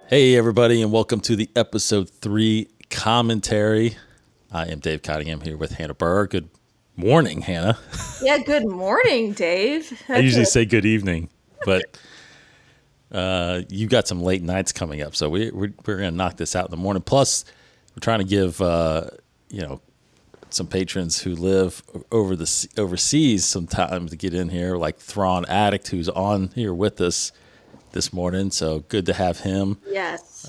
Hey, everybody, and welcome to the episode 3 commentary. I am Dave Cottingham here with Hannah Burr. Good morning, Hannah. Yeah, good morning, Dave. I usually say good evening, but you got some late nights coming up, so we're going to knock this out in the morning. Plus, we're trying to give some patrons who live overseas some time to get in here, like Thrawn Addict, who's on here with us this morning. So good to have him. Yes.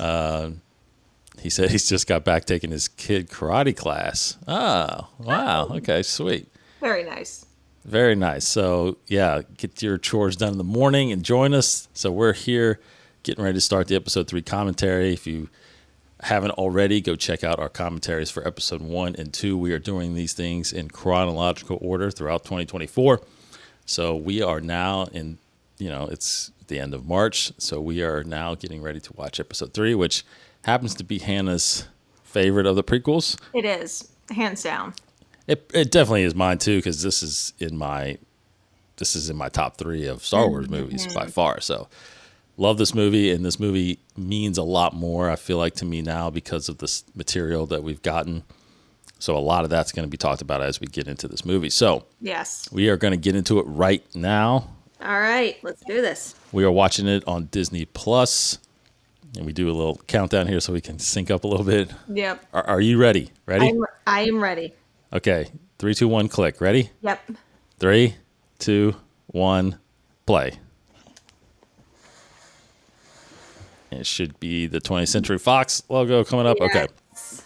He said he's just got back taking his kid karate class. Oh, wow. Okay, sweet. Very nice. Very nice. So, yeah, get your chores done in the morning and join us. So we're here getting ready to start the episode 3 commentary. If you haven't already, go check out our commentaries for episode 1 and 2. We are doing these things in chronological order throughout 2024. So we are now in, it's the end of March. So we are now getting ready to watch episode 3, which happens to be Hannah's favorite of the prequels. It is, hands down. It definitely is mine too, because this is in my top 3 of Star Wars movies by far. So love this movie, and this movie means a lot more, I feel like, to me now because of this material that we've gotten. So a lot of that's going to be talked about as we get into this movie. So yes, we are going to get into it right now. All right, let's do this. We are watching it on Disney Plus. And we do a little countdown here so we can sync up a little bit. Yep. Are you ready? Ready? I am ready. Okay. 3, 2, 1, click. Ready? Yep. 3, 2, 1, play. It should be the 20th Century Fox logo coming up. Yes.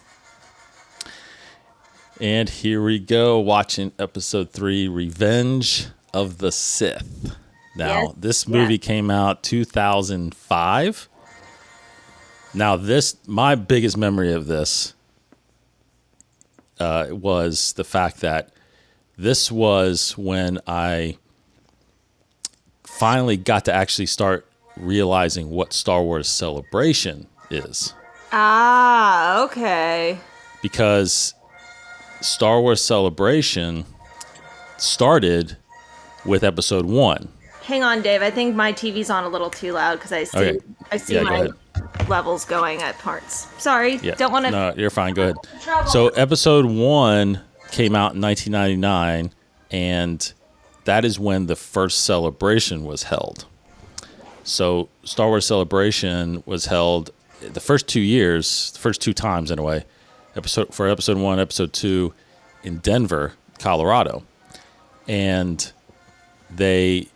Okay. And here we go, watching episode 3, Revenge of the Sith. Now, this movie came out 2005. Now, my biggest memory of this was the fact that this was when I finally got to actually start realizing what Star Wars Celebration is. Ah, okay. Because Star Wars Celebration started with episode 1. Hang on, Dave. I think my TV's on a little too loud because I see my levels going at parts. Sorry, don't want to. No, you're fine. Go ahead. So episode 1 came out in 1999, and that is when the first celebration was held. So Star Wars Celebration was held the first 2 years, the first 2 times anyway. For episode 1, episode 2 in Denver, Colorado, and they.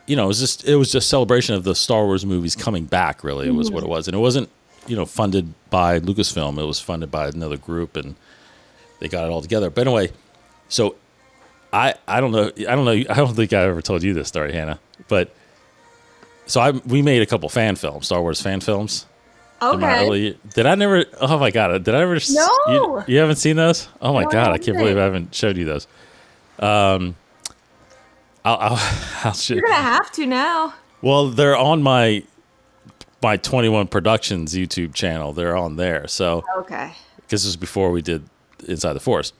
It was just celebration of the Star Wars movies coming back, really. It was what it was. And it wasn't, funded by Lucasfilm. It was funded by another group, and they got it all together. But anyway, so I don't know. I don't think I ever told you this story, Hannah. But so we made a couple fan films, Star Wars fan films. Okay. Did I never? Oh my God! Did I ever? No. You haven't seen those? Oh my God! I can't believe I haven't showed you those. You're gonna have to now. Well, they're on my 21 Productions YouTube channel. They're on there. So Okay. Because this was before we did Inside the Force.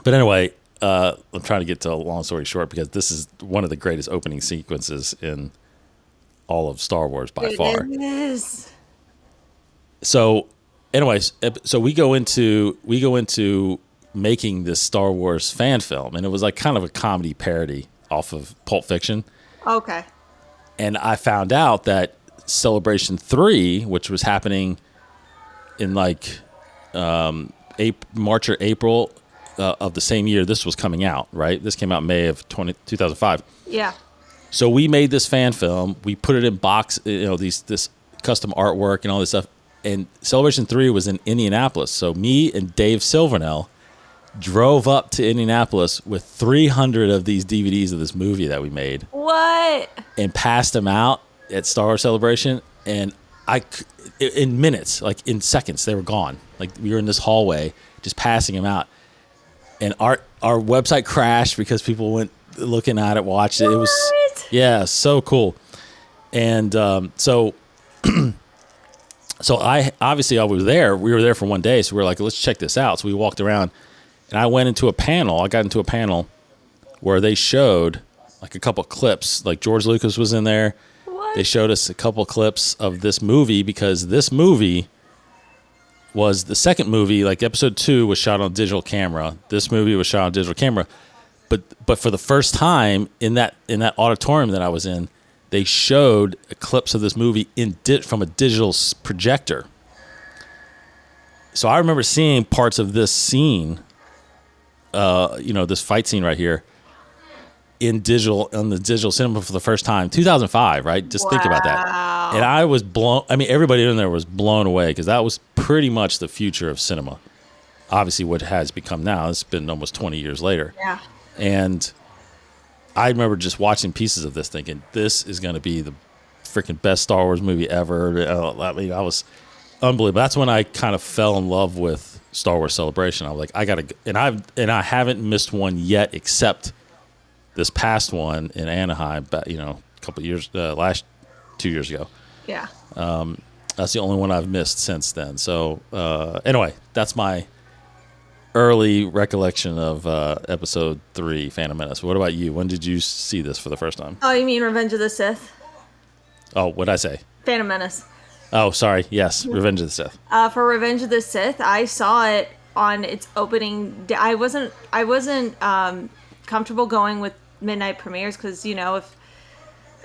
But anyway, I'm trying to get to a long story short because this is one of the greatest opening sequences in all of Star Wars by far. It is. So, anyways, so we go into making this Star Wars fan film, and it was like kind of a comedy parody off of Pulp Fiction. Okay. And I found out that Celebration 3, which was happening in like March or April of the same year this was coming out, right? This came out May of 2005. Yeah. So we made this fan film. We put it in box, this custom artwork and all this stuff. And Celebration 3 was in Indianapolis. So me and Dave Silvernell drove up to Indianapolis with 300 of these DVDs of this movie that we made. What? And passed them out at Star Wars Celebration. And in minutes, like in seconds, they were gone. Like we were in this hallway just passing them out. And our website crashed because people went looking at it, watched it. It was, so cool. And so I was there. We were there for one day. So we were like, let's check this out. So we walked around. And I got into a panel where they showed like a couple clips, like George Lucas was in there. What? They showed us a couple clips of this movie because this movie was the second movie. Like episode 2 was shot on digital camera. This movie was shot on digital camera. But for the first time in that auditorium that I was in, they showed clips of this movie from a digital projector. So I remember seeing parts of this scene, this fight scene right here, on the digital cinema for the first time, 2005, right? Just think about that. And I was blown. I mean, everybody in there was blown away because that was pretty much the future of cinema. Obviously, what it has become now. It's been almost 20 years later. Yeah. And I remember just watching pieces of this thinking, this is going to be the freaking best Star Wars movie ever. I mean, I was unbelievable. That's when I kind of fell in love with Star Wars Celebration. I was like, I got to, and I haven't missed one yet except this past one in Anaheim, but a couple of years, 2 years ago. Yeah. That's the only one I've missed since then. So anyway, that's my early recollection of episode 3, Phantom Menace. What about you? When did you see this for the first time? Oh, you mean Revenge of the Sith? Oh, what'd I say? Phantom Menace. Oh, sorry. Yes, Revenge of the Sith. For Revenge of the Sith, I saw it on its opening day. I wasn't comfortable going with midnight premieres because, if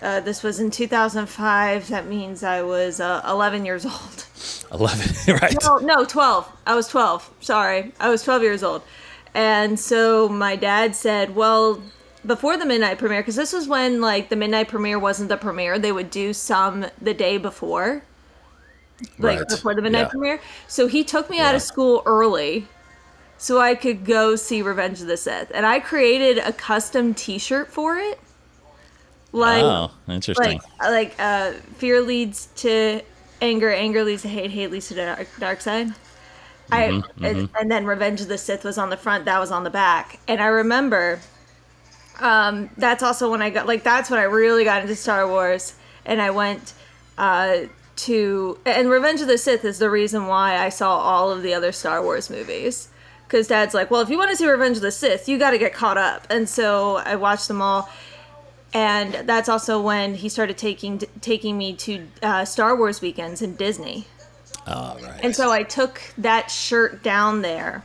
this was in 2005, that means I was 11 years old. 11, right? No, 12. I was 12. Sorry. I was 12 years old. And so my dad said, well, before the midnight premiere, because this was when, the midnight premiere wasn't the premiere. They would do some the day before. Before the midnight premiere. So he took me out of school early so I could go see Revenge of the Sith. And I created a custom t-shirt for it. Oh, interesting. Fear leads to anger, anger leads to hate, hate leads to the dark side. And then Revenge of the Sith was on the front, that was on the back. And I remember that's also when I got, that's when I really got into Star Wars. And I went and Revenge of the Sith is the reason why I saw all of the other Star Wars movies. Because Dad's like, well, if you want to see Revenge of the Sith, you got to get caught up. And so I watched them all. And that's also when he started taking me to Star Wars weekends in Disney. Oh, right. And so I took that shirt down there,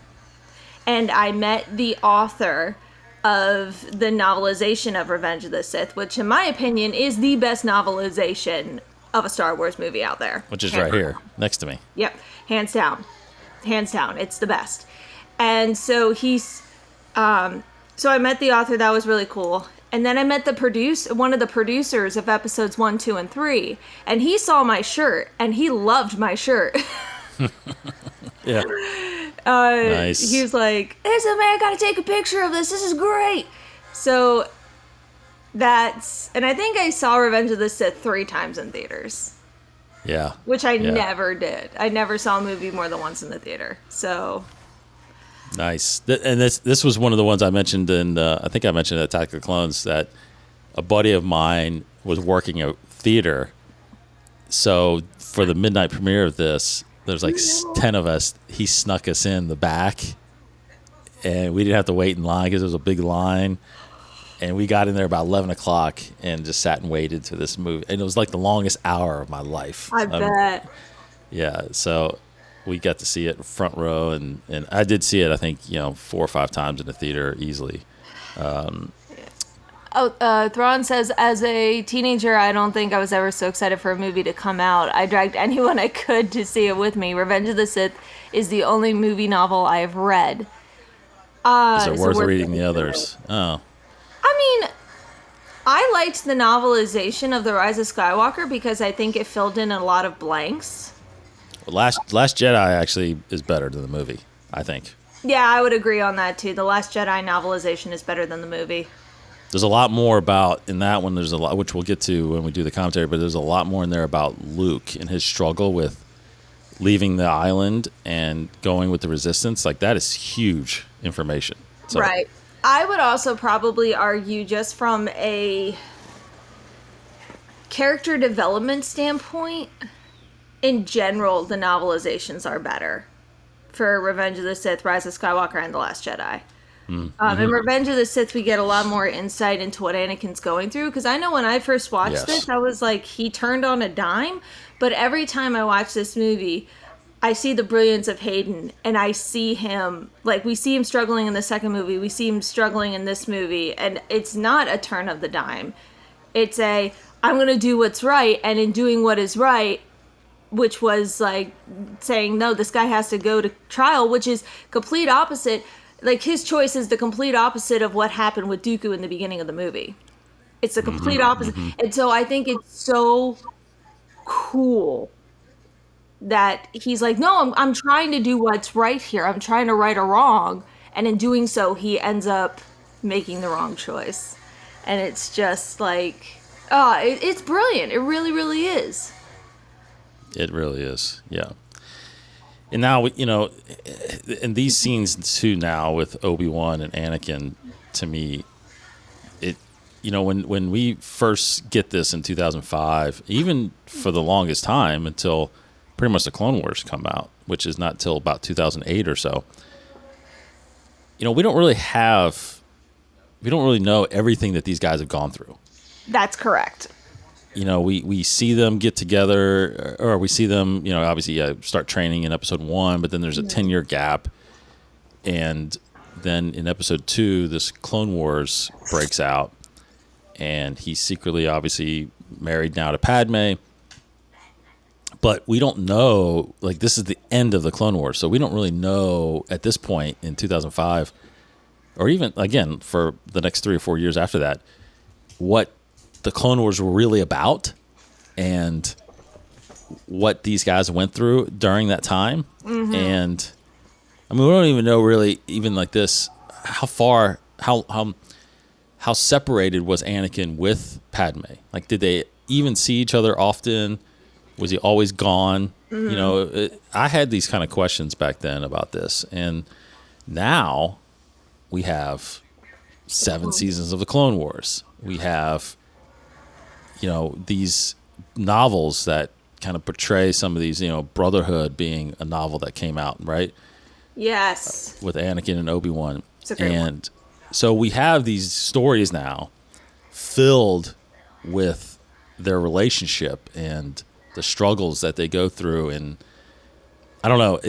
and I met the author of the novelization of Revenge of the Sith, which in my opinion is the best novelization of a Star Wars movie out there. Which is right here, next to me. Yep, hands down. Hands down, it's the best. And so so I met the author, that was really cool. And then I met one of the producers of episodes 1, 2, and 3, and he saw my shirt, and he loved my shirt. Yeah. Nice. He was like, "Hey, so man, I gotta take a picture of this. This is great." So and I think I saw Revenge of the Sith 3 times in theaters. Yeah. Which I never did. I never saw a movie more than once in the theater. So. Nice. And this was one of the ones I mentioned I think I mentioned at Attack of the Clones, that a buddy of mine was working a theater. So for the midnight premiere of this, there's 10 of us. He snuck us in the back, and we didn't have to wait in line because it was a big line. And we got in there about 11 o'clock and just sat and waited to this movie. And it was the longest hour of my life. I bet. Yeah. So we got to see it front row, and I did see it, I think, 4 or 5 times in the theater easily. Thrawn says, as a teenager, I don't think I was ever so excited for a movie to come out. I dragged anyone I could to see it with me. Revenge of the Sith is the only movie novel I have read. Is it worth reading the others? Oh. I mean, I liked the novelization of The Rise of Skywalker because I think it filled in a lot of blanks. Last Jedi actually is better than the movie, I think. Yeah, I would agree on that too. The Last Jedi novelization is better than the movie. There's a lot more about, in that one, there's a lot, which we'll get to when we do the commentary, but there's a lot more in there about Luke and his struggle with leaving the island and going with the Resistance. That is huge information. So, right. I would also probably argue, just from a character development standpoint, in general, the novelizations are better for Revenge of the Sith, Rise of Skywalker, and The Last Jedi. In Revenge of the Sith, we get a lot more insight into what Anakin's going through. Because I know when I first watched this, I was like, he turned on a dime. But every time I watch this movie, I see the brilliance of Hayden, and I see him, like, we see him struggling in the second movie, we see him struggling in this movie, and it's not a turn of the dime. It's I'm going to do what's right, and in doing what is right, which was, like, saying, no, this guy has to go to trial, which is complete opposite. Like, his choice is the complete opposite of what happened with Dooku in the beginning of the movie. It's the complete opposite. And so I think it's so cool that he's like, no, I'm trying to do what's right here. I'm trying to right a wrong. And in doing so, he ends up making the wrong choice. And it's just like, it's brilliant. It really, really is. It really is, yeah. And now, in these scenes too now with Obi-Wan and Anakin, to me, when we first get this in 2005, even for the longest time until pretty much the Clone Wars come out, which is not till about 2008 or so, we don't really know everything that these guys have gone through. That's correct. We see them get together, or we see them, obviously start training in episode 1, but then there's a 10-year gap. And then in episode 2, this Clone Wars breaks out, and he's secretly, obviously, married now to Padme. But we don't know, like, this is the end of the Clone Wars, so we don't really know at this point in 2005, or even, again, for the next 3 or 4 years after that, what the Clone Wars were really about and what these guys went through during that time. And I mean, we don't even know really, even like this, how separated was Anakin with Padme? Like, did they even see each other often? Was he always gone? I had these kind of questions back then about this. And now we have 7 seasons of the Clone Wars. We have these novels that kind of portray some of these, Brotherhood being a novel that came out, right? Yes. With Anakin and Obi-Wan. And so we have these stories now filled with their relationship and the struggles that they go through. And I don't know,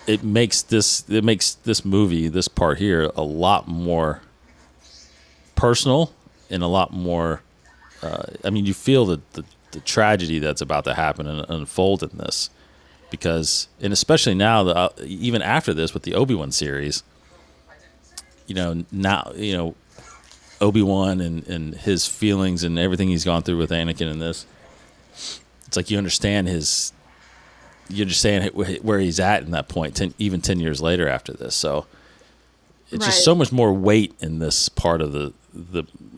it makes this movie, this part here, a lot more personal and a lot more you feel the tragedy that's about to happen and unfold in this, and especially now, even after this with the Obi-Wan series, Obi-Wan and his feelings and everything he's gone through with Anakin in this, it's like you understand where he's at in that point, even 10 years later after this. So it's just so much more weight in this part of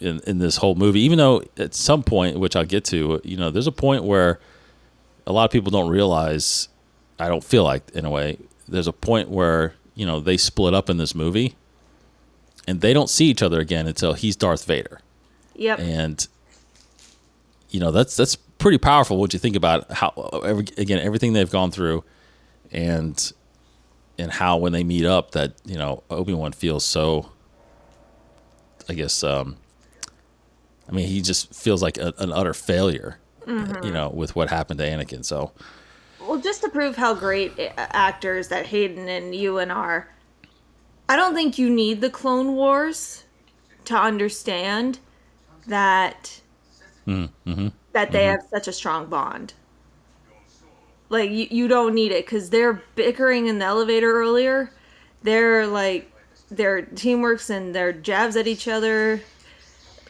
in this whole movie, even though at some point, which I'll get to, there's a point where a lot of people don't realize, I don't feel like, in a way, there's a point where, they split up in this movie and they don't see each other again until he's Darth Vader. Yep. And, that's pretty powerful what you think about how, everything they've gone through and how when they meet up that, Obi-Wan feels so, I guess, he just feels like an utter failure, with what happened to Anakin. So, well, just to prove how great actors that Hayden and Ewan are, I don't think you need the Clone Wars to understand that they have such a strong bond. Like, you don't need it, because they're bickering in the elevator earlier. They're like, their teamworks and their jabs at each other,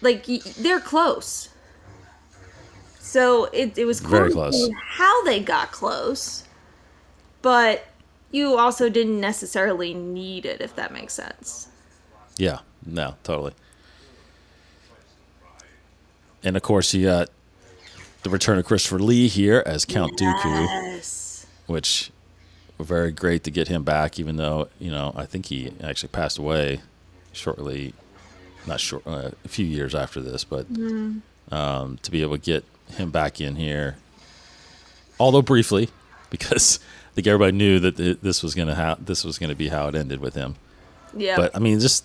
like, they're close. So it was cool very close how they got close, but you also didn't necessarily need it, if that makes sense. Yeah, no, totally. And of course, you got the return of Christopher Lee here as Count Dooku, which were very great to get him back, even though, I think he actually passed away a few years after this, but to be able to get him back in here, although briefly, because I think everybody knew that this was going to be how it ended with him. Yeah. But just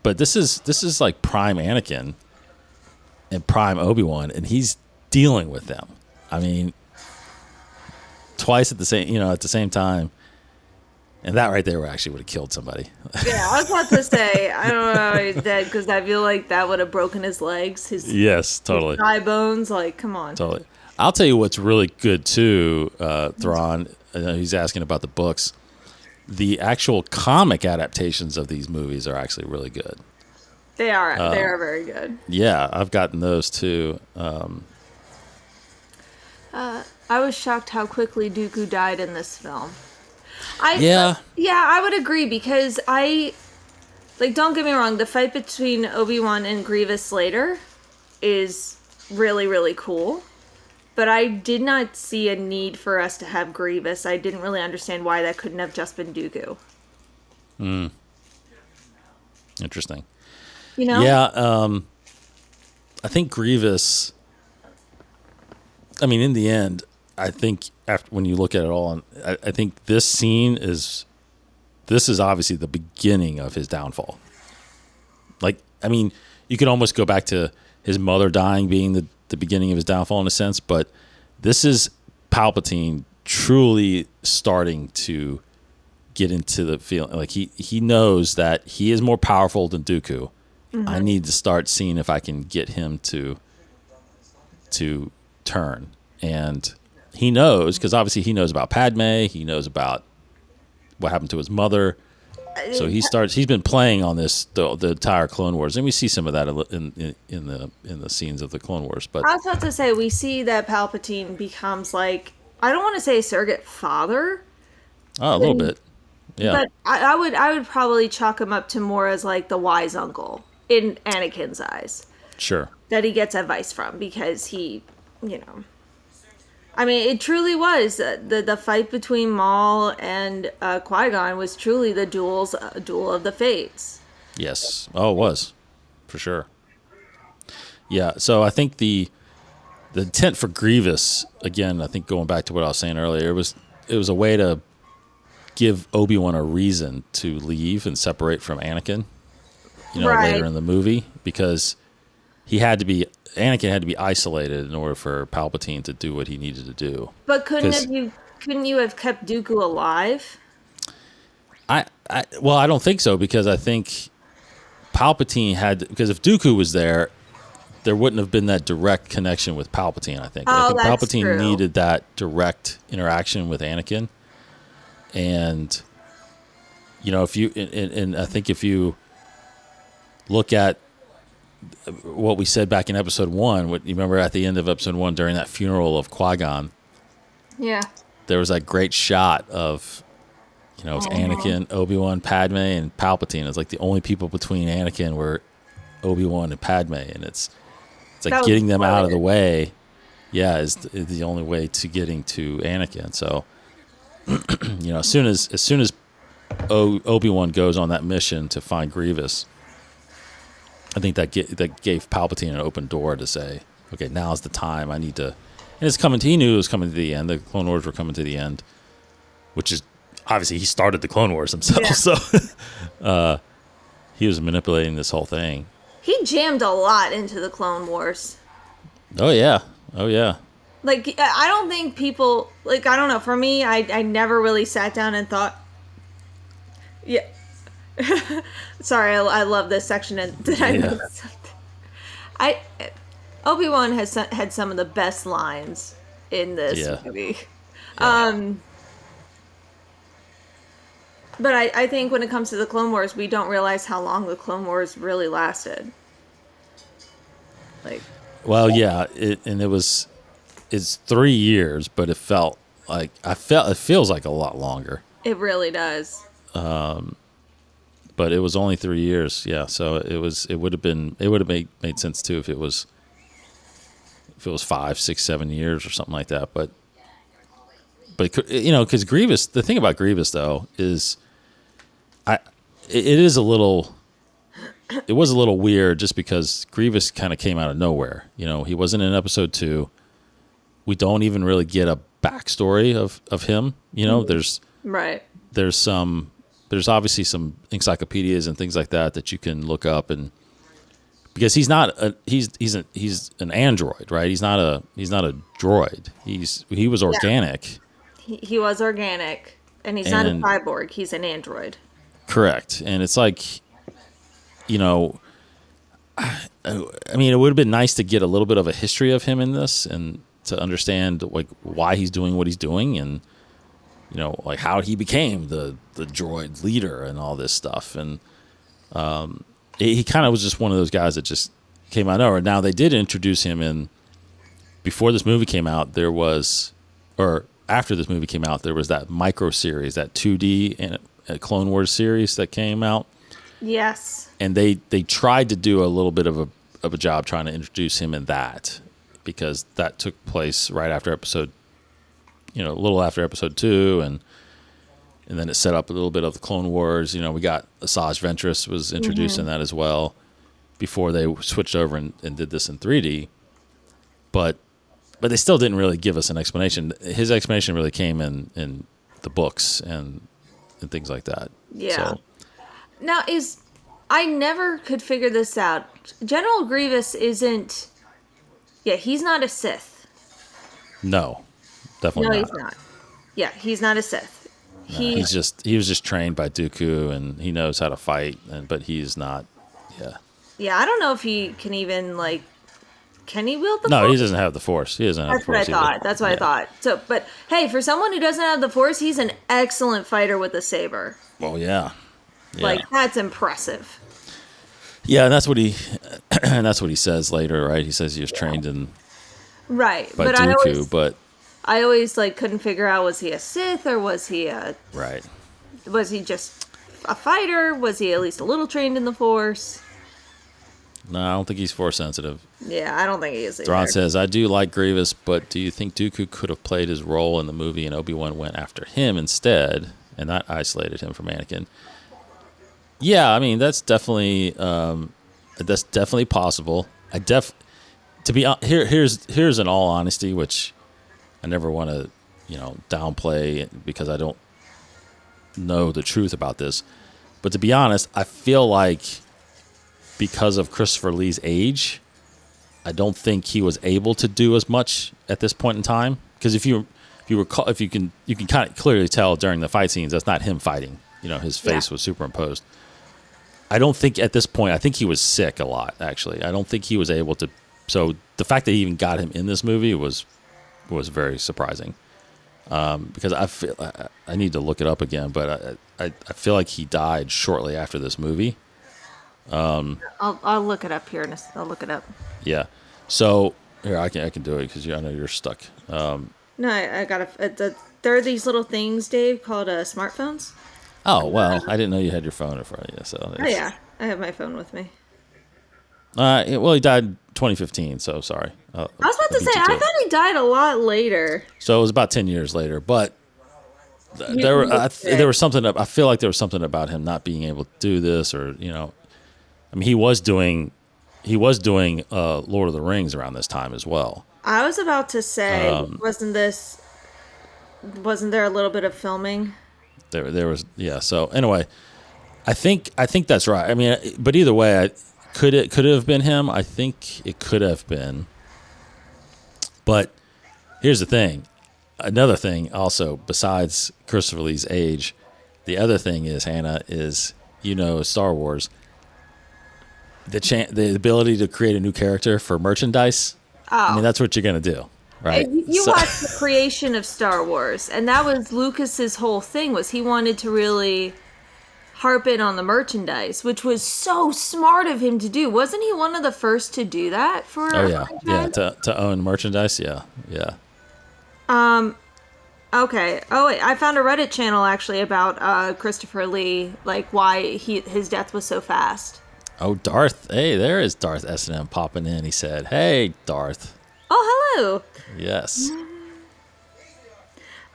But this is like prime Anakin and prime Obi-Wan, and he's dealing with them. I mean, twice at the same time. And that right there actually would have killed somebody. Yeah, I was about to say, I don't know how he's dead, because I feel like that would have broken his legs, yes, totally. his thigh bones. Like, come on. Totally. I'll tell you what's really good too, Thrawn. He's asking about the books. The actual comic adaptations of these movies are actually really good. They are very good. Yeah, I've gotten those too. I was shocked how quickly Dooku died in this film. Yeah, I would agree, because don't get me wrong, the fight between Obi-Wan and Grievous later is really, really cool. But I did not see a need for us to have Grievous. I didn't really understand why that couldn't have just been Dooku. Interesting. You know? Yeah, I think Grievous. I mean, in the end, I think when you look at it all, I think this scene is obviously the beginning of his downfall. Like, I mean, you could almost go back to his mother dying being the beginning of his downfall in a sense, but this is Palpatine truly starting to get into the feeling. Like he knows that he is more powerful than Dooku. Mm-hmm. I need to start seeing if I can get him to turn. And he knows, because obviously he knows about Padme. He knows about what happened to his mother. So he's been playing on this the entire Clone Wars, and we see some of that in the scenes of the Clone Wars. But I was about to say, we see that Palpatine becomes, like, I don't want to say a surrogate father. Oh, a little bit, yeah. But I would probably chalk him up to more as like the wise uncle in Anakin's eyes. Sure. That he gets advice from, because he, I mean, it truly was the fight between Maul and Qui-Gon was truly the duel of the fates. Yes. Oh, it was, for sure. Yeah. So I think the intent for Grievous, again, I think going back to what I was saying earlier, it was a way to give Obi-Wan a reason to leave and separate from Anakin, right. Later in the movie, because Anakin had to be isolated in order for Palpatine to do what he needed to do. But couldn't you have kept Dooku alive? I don't think so, because I think Palpatine because if Dooku was there wouldn't have been that direct connection with Palpatine, I think. Oh, I think that's Palpatine true. needed that direct interaction with Anakin. And I think if you look at what we said back in episode 1, you remember at the end of episode 1 during that funeral of Qui-Gon, yeah, there was that great shot of it's Anakin, Obi-Wan, Padme, and Palpatine. It's like the only people between Anakin were Obi-Wan and Padme, and it's like getting them out of the way. Yeah, is the only way to getting to Anakin. So as soon as Obi-Wan goes on that mission to find Grievous, I think that gave Palpatine an open door to say, okay, now's the time. I need to, and it's coming. He knew it was coming to the end. The Clone Wars were coming to the end, which is obviously he started the Clone Wars himself. Yeah. So he was manipulating this whole thing. He jammed a lot into the Clone Wars. Oh yeah. Like, I don't think people, like, I don't know. For me, I never really sat down and thought, yeah. Sorry, I love this section. And did I know something? Obi-Wan had some of the best lines in this movie. Yeah. But I think when it comes to the Clone Wars, we don't realize how long the Clone Wars really lasted. Like, well, yeah, it's 3 years, but it feels like a lot longer. It really does. But it was only 3 years, yeah. So it would have made sense too if it was 5, 6, 7 years or something like that. But because Grievous, the thing about Grievous though is, it was a little weird just because Grievous kind of came out of nowhere. He wasn't in episode 2. We don't even really get a backstory of him. There's right. There's some there's obviously some encyclopedias and things like that you can look up, and because he's an android, right? He's not a droid. He was organic. He was organic, and he's not a cyborg. He's an android. Correct. And it's like, you know, I mean, it would have been nice to get a little bit of a history of him in this and to understand like why he's doing what he's doing, and you know, like how he became the droid leader and all this stuff. And he kind of was just one of those guys that just came out of nowhere. Now they did introduce him in before this movie came out. There was, or after this movie came out, there was that micro series, that 2D and Clone Wars series that came out. Yes. And they tried to do a little bit of a job trying to introduce him in that, because that took place right after episode, you know, a little after episode 2, and then it set up a little bit of the Clone Wars. You know, we got Asajj Ventress was introduced in that as well before they switched over and did this in 3D. But they still didn't really give us an explanation. His explanation really came in the books and things like that. Yeah. So. Now, I never could figure this out. General Grievous isn't... Yeah, he's not a Sith. No, definitely not. No, he's not. Yeah, he's not a Sith. No, he was just trained by Dooku, and he knows how to fight, but he's not... Yeah. Yeah, I don't know if he can even, like... Can he wield the Force? No, he doesn't have the Force. He doesn't have the Force. That's what I thought. So, but hey, for someone who doesn't have the Force, he's an excellent fighter with a saber. Well, yeah. Like, that's impressive. Yeah, and that's what he says later, right? He says he was trained by Dooku, but I always like couldn't figure out, was he a Sith or was he was he just a fighter? Was he at least a little trained in the Force? No, I don't think he's Force sensitive. Yeah, I don't think he is either. Thrawn says, I do like Grievous, but do you think Dooku could have played his role in the movie and Obi-Wan went after him instead and that isolated him from Anakin? Yeah, I mean, that's definitely possible. Here's in all honesty, which I never want to, downplay because I don't know the truth about this. But to be honest, I feel like because of Christopher Lee's age, I don't think he was able to do as much at this point in time. Because if you can kind of clearly tell during the fight scenes, that's not him fighting. His face was superimposed. I don't think at this point, I think he was sick a lot, actually. I don't think he was able to. So the fact that he even got him in this movie was very surprising. Because I need to look it up again, but I feel like he died shortly after this movie. I'll look it up here. I'll look it up. Yeah. So here I can do it because I know you're stuck. No, I got there are these little things, Dave, called smartphones. Oh well, I didn't know you had your phone in front of you. So oh yeah, I have my phone with me. Well, he died 2015. So sorry. I was about to say I thought he died a lot later. So it was about 10 years later, but there was something. I feel like there was something about him not being able to do this, or I mean, he was doing Lord of the Rings around this time as well. I was about to say, wasn't there a little bit of filming? There was, yeah. So anyway, I think that's right. I mean, but either way, could it have been him? I think it could have been. But here's the thing. Another thing also, besides Christopher Lee's age, the other thing is, Hannah, is Star Wars. The ability to create a new character for merchandise. Oh. I mean, that's what you're going to do, right? You watched the creation of Star Wars, and that was Lucas's whole thing, was he wanted to really harp in on the merchandise, which was so smart of him to do. Wasn't he one of the first to do that for a franchise? To own merchandise, yeah. Okay. Oh, wait, I found a Reddit channel actually about Christopher Lee, like why his death was so fast. Oh, Darth. Hey, there is Darth S&M popping in. He said, hey, Darth. Oh, hello. Yes.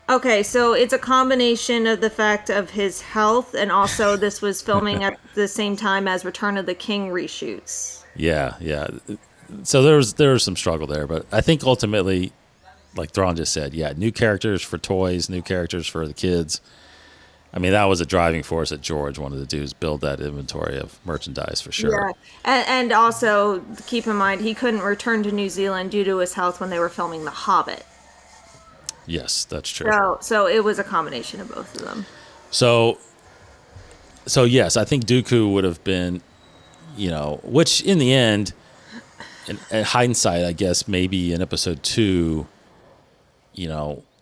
Okay, so it's a combination of the fact of his health, and also this was filming at the same time as Return of the King reshoots. Yeah. So there was some struggle there, but I think ultimately, like Thrawn just said, new characters for toys, new characters for the kids. I mean, that was a driving force that George wanted to do, is build that inventory of merchandise for sure. Yeah, and also keep in mind he couldn't return to New Zealand due to his health when they were filming The Hobbit. Yes, that's true. So it was a combination of both of them. So yes, I think Dooku would have been, which in the end, in hindsight, I guess maybe in episode 2, you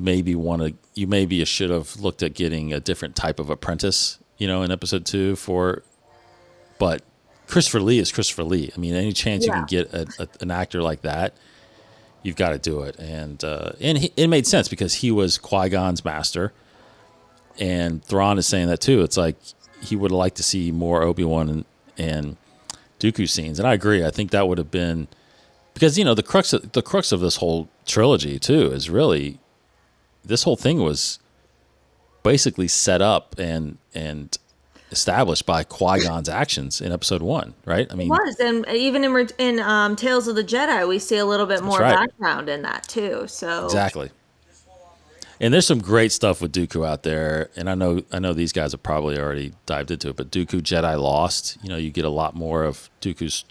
maybe should have looked at getting a different type of apprentice, in episode 2 but Christopher Lee is Christopher Lee. I mean, any chance you can get an actor like that, you've got to do it. And it made sense because he was Qui-Gon's master, and Thrawn is saying that too. It's like he would have liked to see more Obi-Wan and Dooku scenes, and I agree. I think that would have been, because the crux of this whole trilogy too is really, this whole thing was basically set up and established by Qui-Gon's actions in episode 1, right? I mean, it was, and even in Tales of the Jedi, we see a little bit more background in that too. So exactly. And there's some great stuff with Dooku out there, and I know these guys have probably already dived into it, but Dooku Jedi Lost, you get a lot more of Dooku's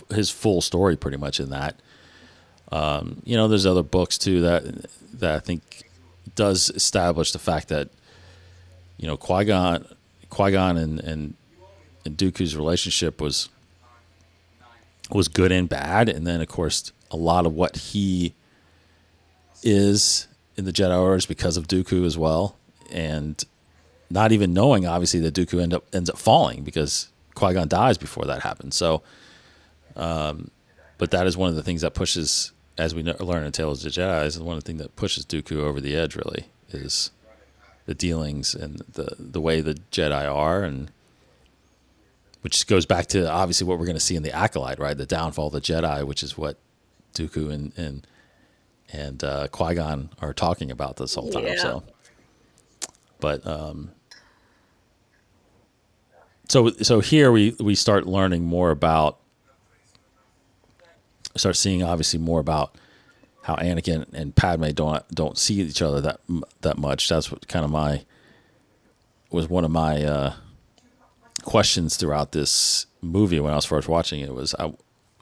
his full story pretty much in that. There's other books too that I think does establish the fact that Qui-Gon and Dooku's relationship was good and bad, and then of course a lot of what he is in the Jedi Order is because of Dooku as well, and not even knowing obviously that Dooku ends up falling because Qui-Gon dies before that happens. So, but that is one of the things that pushes, as we learn in Tales of the Jedi, is one of the things that pushes Dooku over the edge. Really, is the dealings and the way the Jedi are, and which goes back to obviously what we're going to see in the Acolyte, right? The downfall of the Jedi, which is what Dooku and Qui-Gon are talking about this whole time. Yeah. So here we start learning more about, start seeing obviously more about how Anakin and Padme don't see each other that much. That's what kind of was one of my questions throughout this movie when I was first watching it. Was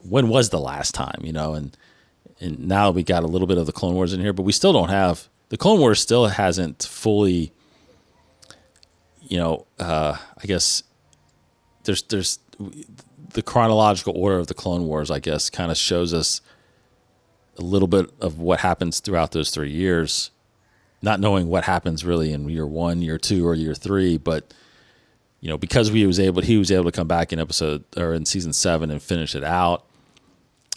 when was the last time, and now we got a little bit of the Clone Wars in here, but we still don't have, the Clone Wars still hasn't fully, I guess there's the chronological order of the Clone Wars, I guess, kind of shows us a little bit of what happens throughout those 3 years, not knowing what happens really in year 1, year 2, or year 3, but because he was able to come back in season 7 and finish it out.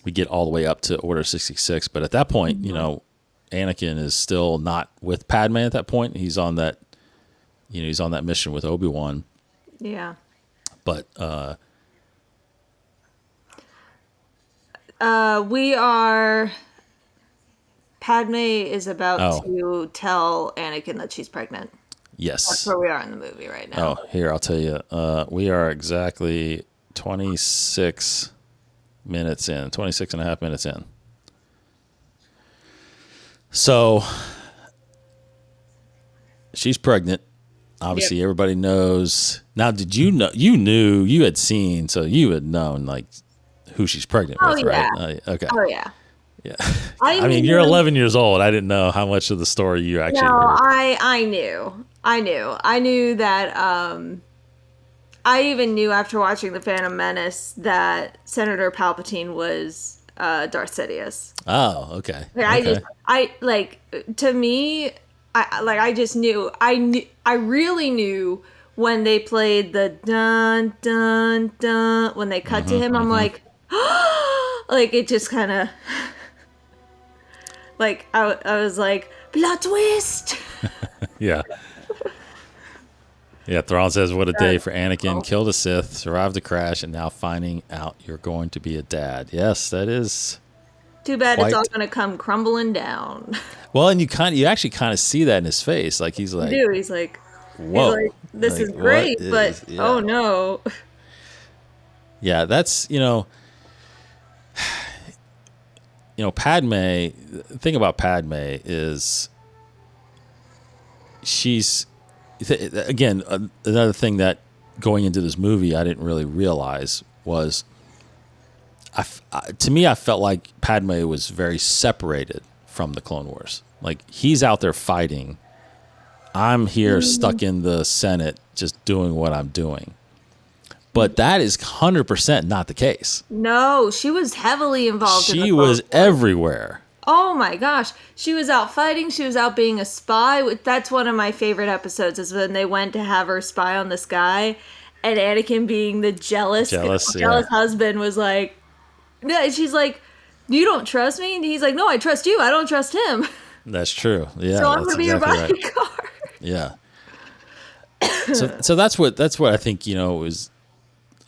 We get all the way up to Order 66, but at that point, Anakin is still not with Padme at that point. He's on that, he's on that mission with Obi-Wan. Yeah. But Padme is about to tell Anakin that she's pregnant. Yes. That's where we are in the movie right now. Oh, here, I'll tell you. We are exactly 26 minutes in, 26 and a half minutes in. So she's pregnant. Obviously, Everybody knows. Now, did you know? You had seen, so you had known like who she's pregnant with, right? Okay. Oh yeah. Yeah. I mean, you're 11 years old. I didn't know how much of the story you actually heard. I knew. I knew that. I even knew after watching The Phantom Menace that Senator Palpatine was Darth Sidious. Oh, okay. To me, I just knew. I really knew when they played the dun dun dun when they cut to him. I'm like, like it just kind of. Like, I was like, plot twist! Yeah. Yeah, Thrawn says, what a day for Anakin. Killed a Sith, survived the crash, and now finding out you're going to be a dad. Yes, that is... Too bad it's all going to come crumbling down. Well, and you actually kind of see that in his face. Like, he's like... You do. He's like, whoa. He's like, this is great, but oh no. Yeah, that's, Padme, the thing about Padme is she's again, another thing that going into this movie I didn't really realize was, to me, I felt like Padme was very separated from the Clone Wars. Like, he's out there fighting. I'm here stuck in the Senate just doing what I'm doing. But that is 100% not the case. No, she was heavily involved in the She was everywhere. Oh my gosh. She was out fighting. She was out being a spy. That's one of my favorite episodes, is when they went to have her spy on this guy, and Anakin, being the jealous husband, was like, yeah, she's like, you don't trust me? And he's like, no, I trust you. I don't trust him. That's true. Yeah. So I'm going to be your bodyguard. Right. Yeah. So that's what I think, is,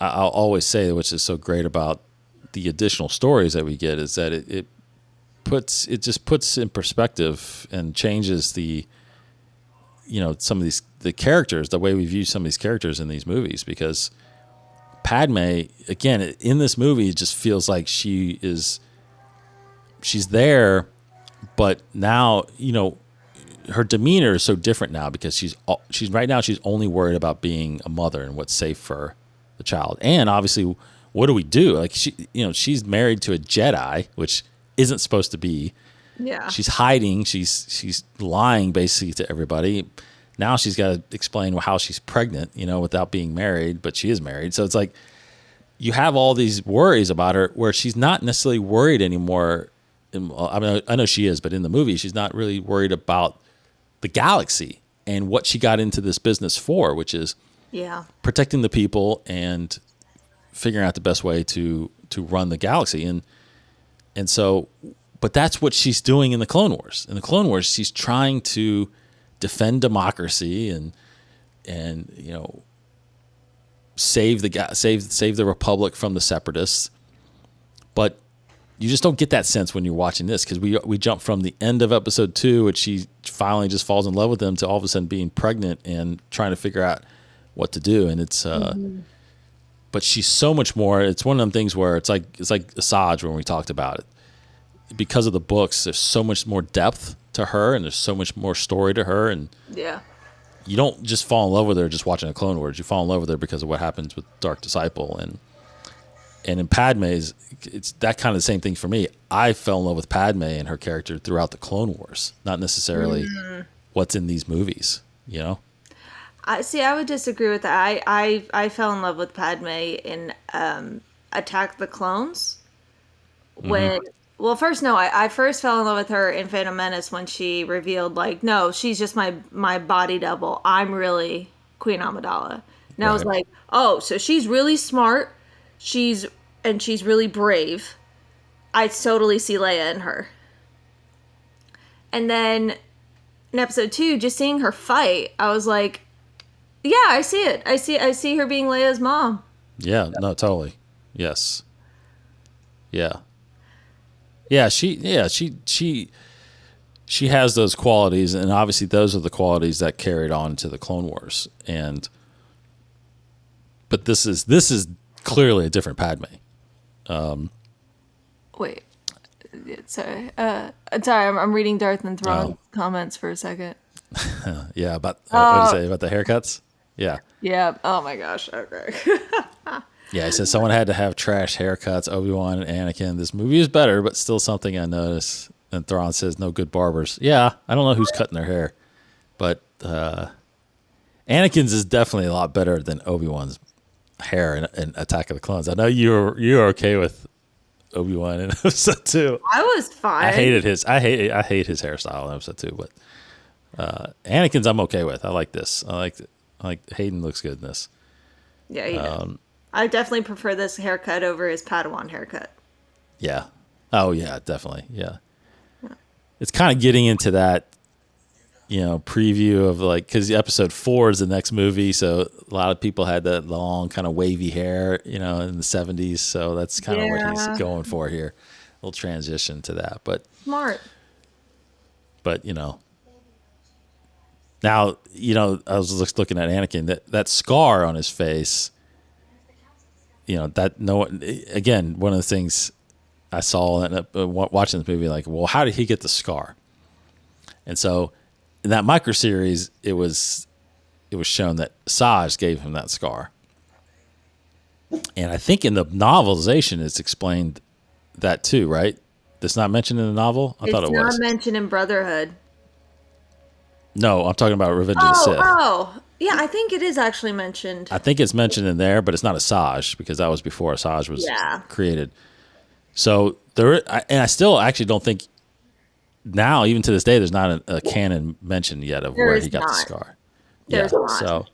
I'll always say, which is so great about the additional stories that we get, is that it just puts in perspective and changes the, some of the characters, the way we view some of these characters in these movies, because Padme, again, in this movie, it just feels like she's there, but now, her demeanor is so different now, because she's right now, she's only worried about being a mother and what's safe for the child. And obviously, what do we do? Like, she's married to a Jedi, which isn't supposed to be. Yeah. She's hiding. She's lying basically to everybody. Now she's got to explain how she's pregnant, without being married, but she is married. So it's like, you have all these worries about her where she's not necessarily worried anymore. I mean, I know she is, but in the movie, she's not really worried about the galaxy and what she got into this business for, which is protecting the people and figuring out the best way to run the galaxy. And so, but that's what she's doing in the Clone Wars. In the Clone Wars, she's trying to defend democracy and save the Republic from the Separatists. But you just don't get that sense when you're watching this, because we jump from the end of episode 2, which she finally just falls in love with him, to all of a sudden being pregnant and trying to figure out what to do. And it's but she's so much more. It's one of them things where it's like Asajj, when we talked about it. Because of the books, there's so much more depth to her, and there's so much more story to her, and you don't just fall in love with her just watching a Clone Wars. You fall in love with her because of what happens with Dark Disciple, and in Padme's, it's that kind of the same thing for me. I fell in love with Padme and her character throughout the Clone Wars, not necessarily what's in these movies. I would disagree with that. I fell in love with Padme in Attack the Clones. Well, first, no, I first fell in love with her in Phantom Menace, when she revealed, like, no, she's just my body double. I'm really Queen Amidala. And I was like, oh, so she's really smart. She's really brave. I totally see Leia in her. And then in episode 2, just seeing her fight, I was like, yeah, I see it. I see her being Leia's mom. Yeah, no, totally. Yes. Yeah. Yeah, she has those qualities, and obviously those are the qualities that carried on to the Clone Wars. But this is clearly a different Padme. Wait, sorry. I'm reading Darth and Thrawn comments for a second. Yeah, about what did you say about the haircuts? Yeah. Yeah. Oh my gosh. Okay. Yeah, he says someone had to have trash haircuts. Obi-Wan and Anakin. This movie is better, but still something I noticed. And Thrawn says no good barbers. Yeah, I don't know who's cutting their hair, but Anakin's is definitely a lot better than Obi-Wan's hair in Attack of the Clones. I know you're okay with Obi-Wan in episode 2. I was fine. I hate his hairstyle in episode 2, but Anakin's I'm okay with. I like this. I like Hayden looks good in this. Yeah, he does. I definitely prefer this haircut over his Padawan haircut. Yeah. Oh yeah, definitely. Yeah. It's kind of getting into that, preview of like, because episode 4 is the next movie, so a lot of people had that long kind of wavy hair, in the 70s. So that's kind of what he's going for here. A little transition to that, but smart. But now I was just looking at Anakin, that scar on his face. Again, one of the things I saw watching this movie, like, well, how did he get the scar? And so in that micro series, it was it was shown that Asajj gave him that scar. And I think in the novelization, it's explained that too, right? That's not mentioned in the novel? I thought it was. It's not mentioned in Brotherhood. No, I'm talking about Revenge of the Sith. Oh. Yeah, I think it is actually mentioned. I think it's mentioned in there, but it's not Asajj because that was before Asajj was created. So I still actually don't think now, even to this day, there's not a canon mention yet of where he got the scar. There's not. So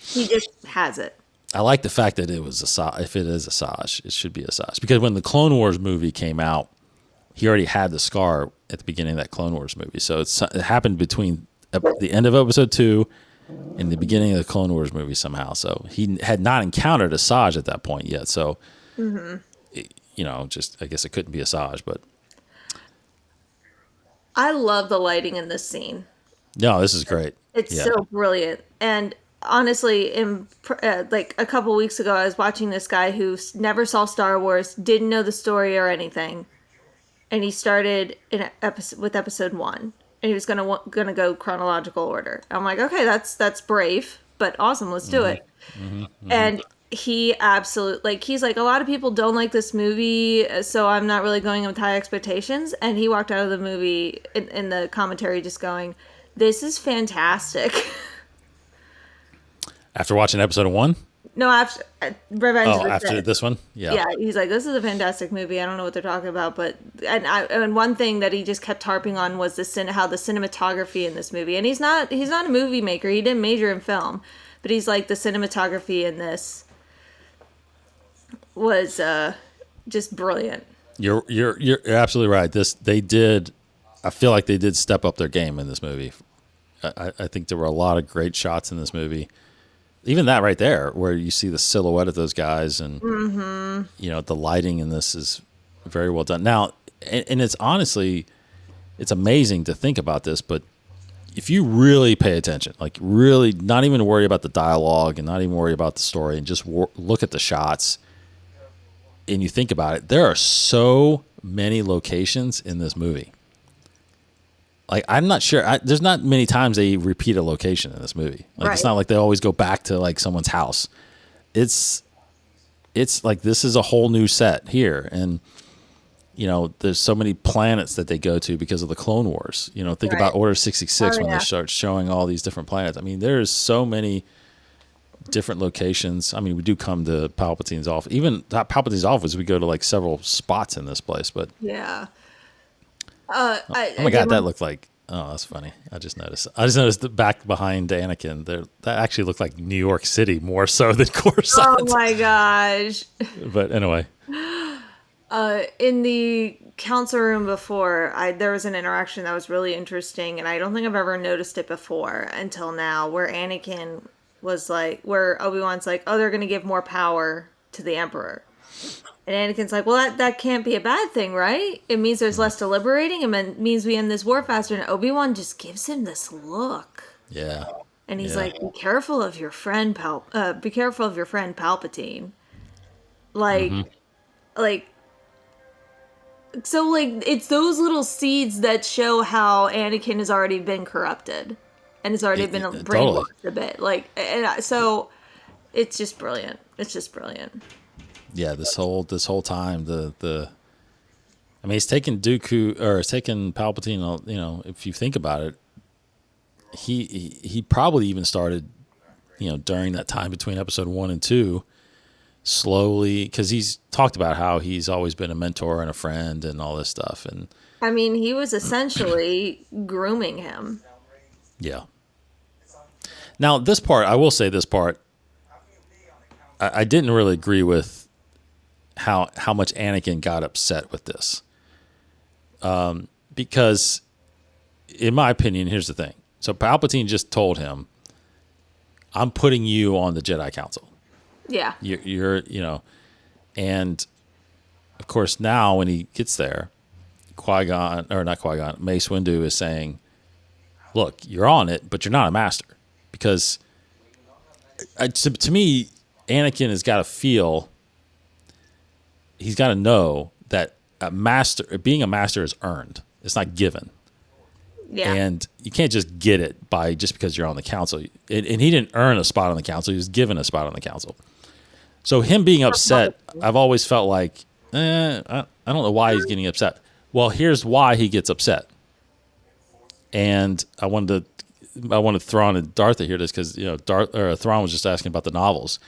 he just has it. I like the fact that it was Asajj. If it is Asajj, it should be Asajj because when the Clone Wars movie came out, he already had the scar at the beginning of that Clone Wars movie. So it happened between the end of Episode 2 and the beginning of the Clone Wars movie somehow. So he had not encountered Asajj at that point yet. So, just I guess it couldn't be Asajj, but. I love the lighting in this scene. No, this is great. It's so brilliant. And honestly, like a couple weeks ago, I was watching this guy who never saw Star Wars, didn't know the story or anything. And he started with episode 1, and he was gonna go chronological order. I'm like, okay, that's brave, but awesome. Let's do it. And he absolutely he's like, a lot of people don't like this movie, so I'm not really going with high expectations. And he walked out of the movie in the commentary just going, "This is fantastic." After watching episode 1. No, after Revenge of the after Sith. This one? Yeah, he's like, this is a fantastic movie. I don't know what they're talking about, but and one thing that he just kept harping on was how the cinematography in this movie. And he's not a movie maker. He didn't major in film, but he's like, the cinematography in this was just brilliant. You're absolutely right. I feel like they did step up their game in this movie. I think there were a lot of great shots in this movie. Even that right there, where you see the silhouette of those guys, and the lighting in this is very well done. Now, and it's honestly, it's amazing to think about this, but if you really pay attention, like really not even worry about the dialogue and not even worry about the story, and just look at the shots, and you think about it, there are so many locations in this movie. Like, I'm not sure. There's not many times they repeat a location in this movie. Like, It's not like they always go back to like someone's house. It's like, this is a whole new set here, and there's so many planets that they go to because of the Clone Wars. Think about Order 66 when they start showing all these different planets. I mean, there's so many different locations. I mean, we do come to Palpatine's office. Even Palpatine's office, we go to like several spots in this place. But yeah. Oh my God, that looked like. Oh, that's funny. I just noticed the back behind Anakin there. That actually looked like New York City more so than Coruscant. Oh my gosh. But anyway. In the council room before, there was an interaction that was really interesting, and I don't think I've ever noticed it before until now, where Anakin was like, where Obi-Wan's like, oh, they're going to give more power to the Emperor. And Anakin's like, well, that can't be a bad thing, right? It means there's less deliberating. It means we end this war faster. And Obi-Wan just gives him this look. Yeah. And he's like, be careful of your friend Palpatine. So it's those little seeds that show how Anakin has already been corrupted and has already been brainwashed a bit. So it's just brilliant. It's just brilliant. Yeah, this whole time I mean, he's taken Dooku, or he's taken Palpatine. If you think about it, he probably even started, during that time between episode 1 and 2, slowly, because he's talked about how he's always been a mentor and a friend and all this stuff. And I mean, he was essentially grooming him. Yeah. Now, this part, I will say this part, I didn't really agree with how much Anakin got upset with this. Because, in my opinion, here's the thing. So Palpatine just told him, I'm putting you on the Jedi Council. Yeah. You're and of course now when he gets there, Mace Windu is saying, look, you're on it, but you're not a master. Because to me, Anakin has got to feel, he's got to know that being a master is earned. It's not given. Yeah. And you can't just get it by just because you're on the council. And he didn't earn a spot on the council. He was given a spot on the council. So him being upset, I've always felt like, I don't know why he's getting upset. Well, here's why he gets upset. And I wanted Thrawn and Darth to hear this because Thrawn was just asking about the novels.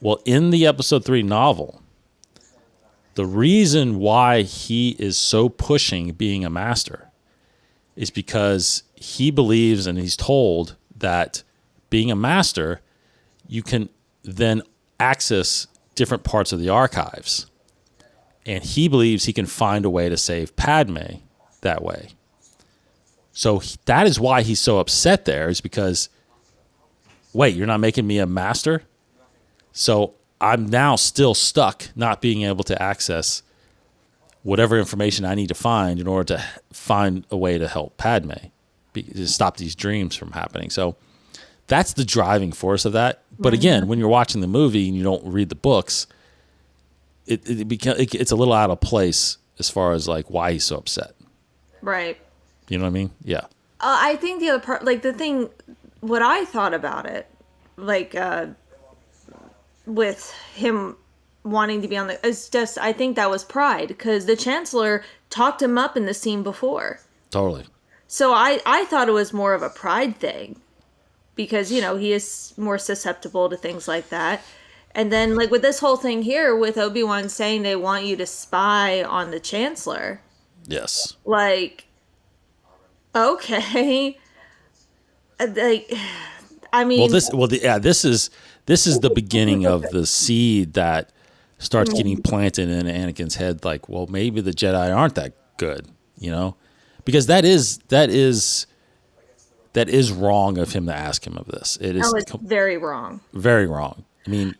Well, in the episode 3 novel, the reason why he is so pushing being a master is because he believes and he's told that being a master, you can then access different parts of the archives. And he believes he can find a way to save Padme that way. So that is why he's so upset there, is because, wait, you're not making me a master? So I'm now still stuck not being able to access whatever information I need to find in order to find a way to help Padme, to stop these dreams from happening. So that's the driving force of that. But again, when you're watching the movie and you don't read the books, it's a little out of place as far as like why he's so upset. Right. You know what I mean? Yeah. I think the other part, like the thing, what I thought about it, like with him wanting to be on the, it's just, I think that was pride, because the Chancellor talked him up in the scene before. Totally. So I thought it was more of a pride thing, because, you know, he is more susceptible to things like that. And then, like, with this whole thing here with Obi-Wan saying they want you to spy on the Chancellor. Yes. Like, okay. Like, I mean... this is the beginning of the seed that starts getting planted in Anakin's head. Like, well, maybe the Jedi aren't that good, you know? Because that is wrong of him to ask him of this. It is very wrong. Very wrong. I mean,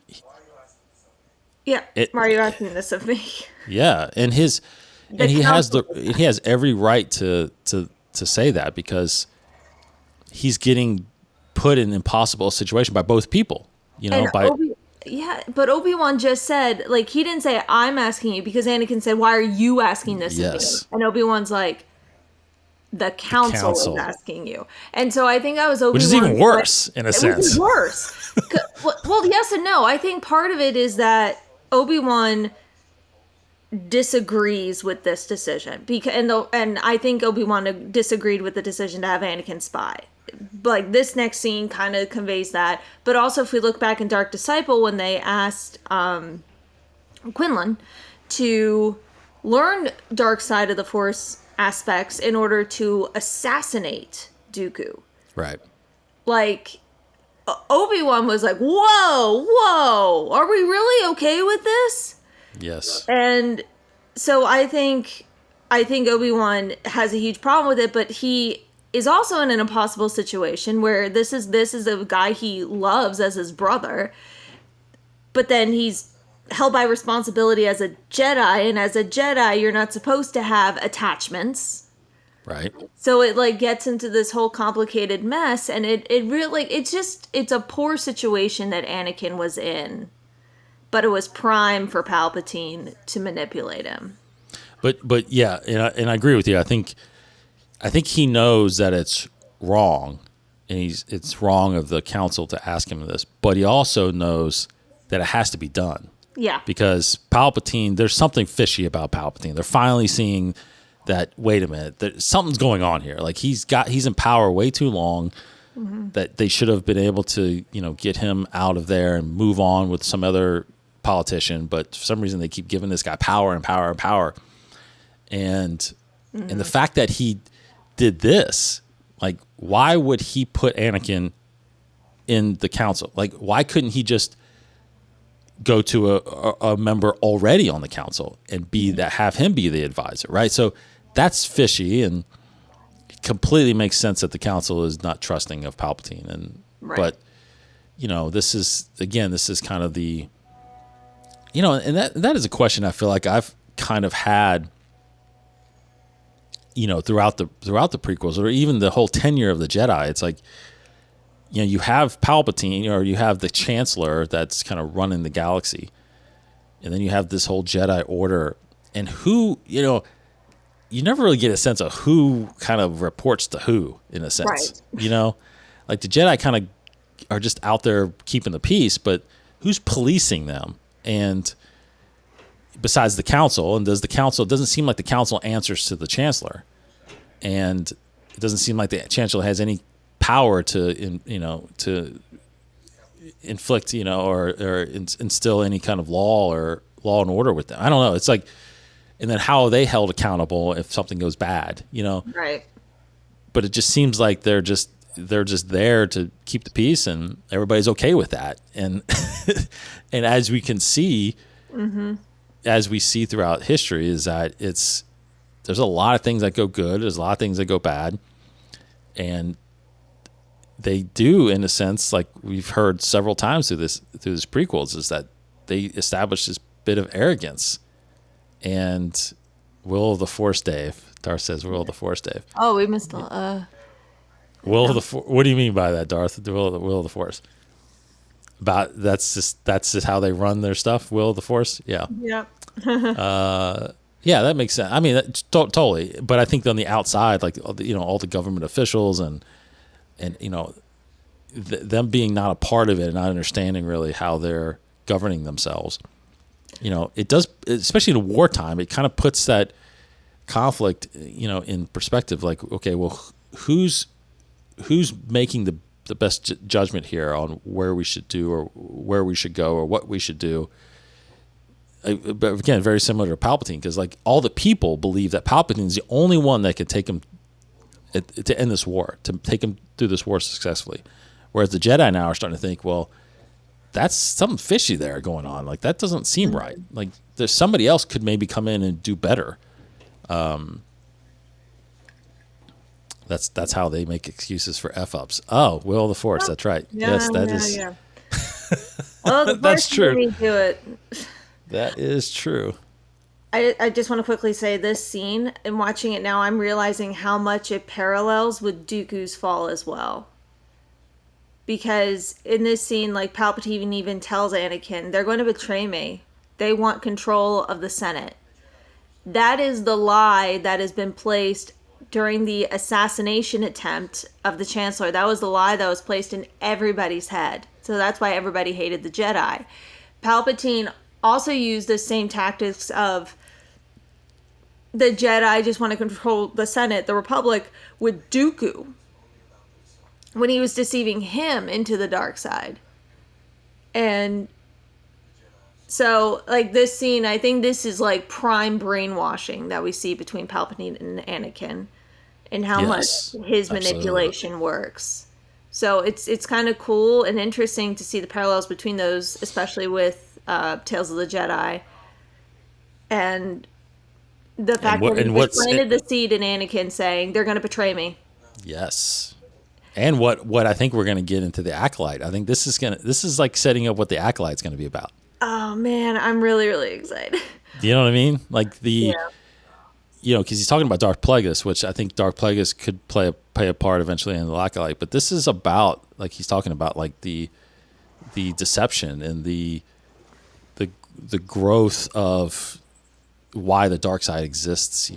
yeah. Why are you asking this of me? Yeah, and he has every right to say that, because he's getting put in an impossible situation by both people. You know, but Obi-Wan just said, like, he didn't say I'm asking you, because Anakin said, "Why are you asking this of me?" And Obi-Wan's like, The council is asking you. And so I think that was Obi-Wan. Which is even worse, in a sense. Which is worse. Well, yes and no. I think part of it is that Obi-Wan disagrees with this decision. And I think Obi-Wan disagreed with the decision to have Anakin spy. Like, this next scene kind of conveys that. But also, if we look back in Dark Disciple, when they asked Quinlan to learn dark side of the Force aspects in order to assassinate Dooku. Right. Like, Obi-Wan was like, whoa, are we really okay with this? Yes. And so I think Obi-Wan has a huge problem with it, but he is also in an impossible situation where this is a guy he loves as his brother, but then he's held by responsibility as a Jedi, and as a Jedi, you're not supposed to have attachments. Right. So it, like, gets into this whole complicated mess, and it really, it's a poor situation that Anakin was in, but it was prime for Palpatine to manipulate him. But yeah, and I agree with you. I think he knows that it's wrong, and it's wrong of the council to ask him this, but he also knows that it has to be done. Yeah. Because Palpatine, there's something fishy about Palpatine. They're finally seeing that, wait a minute, that something's going on here. Like, he's in power way too long, that they should have been able to, get him out of there and move on with some other politician. But for some reason, they keep giving this guy power and power and power. And the fact that he did this, like, why would he put Anakin in the council? Like, why couldn't he just go to a member already on the council and have him be the advisor, right? So that's fishy, and completely makes sense that the council is not trusting of Palpatine. And right. But this is kind of the, and that is a question I feel like I've kind of had, throughout the prequels, or even the whole tenure of the Jedi. It's like, you have Palpatine, or you have the Chancellor that's kind of running the galaxy, and then you have this whole Jedi Order, and who, you never really get a sense of who kind of reports to who, in a sense. Right. Like the Jedi kind of are just out there keeping the peace, but who's policing them? And besides the council, and it doesn't seem like the council answers to the chancellor, and it doesn't seem like the chancellor has any power to inflict, or instill any kind of law and order with them. I don't know. It's like, and then how are they held accountable if something goes bad, Right. But it just seems like they're just there to keep the peace, and everybody's okay with that. And and as we can see, as we see throughout history, is that there's a lot of things that go good, there's a lot of things that go bad, and they do, in a sense, like we've heard several times through this prequels, is that they establish this bit of arrogance. And will of the Force, Dave. Darth says, "Will of the Force, Dave." Oh, we missed will of the Force. What do you mean by that, Darth? The will of the Force. That's just how they run their stuff. Will of the Force. Yeah. Yeah. Yeah, that makes sense. I mean, totally. But I think on the outside, like all the government officials and them being not a part of it and not understanding really how they're governing themselves. It does, especially in wartime, it kind of puts that conflict, in perspective. Like, okay, well, who's making the best judgment here on where we should do or where we should go or what we should do? But again, very similar to Palpatine, because like all the people believe that Palpatine is the only one that could take him to end this war, to take him through this war successfully. Whereas the Jedi now are starting to think, well, that's something fishy there going on. Like, that doesn't seem right. Like, there's somebody else could maybe come in and do better. That's how they make excuses for F-ups. Oh, will of the Force. That's right. Yeah, yes, that is. Yeah. Well, the That's Force true. made me do it. That is true. I just want to quickly say this scene, and watching it now, I'm realizing how much it parallels with Dooku's fall as well. Because in this scene, like, Palpatine even tells Anakin, they're going to betray me. They want control of the Senate. That is the lie that has been placed during the assassination attempt of the Chancellor. That was the lie that was placed in everybody's head. So that's why everybody hated the Jedi. Palpatine also used the same tactics of the Jedi just want to control the Senate, the Republic, with Dooku, when he was deceiving him into the dark side. And so, like, this scene, I think this is like prime brainwashing that we see between Palpatine and Anakin, and how much his manipulation works. So it's kind of cool and interesting to see the parallels between those, especially with Tales of the Jedi, and the fact that he planted the seed in Anakin, saying they're going to betray me. Yes. And what I think we're going to get into the Acolyte. I think this is like setting up what the Acolyte's going to be about. Oh man, I'm really, really excited. You know what I mean? Like because he's talking about Darth Plagueis, which I think Darth Plagueis could play a part eventually in the Acolyte. But this is about, like, he's talking about like the deception and the growth of why the dark side exists,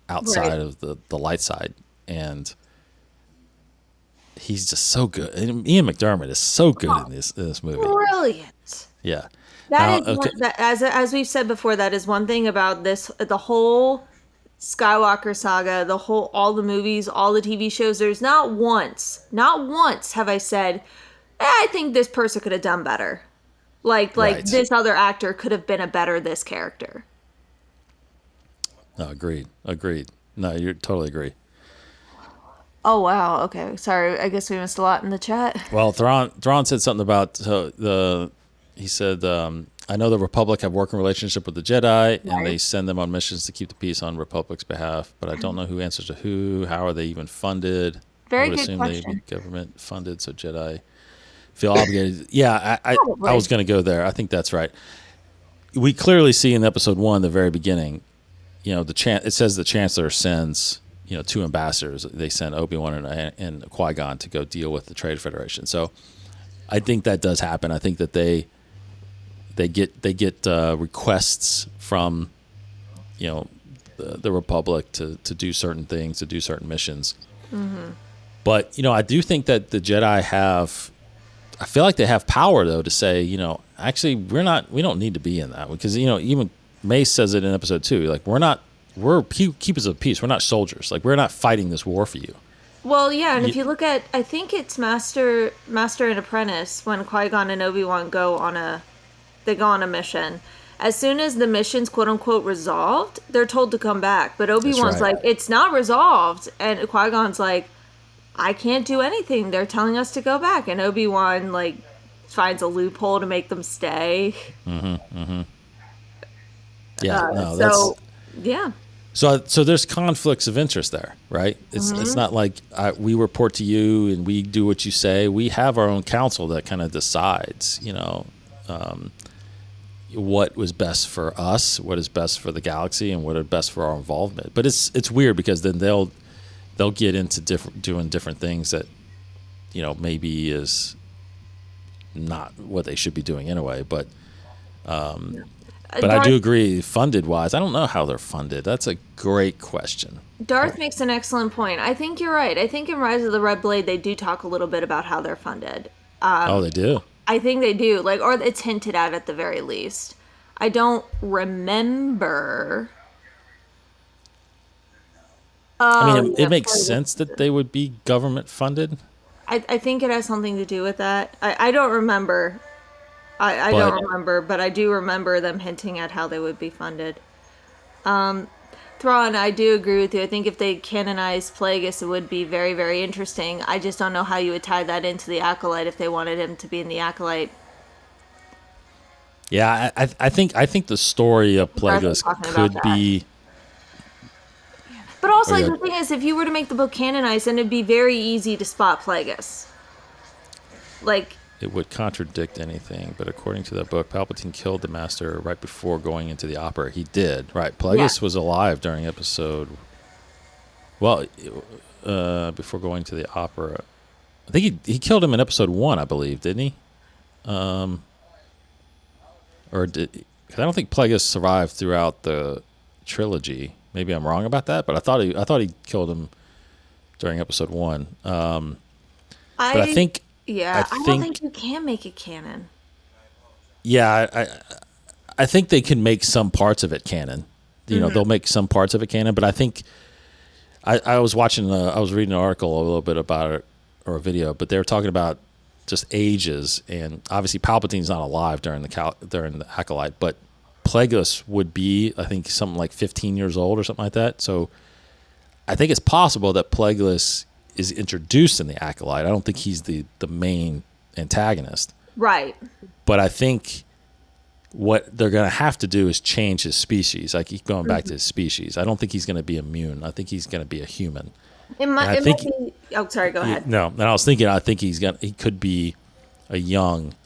outside of the light side. And he's just so good. And Ian McDermott is so good in this movie. Brilliant. Yeah. As we've said before, that is one thing about this, the whole Skywalker saga, all the movies, all the TV shows. There's not once have I said, I think this person could have done better. Like this other actor could have been a better this character. No, agreed. No, you're totally agree. Oh, wow. Okay. Sorry. I guess we missed a lot in the chat. Well, Thrawn said something about he said, I know the Republic have working relationship with the Jedi, and they send them on missions to keep the peace on Republic's behalf, but I don't know who answers to who. How are they even funded? Very I would good assume question. they'd be government funded, so Jedi feel obligated. Yeah, I was going to go there. I think that's right. We clearly see in episode 1, the very beginning, it says the Chancellor sends, 2 ambassadors. They send Obi-Wan and Qui-Gon to go deal with the Trade Federation. So I think that does happen. I think that they get requests from, the Republic to do certain things, to do certain missions. But I do think that the Jedi I feel like they have power though to say, actually we don't need to be in that, because even Mace says it in episode 2, like we're keepers of peace. We're not soldiers. Like, we're not fighting this war for you. Well, yeah, and if you look at, I think it's Master and Apprentice, when Qui-Gon and Obi-Wan go on a mission. As soon as the mission's quote-unquote resolved, they're told to come back. But Obi-Wan's like, it's not resolved. And Qui-Gon's like, I can't do anything. They're telling us to go back. And Obi-Wan, like, finds a loophole to make them stay. Yeah, yeah. So there's conflicts of interest there, right? It's not like we report to you and we do what you say. We have our own council that kind of decides, what was best for us, what is best for the galaxy, and what is best for our involvement. But it's weird, because then they'll get into doing different things that maybe is not what they should be doing anyway. But I do agree, funded wise, I don't know how they're funded. That's a great question. Darth makes an excellent point. I think you're right. I think in Rise of the Red Blade they do talk a little bit about how they're funded. They do? I think they do, or it's hinted at the very least. I don't remember. It makes sense that they would be government funded. I think it has something to do with that. I don't remember. I don't remember, but I do remember them hinting at how they would be funded. Thrawn, I do agree with you. I think if they canonized Plagueis, it would be very, very interesting. I just don't know how you would tie that into the Acolyte if they wanted him to be in the Acolyte. Yeah, I think the story of Plagueis could be. But also, the thing is, if you were to make the book canonized, then it'd be very easy to spot Plagueis. Like, it would contradict anything, but according to that book, Palpatine killed the Master right before going into the opera. He did, right? Plagueis was alive during episode. Well, before going to the opera, I think he killed him in episode 1, I believe, didn't he? Or did? Because I don't think Plagueis survived throughout the trilogy. Maybe I'm wrong about that, but I thought he killed him during episode 1. But I think. Yeah, I don't think you can make it canon. Yeah, I think they can make some parts of it canon. They'll make some parts of it canon, but I think I was watching, I was reading an article a little bit about it, or a video, but they were talking about just ages, and obviously Palpatine's not alive during the Acolyte, but Plagueis would be, I think, something like 15 years old or something like that. So I think it's possible that Plagueis is introduced in the Acolyte. I don't think he's the main antagonist. Right. But I think what they're going to have to do is change his species. I keep going back to his species. I don't think he's going to be immune. I think he's going to be a human. Sorry, go ahead. No, and I think he could be a young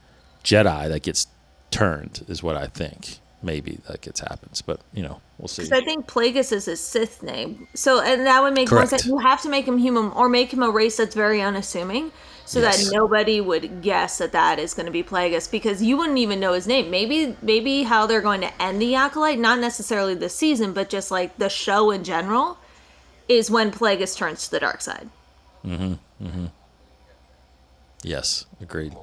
Jedi that gets turned, is what I think. Maybe that happens, but we'll see. Because I think Plagueis is his Sith name, and that would make more sense. You have to make him human, or make him a race that's very unassuming, so that nobody would guess that is going to be Plagueis, because you wouldn't even know his name. Maybe how they're going to end the Acolyte, not necessarily the season, but just like the show in general, is when Plagueis turns to the dark side. Yes, agreed.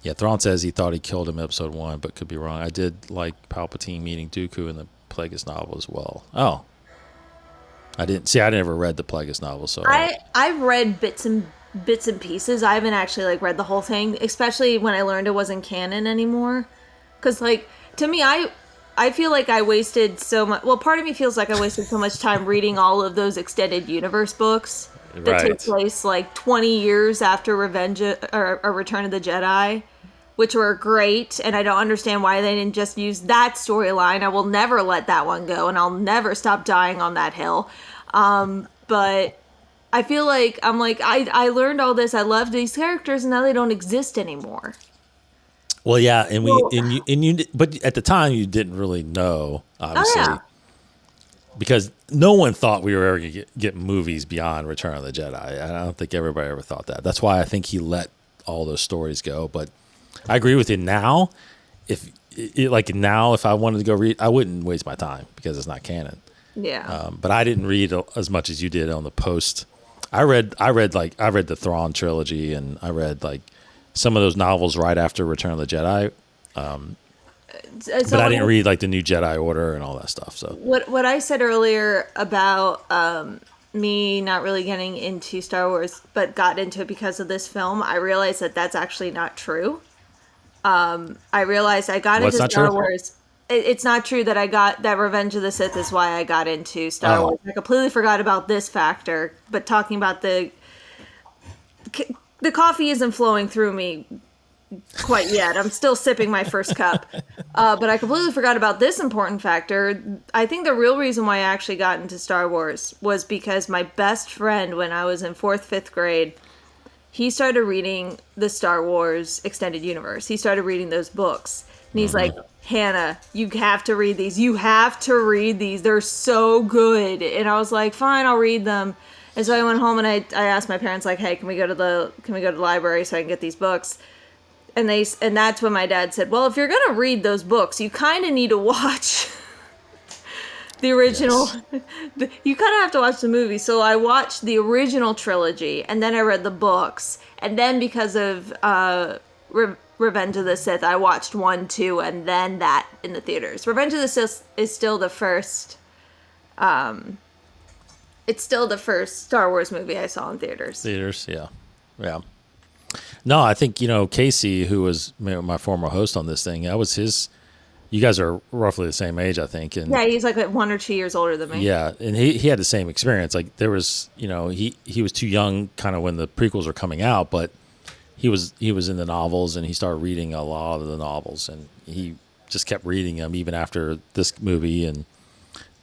Yeah, Thrawn says he thought he killed him in episode 1, but could be wrong. I did like Palpatine meeting Dooku in the Plagueis novel as well. Oh. I never read the Plagueis novel, so I've read bits and pieces. I haven't actually read the whole thing, especially when I learned it wasn't canon anymore. Because to me, I feel like I wasted so much. Well, part of me feels like I wasted so much time reading all of those extended universe books that took place 20 years after Revenge or Return of the Jedi, which were great, and I don't understand why they didn't just use that storyline. I will never let that one go, and I'll never stop dying on that hill. But I feel like I learned all this. I loved these characters, and now they don't exist anymore. Well, yeah, but at the time you didn't really know, obviously. Oh, yeah. Because no one thought we were ever going to get movies beyond Return of the Jedi. I don't think everybody ever thought that. That's why I think he let all those stories go. But I agree with you now. If like now, if I wanted to go read, I wouldn't waste my time because it's not canon. Yeah. But I didn't read as much as you did on the post. I read the Thrawn trilogy, and I read like some of those novels right after Return of the Jedi. But I didn't read like the New Jedi Order and all that stuff. So what I said earlier about me not really getting into Star Wars, but got into it because of this film, I realized that that's actually not true. I realized I got into Star Wars. It's not true that I got that Revenge of the Sith is why I got into Star Wars. I completely forgot about this factor, but talking about the coffee isn't flowing through me quite yet. I'm still sipping my first cup. But I completely forgot about this important factor. I think the real reason why I actually got into Star Wars was because my best friend, when I was in 4th, 5th grade, he started reading the Star Wars Extended Universe. He started reading those books. And he's like, Hannah, you have to read these. You have to read these. They're so good. And I was like, fine, I'll read them. And so I went home and I asked my parents, like, hey, can we go to the library so I can get these books? And that's when my dad said, well, if you're going to read those books, you kind of need to watch the original. Yes. You kind of have to watch the movie. So I watched the original trilogy, and then I read the books. And then because of Revenge of the Sith, I watched 1, 2, and then that in the theaters. Revenge of the Sith is still the first. It's still the first Star Wars movie I saw in theaters. Yeah. No, I think, Casey, who was my former host on this thing, that was his. You guys are roughly the same age, I think. And yeah, he's like 1 or 2 years older than me. Yeah, and he had the same experience. Like there was, he was too young kind of when the prequels were coming out, but he was in the novels, and he started reading a lot of the novels, and he just kept reading them even after this movie, and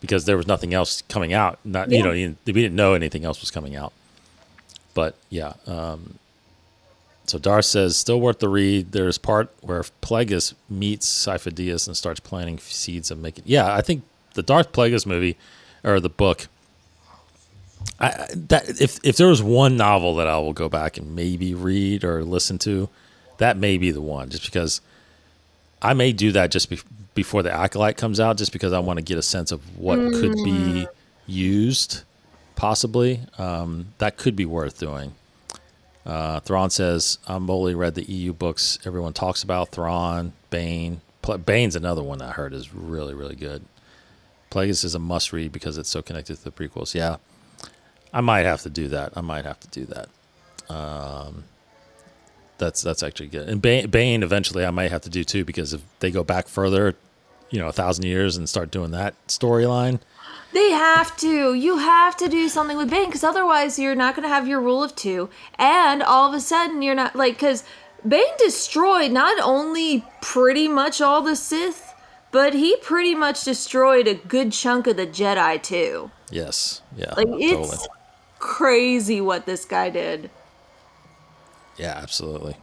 because there was nothing else coming out. We didn't know anything else was coming out. But yeah. So Darth says, still worth the read. There's part where Plagueis meets Sidious and starts planting seeds of making. Yeah, I think the Darth Plagueis movie, or the book, if there was one novel that I will go back and maybe read or listen to, that may be the one. Just because I may do that just before the Acolyte comes out, just because I want to get a sense of what could be used, possibly. That could be worth doing. Thrawn says, I've only read the EU books everyone talks about. Thrawn, Bane. Bane's another one I heard is really, really good. Plagueis is a must-read because it's so connected to the prequels. Yeah, I might have to do that. That's actually good. And Bane eventually I might have to do too, because if they go back further, 1,000 years and start doing that storyline. They have to. You have to do something with Bane, because otherwise you're not going to have your rule of 2. And all of a sudden you're not, because Bane destroyed not only pretty much all the Sith, but he pretty much destroyed a good chunk of the Jedi too. Yes. Yeah. It's totally crazy what this guy did. Yeah, absolutely.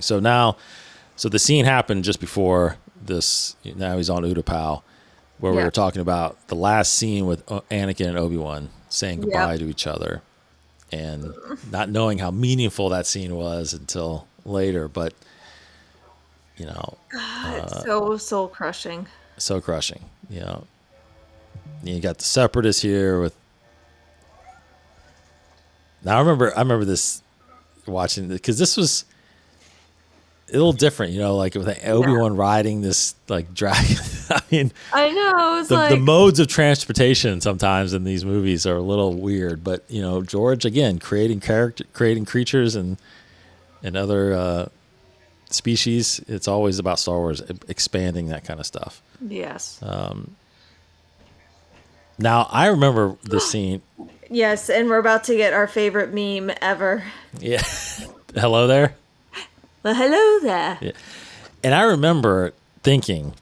So the scene happened just before this. Now he's on Utapau, where we were talking about the last scene with Anakin and Obi-Wan saying goodbye to each other, and not knowing how meaningful that scene was until later. But it's so soul crushing. So crushing. You got the Separatists here with. Now I remember this watching, because this was a little different, like with Obi-Wan riding this like dragon. I know, it's the modes of transportation sometimes in these movies are a little weird, but George again creating creatures and other species. It's always about Star Wars expanding that kind of stuff. Yes. Now I remember the scene. Yes, and we're about to get our favorite meme ever. Yeah. Hello there. Well, hello there. Yeah. And I remember thinking,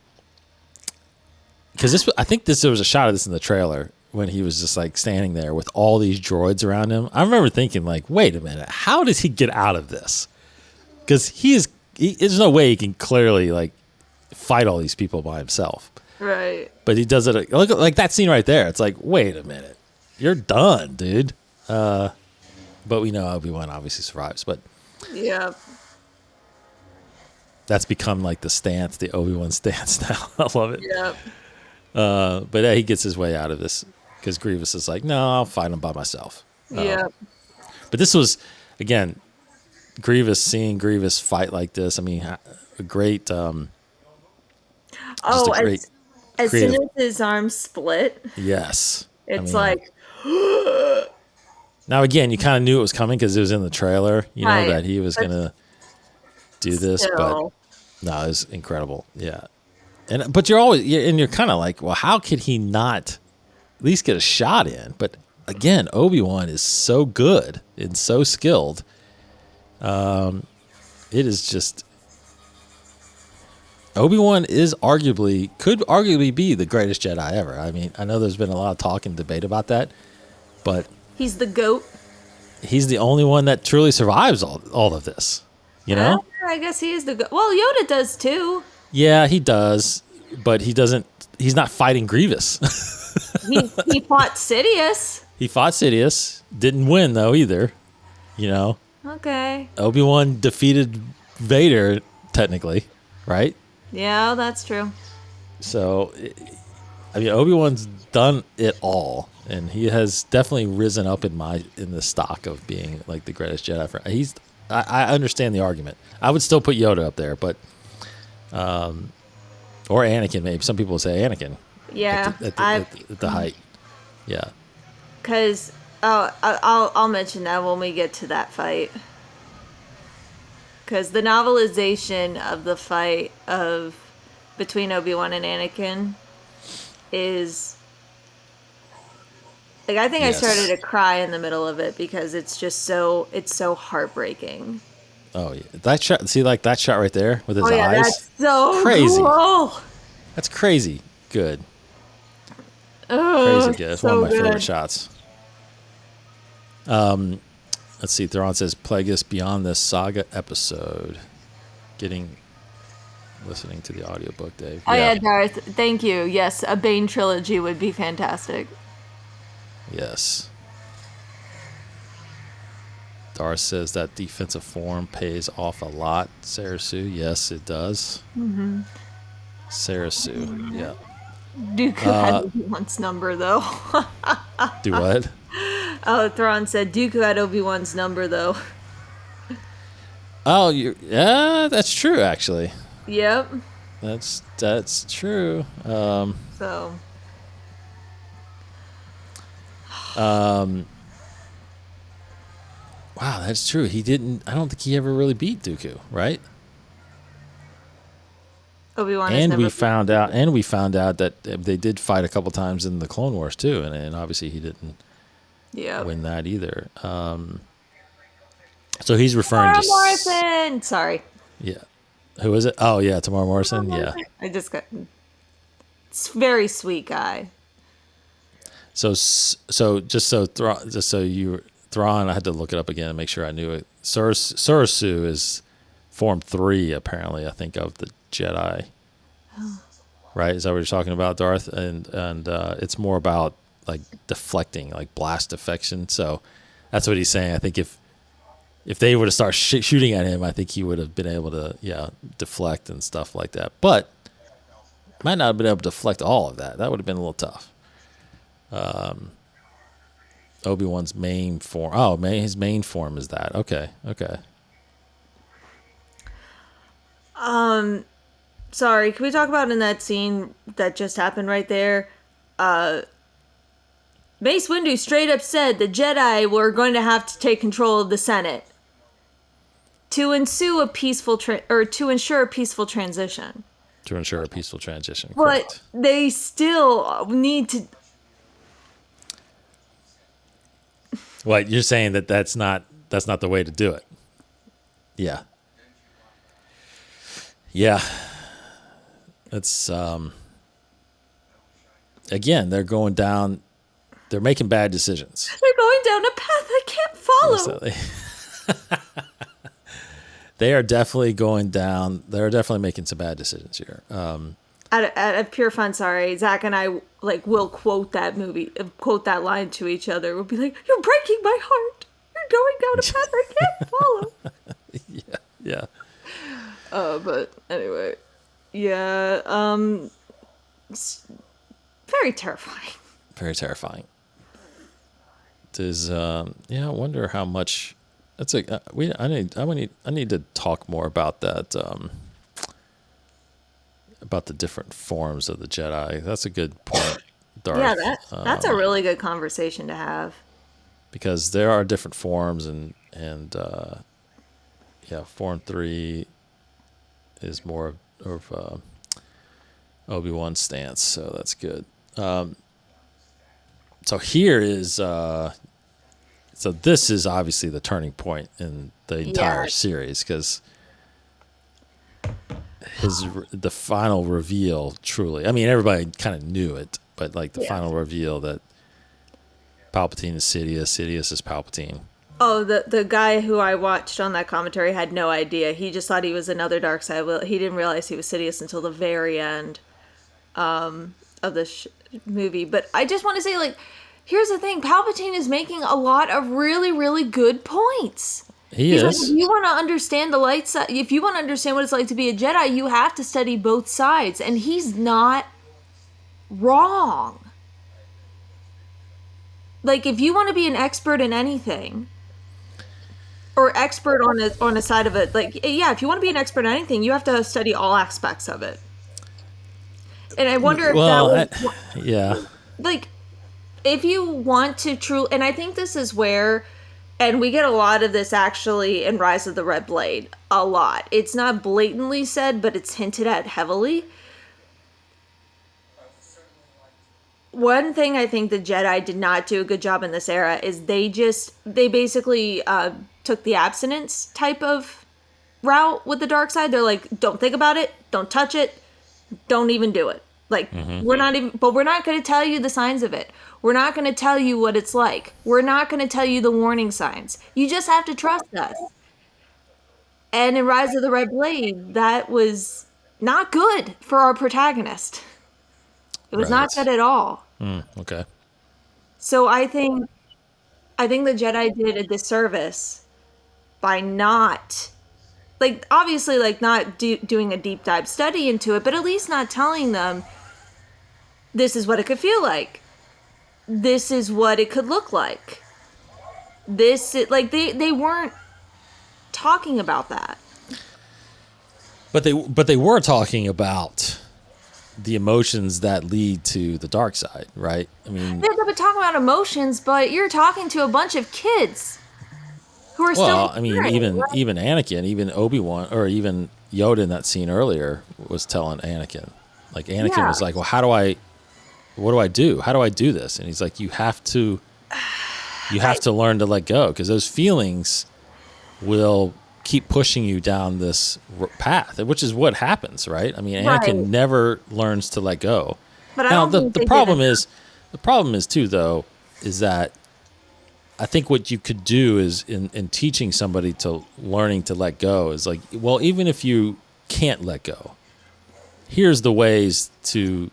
because I think there was a shot of this in the trailer when he was just like standing there with all these droids around him. I remember thinking, like, wait a minute, how does he get out of this? Because there's no way he can clearly like fight all these people by himself. Right. But he does it. Look, like that scene right there. It's like, wait a minute, you're done, dude. But we know Obi-Wan obviously survives. But yeah. that's become like the stance, the Obi-Wan stance now. I love it. Yep. But he gets his way out of this because Grievous is like, no, I'll fight him by myself. Yep. But this was, again, seeing Grievous fight like this. I mean, a great, just a great as creative. soon as his arms split, Yes. it's Now, again, you kind of knew it was coming because it was in the trailer, Right. that he was going to do this. Still. But no, it was incredible. Yeah. But you're kind of like, well, how could he not at least get a shot in? But again, Obi-Wan is so good and so skilled. It is just, Obi-Wan could arguably be the greatest Jedi ever. I mean, I know there's been a lot of talk and debate about that, but he's the GOAT. he's the only one that truly survives all of this, I guess he is the GOAT. Well, Yoda does too. Yeah, he does, but he's not fighting Grievous. He fought Sidious. He fought Sidious, didn't win though either, Okay. Obi-Wan defeated Vader technically, right? Yeah, that's true. So, I mean, Obi-Wan's done it all, and he has definitely risen up in the stock of being like the greatest Jedi. I understand the argument. I would still put Yoda up there, but or Anakin maybe. Some people say Anakin. Yeah, at the height. Yeah. Because I'll mention that when we get to that fight. Because the novelization of the fight between Obi-Wan and Anakin is like, I think Yes. I started to cry in the middle of it because it's so heartbreaking. Oh yeah, that shot. See, like that shot right there with his eyes. That's so Crazy. cool. That's crazy good. Oh, Crazy good. It's so one of my good. favorite shots. Let's see. Theron says, "Plagueis beyond this saga episode." Listening to the audiobook, Dave. Oh yeah, Darth. Thank you. Yes, a Bane trilogy would be fantastic. Yes. Darth says that defensive form pays off a lot. Sarah Sue, yes, it does. Mm-hmm. Sarah Sue, yeah. Dooku had Obi-Wan's number, though. Do what? Oh, Thrawn said Dooku had Obi-Wan's number, though. Oh, yeah, that's true, actually. Yep. That's true. So. Wow, that's true. I don't think he ever really beat Dooku, right? Obi-Wan And we found out that they did fight a couple times in the Clone Wars too, and obviously he didn't win that either. So he's referring to Morrison. Sorry. Yeah. Who is it? Oh yeah, Tamara Morrison. Yeah. I just got. It's very sweet guy. So Thrawn, I had to look it up again and make sure I knew it. Surasu is Form 3, apparently, I think, of the Jedi. Right? Is that what you're talking about, Darth? And it's more about, like, deflecting, like, blast deflection. So that's what he's saying. I think if they were to start shooting at him, I think he would have been able to, deflect and stuff like that. But might not have been able to deflect all of that. That would have been a little tough. Obi-Wan's main form. Oh, his main form is that. Okay. Sorry, can we talk about in that scene that just happened right there? Mace Windu straight up said the Jedi were going to have to take control of the Senate to ensure a peaceful transition. To ensure a peaceful transition. But Correct. they still need to. What, you're saying that's not the way to do it? Yeah. Yeah. It's again, they're making bad decisions. They're going down a path I can't follow. They are definitely going down. They're definitely making some bad decisions here. Out of pure fun, sorry, Zach and I will quote that line to each other. We'll be like, "You're breaking my heart. You're going down a path I can't follow." Yeah. But anyway, yeah, it's very terrifying. Very terrifying. I wonder how much. That's I need to talk more about that. About the different forms of the Jedi. That's a good point, Darth. Yeah, that's a really good conversation to have. Because there are different forms, and Form 3 is more of Obi-Wan's stance, so that's good. So here is so this is obviously the turning point in the entire series, because the final reveal, truly, I mean, everybody kind of knew it, but like the final reveal that Palpatine is Sidious, Sidious is Palpatine. Oh, the guy who I watched on that commentary had no idea. He just thought he was another dark side. Well, he didn't realize he was Sidious until the very end of the movie. But I just want to say, like, here's the thing. Palpatine is making a lot of really, really good points. He's like, if you want to understand the light side, if you want to understand what it's like to be a Jedi, you have to study both sides. And he's not wrong. Like, if you want to be an expert in anything, or expert on a side of it, like, yeah, if you want to be an expert in anything, you have to study all aspects of it. And I wonder if like, if you want to truly, and I think this is where, and we get a lot of this actually in Rise of the Red Blade, a lot. It's not blatantly said, but it's hinted at heavily. One thing I think the Jedi did not do a good job in this era is they basically took the abstinence type of route with the dark side. They're like, don't think about it, don't touch it, don't even do it. Like, we're not going to tell you the signs of it. We're not going to tell you what it's like. We're not going to tell you the warning signs. You just have to trust us. And in Rise of the Red Blade, that was not good for our protagonist. It was not good at all. Okay. So I think the Jedi did a disservice by not, like, obviously, like, not doing a deep dive study into it, but at least not telling them this is what it could feel like. This is what it could look like. They weren't talking about that. But they were talking about the emotions that lead to the dark side, right? I mean, they've been talking about emotions, but you're talking to a bunch of kids who are still. Well, I mean, even Anakin, even Obi-Wan, or even Yoda in that scene earlier was telling Anakin, like, Anakin was like, well, what do I do? How do I do this? And he's like, you have to learn to let go, because those feelings will keep pushing you down this path, which is what happens, right? I mean, Anakin never learns to let go. But now, the problem is too, though, is that I think what you could do is in teaching somebody to learning to let go is like, well, even if you can't let go, here's the ways to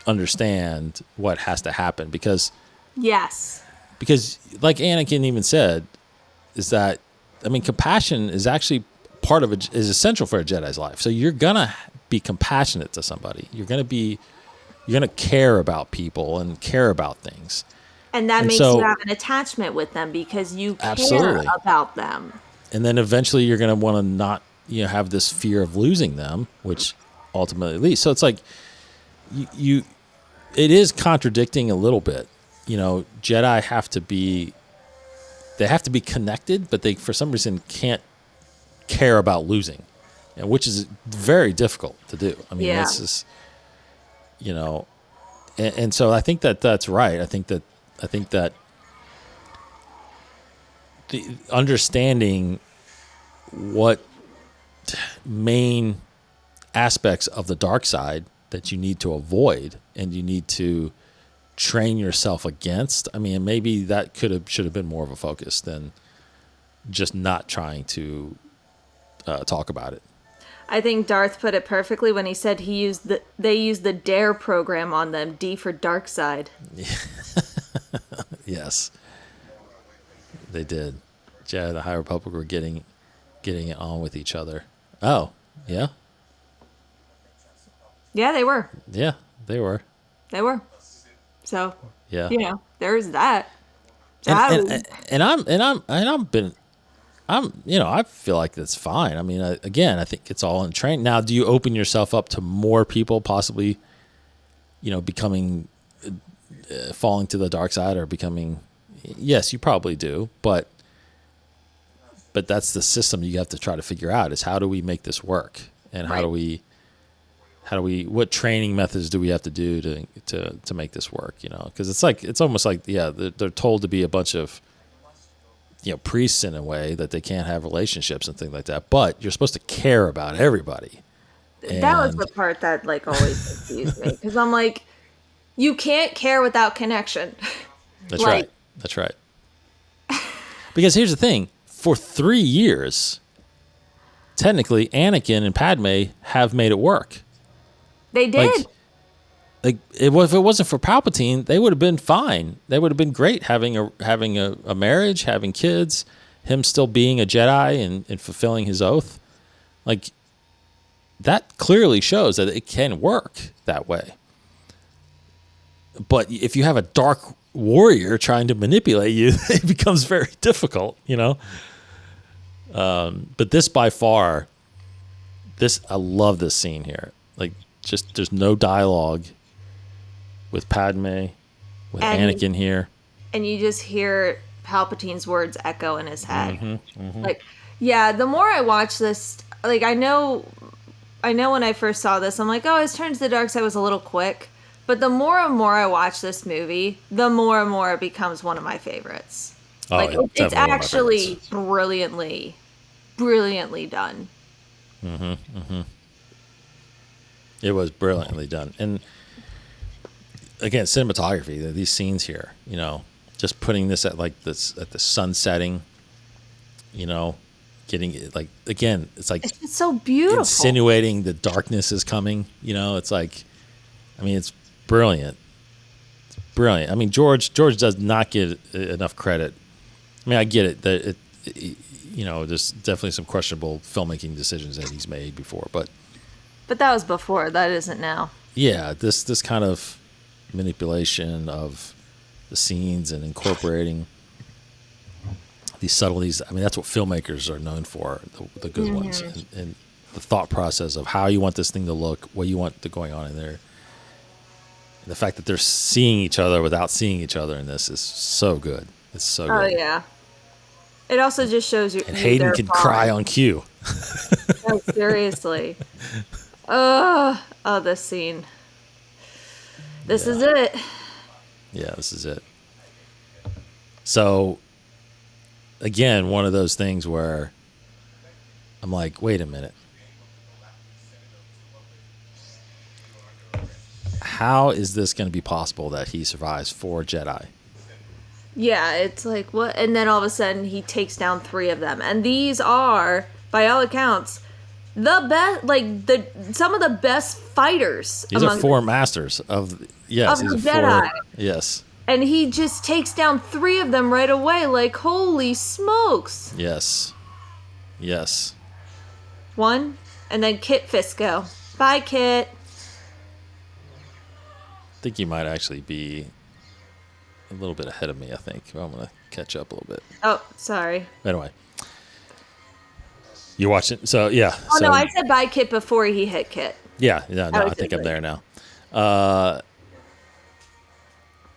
understand what has to happen, because like Anakin even said, is that, I mean, compassion is actually is essential for a Jedi's life. So you're gonna be compassionate to somebody. You're gonna care about people and care about things. And that makes you have an attachment with them because you care about them. And then eventually you're gonna want to not, have this fear of losing them, which ultimately leads. So it's like it is contradicting a little bit. Jedi have to be connected, but they, for some reason, can't care about losing, which is very difficult to do. I mean, it's just, and so I think that's right. I think that the understanding what main aspects of the dark side that you need to avoid and you need to train yourself against. I mean, maybe that should have been more of a focus than just not trying to talk about it. I think Darth put it perfectly when he said they used the DARE program on them, D for dark side. Yes, they did. Jedi, the High Republic were getting it on with each other. Oh, Yeah. Yeah, they were. Yeah, they were. They were. So, Yeah. there's that. And So, I feel like that's fine. I mean, again, I think it's all in train. Now, do you open yourself up to more people possibly, becoming, falling to the dark side or becoming? Yes, you probably do, but that's the system you have to try to figure out is how do we make this work, and how do we what training methods do we have to do to make this work? Because it's almost like they're told to be a bunch of priests in a way that they can't have relationships and things like that, but you're supposed to care about everybody. that was the part that like always confused me because I'm like, you can't care without connection. That's right. That's right. Because here's the thing: for 3 years, technically, Anakin and Padme have made it work. They did. If it wasn't for Palpatine, they would have been fine. They would have been great having a marriage, having kids, him still being a Jedi and fulfilling his oath. Like, that clearly shows that it can work that way. But if you have a dark warrior trying to manipulate you, it becomes very difficult, But this by far, I love this scene here. Like, just there's no dialogue with Padme, with Anakin here. And you just hear Palpatine's words echo in his head. Like, yeah, the more I watch this, like, I know when I first saw this, I'm like, oh, his turn to the dark side was a little quick. But the more and more I watch this movie, the more and more it becomes one of my favorites. Oh, like, it's actually brilliantly done. It was brilliantly done. And again, cinematography, these scenes here, just putting this at the sun setting, getting it, like, again, it's like it's so beautiful, insinuating the darkness is coming. It's like, I mean, it's brilliant. It's brilliant. I mean, George does not get enough credit. I mean, I get it that there's definitely some questionable filmmaking decisions that he's made before, but that was before. That isn't now. Yeah, this kind of manipulation of the scenes and incorporating these subtleties. I mean, that's what filmmakers are known for, the good ones, and the thought process of how you want this thing to look, what you want going on in there. And the fact that they're seeing each other without seeing each other in this is so good. It's so good. Oh, yeah. It also just shows you. And Hayden can cry on cue. Oh, seriously. Oh, this scene. This is it. Yeah, this is it. So, again, one of those things where I'm like, wait a minute. How is this going to be possible that he survives 4 Jedi? Yeah, it's like, what? And then all of a sudden he takes down 3 of them. And these are, by all accounts, the best, like, some of the best fighters. These are 4 masters of the Jedi. 4, yes. And he just takes down 3 of them right away. Like, holy smokes. Yes. 1, and then Kit Fisto. Bye, Kit. I think you might actually be a little bit ahead of me, I think. I'm going to catch up a little bit. Oh, sorry. Anyway. You're watching, so yeah. Oh, no, I said bye, Kit, before he hit Kit. Yeah, I think I'm there now.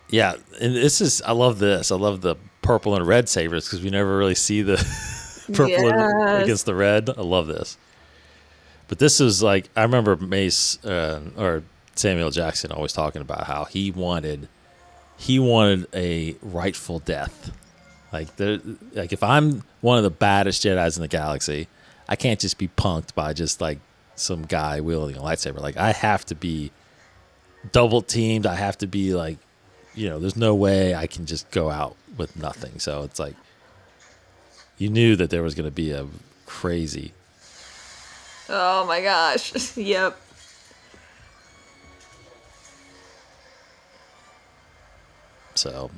Yeah, and I love this. I love the purple and red sabers because we never really see the purple against the red. I love this. But this is like, I remember Mace or Samuel Jackson always talking about how he wanted a rightful death. Like if I'm one of the baddest Jedis in the galaxy, I can't just be punked by just like some guy wielding a lightsaber. Like, I have to be double teamed. I have to be like, there's no way I can just go out with nothing. So it's like, you knew that there was going to be a crazy. Oh my gosh. Yep. So,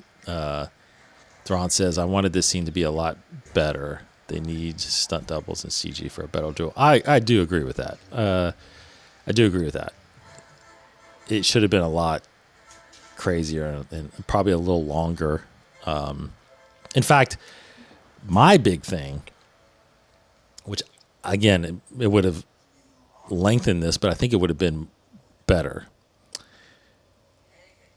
Thrawn says, I wanted this scene to be a lot better. they need stunt doubles and CG for a better duel. I do agree with that. I do agree with that. It should have been a lot crazier and probably a little longer. In fact, my big thing, which again, it would have lengthened this, but I think it would have been better.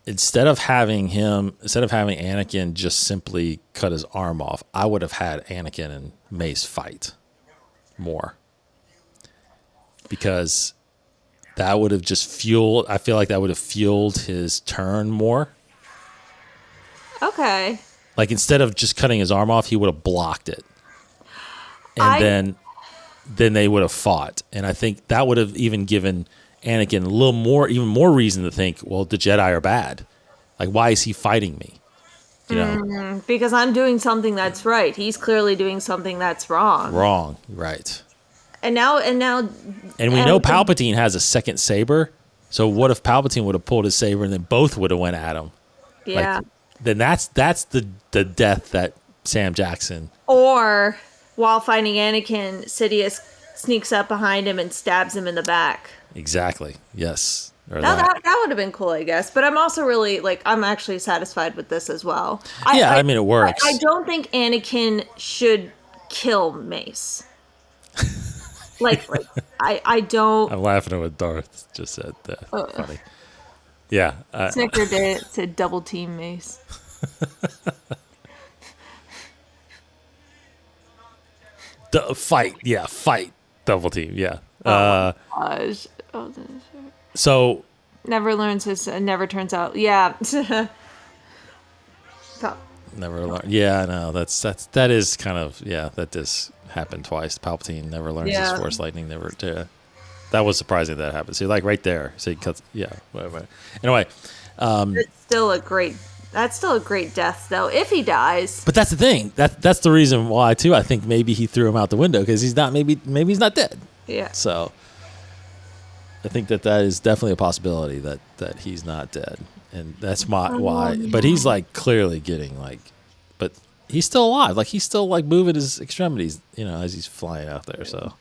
Instead of having Anakin just simply cut his arm off, I would have had Anakin and Mace fight more. Because that would have just fueled, I feel like that would have fueled his turn more. Okay. Like instead of just cutting his arm off, he would have blocked it. And then they would have fought. And I think that would have even given Anakin a little more, even more reason to think, well, the Jedi are bad. Like, why is he fighting me? You know? Because I'm doing something that's right. He's clearly doing something that's wrong. Wrong, right. And we know Palpatine has a second saber. So what if Palpatine would have pulled his saber and then both would have went at him? Yeah. Like, then that's the death that Sam Jackson. Or while fighting Anakin, Sidious sneaks up behind him and stabs him in the back. Exactly. Yes. That would have been cool, I guess. But I'm also really I'm actually satisfied with this as well. I mean, it works. I don't think Anakin should kill Mace. I don't. I'm laughing at what Darth just said. Funny. Yeah. Snicker said double team Mace. Fight. Yeah. Fight. Double team. Yeah. Oh my gosh. So. Never learns his. Never turns out. Yeah. Never learn. Yeah. No. That is kind of. Yeah. That does happen twice. Palpatine never learns his Force lightning. Never. That was surprising that happened. So right there. So he cuts. Yeah. Whatever. Anyway. It's still a great. That's still a great death, though. If he dies. But that's the thing. That's the reason why too. I think maybe he threw him out the window because he's not. Maybe he's not dead. Yeah. So. I think that is definitely a possibility that he's not dead, and that's why. But he's clearly getting but he's still alive. He's still moving his extremities, as he's flying out there. So.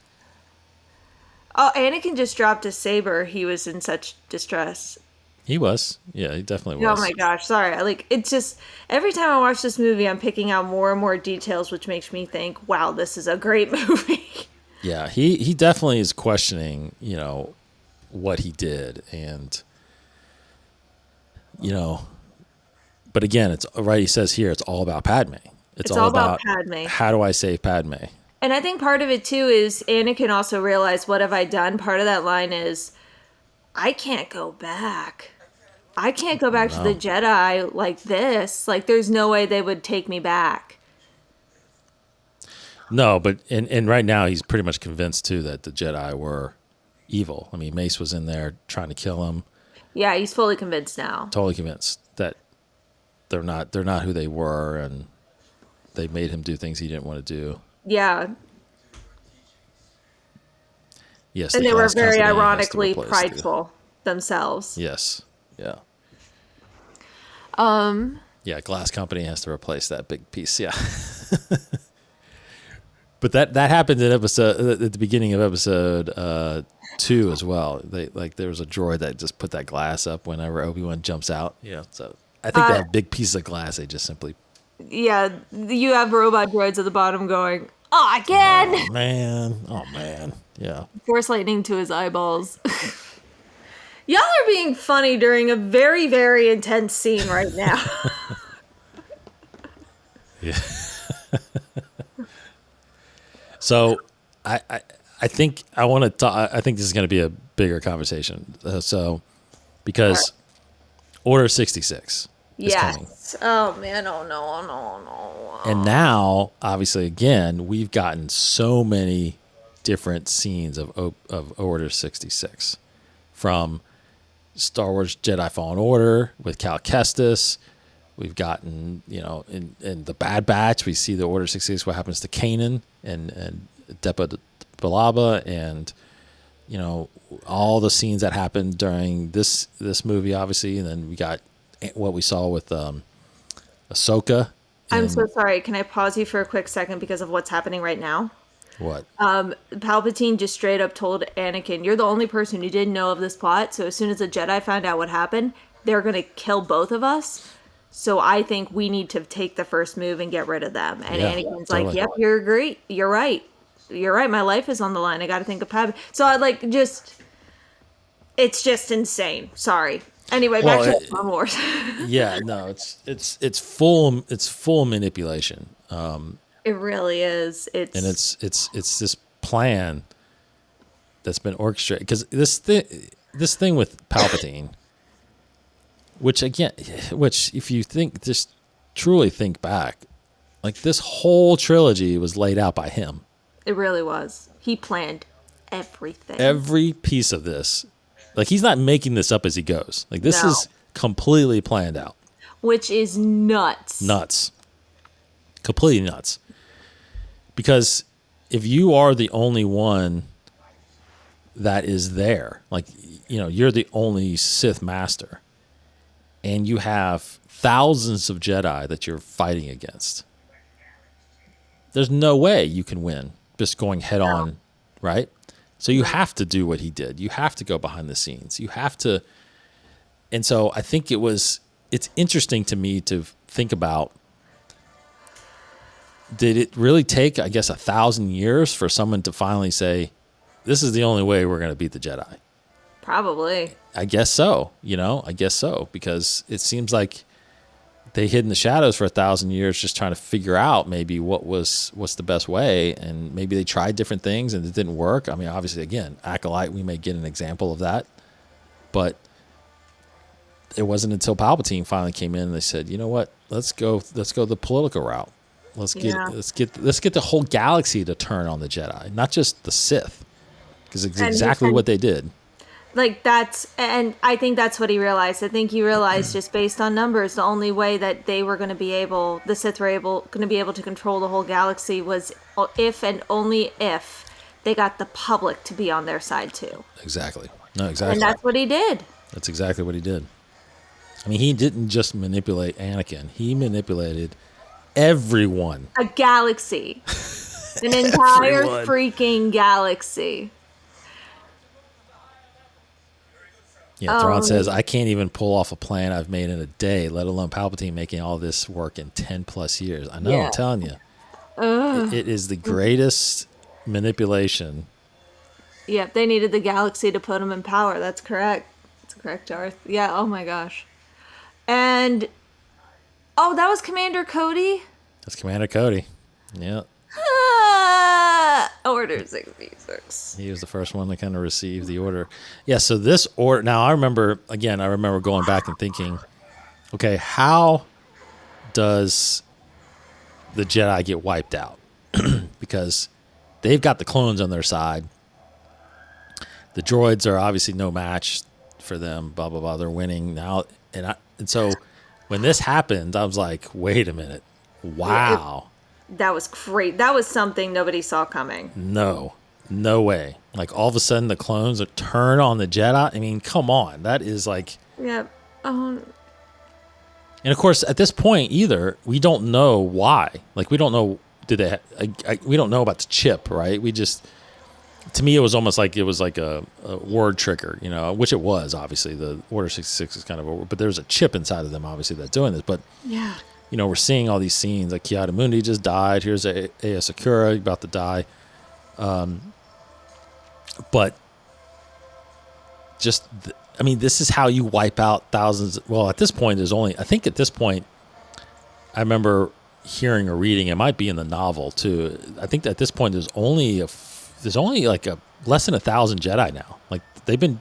Oh, Anakin just dropped his saber. He was in such distress. He was. Yeah, he definitely was. Oh my gosh, sorry. It's just every time I watch this movie, I'm picking out more and more details, which makes me think, wow, this is a great movie. Yeah, he definitely is questioning, what he did, and but again, it's right. He says here, it's all about Padme. It's all about Padme. How do I save Padme? And I think part of it too is Anakin also realized, what have I done? Part of that line is, I can't go back. I can't go back to the Jedi like this. There's no way they would take me back. No, but and right now he's pretty much convinced too that the Jedi were evil. I mean, Mace was in there trying to kill him. Yeah, he's fully convinced now. Totally convinced that they're not who they were, and they made him do things he didn't want to do. Yeah. Yes, and they were very ironically prideful themselves. Yes. Yeah. Yeah, Glass Company has to replace that big piece. Yeah. But that happened at the beginning of episode 2 as well. There was a droid that just put that glass up whenever Obi-Wan jumps out. Yeah, so I think they have big pieces of glass. They just simply. Yeah, you have robot droids at the bottom going, "Oh, again!" Oh man, yeah. Force lightning to his eyeballs. Y'all are being funny during a very, very intense scene right now. Yeah. So, I think I want to talk. I think this is going to be a bigger conversation. Because Order 66 is coming. Oh man! Oh no! And now, obviously, again, we've gotten so many different scenes of Order 66, from Star Wars Jedi Fallen Order with Cal Kestis. We've gotten, in the Bad Batch, we see the Order 66, what happens to Kanan and Depa Billaba, and, all the scenes that happened during this movie, obviously. And then we got what we saw with Ahsoka I'm so sorry. Can I pause you for a quick second because of what's happening right now? What? Palpatine just straight up told Anakin, "You're the only person who didn't know of this plot. So as soon as the Jedi find out what happened, they're gonna kill both of us. So I think we need to take the first move and get rid of them." And Yeah, Anakin's like, totally. "Yep, you're great. You're right. You're right. My life is on the line. I got to think of Padme." So I like just, it's just insane. Sorry. Anyway, back to Star Wars. Yeah, no, it's full manipulation. It really is. And it's this plan that's been orchestrated, because this thing with Palpatine, which if you just truly think back, like this whole trilogy was laid out by him. It really was. He planned everything. Every piece of this, like he's not making this up as he goes. Like this No. is completely planned out. Which is nuts. Nuts. Completely nuts. Because if you are the only one that is there, like, you know, you're the only Sith master, and you have thousands of Jedi that you're fighting against, there's no way you can win just going head on, right? So you have to do what he did. You have to go behind the scenes. You have to. And so I think it's interesting to me to think about, did it really take, I guess, 1,000 years for someone to finally say, this is the only way we're going to beat the Jedi? Probably. I guess so. I guess so, because it seems like they hid in the shadows for 1,000 years just trying to figure out maybe what's the best way, and maybe they tried different things and it didn't work. I mean, obviously, again, Acolyte, we may get an example of that, but it wasn't until Palpatine finally came in and they said, you know what, let's go the political route. Let's get the whole galaxy to turn on the Jedi, not just the Sith, because it's exactly what they did. Like and I think that's what he realized. I think he realized just based on numbers, the only way that they were going to be able, the Sith were going to be able to control the whole galaxy was if and only if they got the public to be on their side too. Exactly. No, exactly. And that's what he did. That's exactly what he did. I mean, he didn't just manipulate Anakin. He manipulated everyone. A galaxy. An entire freaking galaxy. Yeah, Thrawn says, I can't even pull off a plan I've made in a day, let alone Palpatine making all this work in 10 plus years. I know, yeah. I'm telling you. It is the greatest manipulation. Yep, they needed the galaxy to put him in power. That's correct. That's correct, Darth. Yeah, oh my gosh. And, that was Commander Cody? That's Commander Cody. Yeah. Order 66. He was the first one to kind of receive the order. Yeah, so this order, now I remember going back and thinking, okay, how does the Jedi get wiped out? Because they've got the clones on their side. The droids are obviously no match for them, blah, blah, blah. They're winning now. And so when this happened, I was like, wait a minute. Wow. That was great. That was something nobody saw coming. No way. Like all of a sudden the clones turn on the Jedi. I mean, come on. That is like. Yep. And of course, at this point, we don't know why. Like we don't know. We don't know about the chip, right? To me, it was almost like a word trigger, which it was. Obviously, the Order 66 is kind of but there's a chip inside of them, obviously, that's doing this. But yeah. We're seeing all these scenes, like Ki-Adi-Mundi just died. Here's Aya Sakura about to die. But this is how you wipe out thousands. Well, at this point, I remember hearing or reading, it might be in the novel too. I think that at this point, there's only like less than 1,000 Jedi now. Like they've been,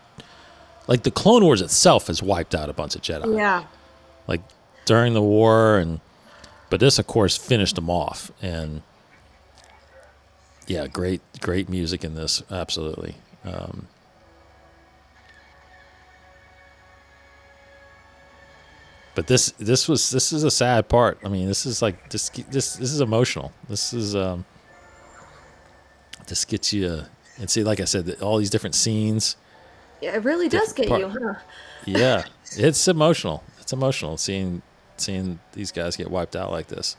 like the Clone Wars itself has wiped out a bunch of Jedi. Yeah. Like during the war, but this of course finished them off. And yeah, great music in this, absolutely. But this is a sad part. I mean, this is like this is emotional. This gets you, and see, like I said, all these different scenes. Yeah, it really does get you, huh? Yeah, it's emotional. It's emotional seeing these guys get wiped out like this.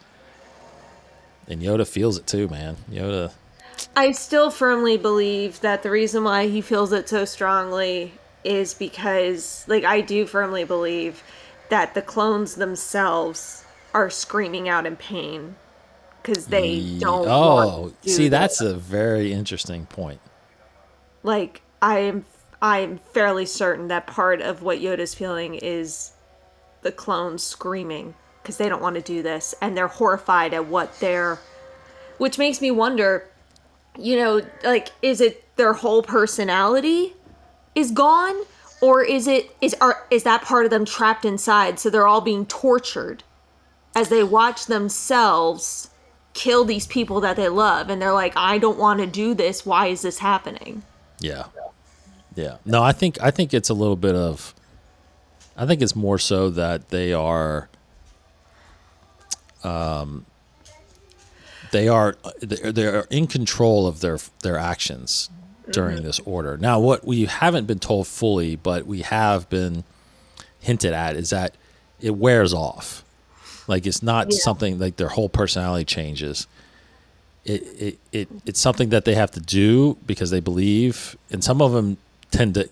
And Yoda feels it too, man. Yoda. I still firmly believe that the reason why he feels it so strongly is because, like, I do firmly believe that the clones themselves are screaming out in pain because they don't want to do See, this. that's a very interesting point. Like, I'm fairly certain that part of what Yoda's feeling is the clones screaming because they don't want to do this and they're horrified at what they're, which makes me wonder, you know, like, is it their whole personality is gone, or is that part of them trapped inside, so they're all being tortured as they watch themselves kill these people that they love, and they're like, I don't want to do this, why is this happening? Yeah. Yeah. No, I think it's a little bit of, I think it's more so that they're in control of their actions during this order. Now, what we haven't been told fully, but we have been hinted at, is that it wears off. Like, it's not something like their whole personality changes. It's something that they have to do because they believe, and some of them tend to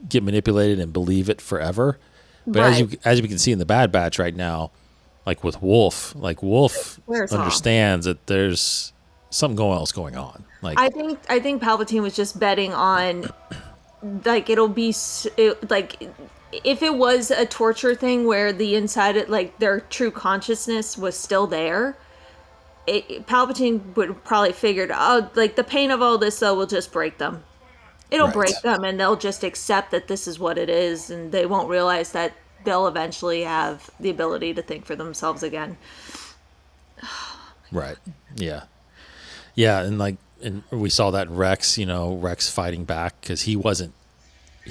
get manipulated and believe it forever. But as you can see in the Bad Batch right now, like with Wolf, understands that there's something else going on. Like, I think Palpatine was just betting on, like, like, if it was a torture thing where the inside, like, their true consciousness was still there, Palpatine would probably figured, oh, like, the pain of all this, though, will just break them. It'll break them, and they'll just accept that this is what it is, and they won't realize that they'll eventually have the ability to think for themselves again. Right. Yeah. Yeah, and we saw that in Rex, Rex fighting back because he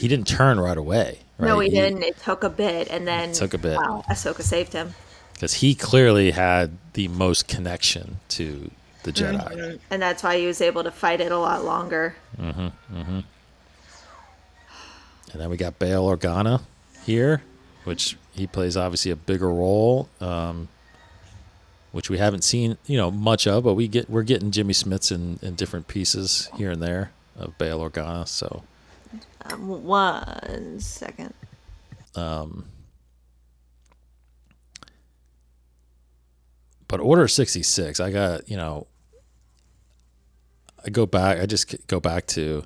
didn't turn right away. Right? No, he didn't. It took a bit, and then wow, Ahsoka saved him. Because he clearly had the most connection to the Jedi. Mm-hmm. And that's why he was able to fight it a lot longer. Mm-hmm. Mm-hmm. And then we got Bail Organa here, which he plays obviously a bigger role, which we haven't seen, much of, but we're getting Jimmy Smits in different pieces here and there of Bail Organa. So, 1 second. But Order 66, I got, I just go back to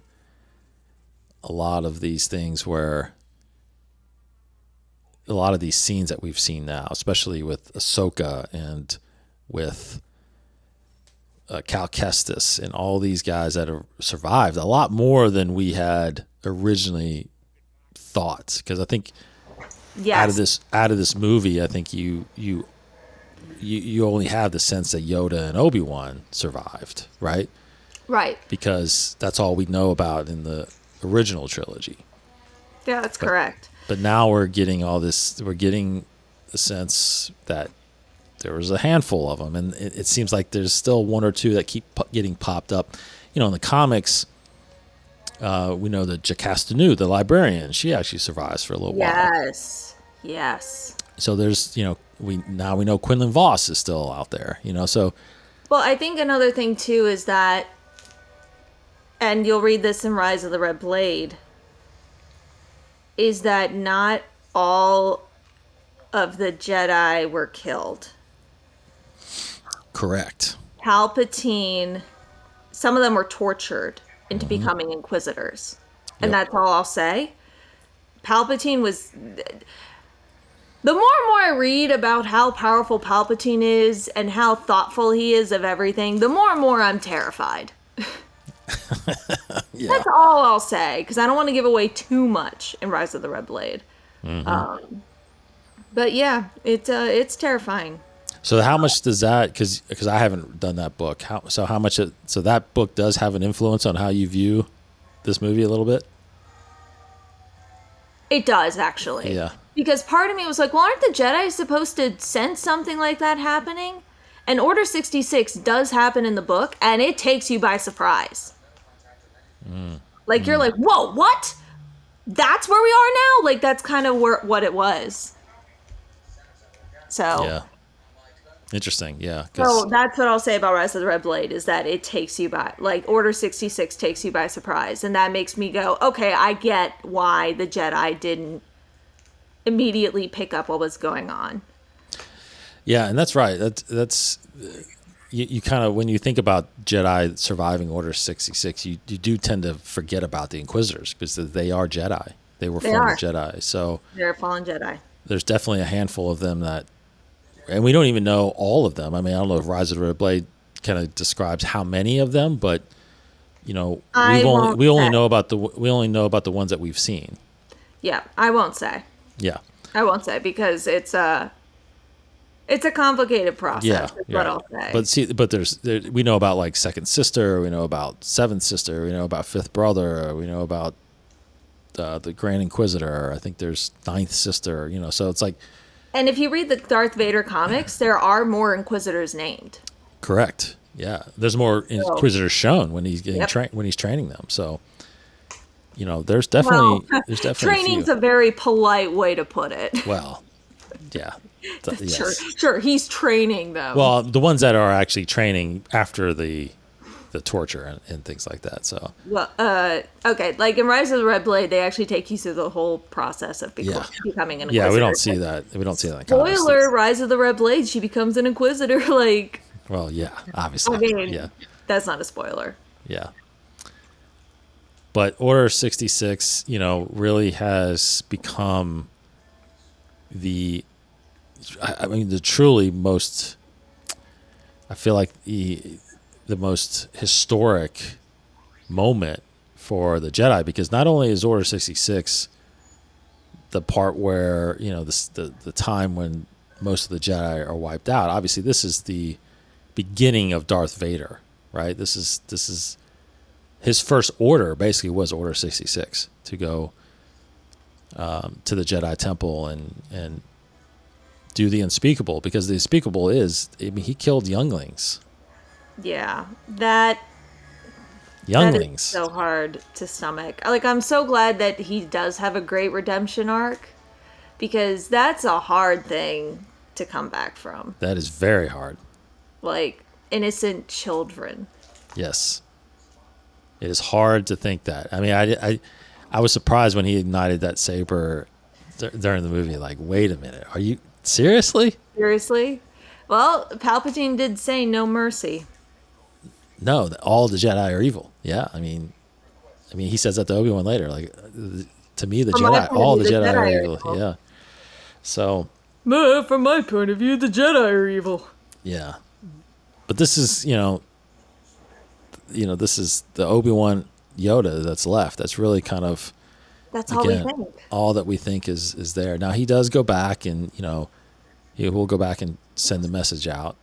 a lot of these things where a lot of these scenes that we've seen now, especially with Ahsoka and with Cal Kestis and all these guys that have survived, a lot more than we had originally thought. Because I think out of this movie, I think you only have the sense that Yoda and Obi-Wan survived, right? Right. Because that's all we know about in the original trilogy. Yeah, that's correct. But now we're getting all this. We're getting the sense that there was a handful of them, and it seems like there's still one or two that keep getting popped up. In the comics, we know that Jacastanu, the librarian, she actually survives for a little while. Yes. So there's, we know Quinlan Voss is still out there, so. Well, I think another thing too is that, and you'll read this in Rise of the Red Blade, is that not all of the Jedi were killed. Correct. Palpatine, some of them were tortured into becoming inquisitors. And that's all I'll say. Palpatine was... The more and more I read about how powerful Palpatine is and how thoughtful he is of everything, the more and more I'm terrified. That's all I'll say, because I don't want to give away too much in Rise of the Red Blade. Mm-hmm. But yeah, it's terrifying. So how much does that? Because I haven't done that book. So that book does have an influence on how you view this movie a little bit. It does, actually. Yeah. Because part of me was like, well, aren't the Jedi supposed to sense something like that happening? And Order 66 does happen in the book, and it takes you by surprise. You're like, whoa, what? That's where we are now? Like, that's kind of what it was. So. Interesting. Yeah. So that's what I'll say about Rise of the Red Blade is that it takes you by, like, Order 66 takes you by surprise. And that makes me go, okay, I get why the Jedi didn't immediately pick up what was going on. Yeah, and that's right. That's you kind of, when you think about Jedi surviving Order 66, you do tend to forget about the Inquisitors because they are Jedi. They were former Jedi. So they're fallen Jedi. There's definitely a handful of them that, and we don't even know all of them. I mean, I don't know if Rise of the Red Blade kind of describes how many of them, but we only know about the ones that we've seen. Yeah, I won't say. Yeah, I won't say because it's a complicated process. Yeah, is what I'll say. But we know about like Second Sister, we know about Seventh Sister, we know about Fifth Brother, we know about the Grand Inquisitor. I think there's Ninth Sister. So it's like. And if you read the Darth Vader comics, there are more Inquisitors named. Correct. Yeah, there's more Inquisitors shown when he's getting when he's training them. So, there's definitely training's a very polite way to put it. Well, yeah. Sure, he's training them. Well, the ones that are actually training after the torture and things like that. So, well, okay, like in Rise of the Red Blade, they actually take you through the whole process of becoming an Inquisitor. Yeah, we don't see that. We don't see that. Spoiler: Rise of the Red Blade, she becomes an Inquisitor. Like, well, yeah, obviously. I mean, that's not a spoiler. Yeah. But Order 66, really has become the truly most, I feel like the most historic moment for the Jedi, because not only is Order 66 the part where, the time when most of the Jedi are wiped out. Obviously, this is the beginning of Darth Vader, right? This is his first order, basically, was Order 66, to go to the Jedi Temple and do the unspeakable, because the unspeakable is, he killed younglings. Yeah, that is so hard to stomach. Like, I'm so glad that he does have a great redemption arc, because that's a hard thing to come back from. That is very hard. Like, innocent children. Yes. It is hard to think that. I mean, I was surprised when he ignited that saber during the movie. Like, wait a minute. Are you seriously? Seriously? Well, Palpatine did say no mercy. No, all the Jedi are evil. Yeah, I mean, he says that to Obi-Wan later. Like, to me, all the Jedi are evil. Yeah. So. From my point of view, the Jedi are evil. Yeah, but this is, this is the Obi-Wan Yoda that's left. That's really kind of. That's all we think. All that we think is there. Now he does go back, and he will go back and send the message out.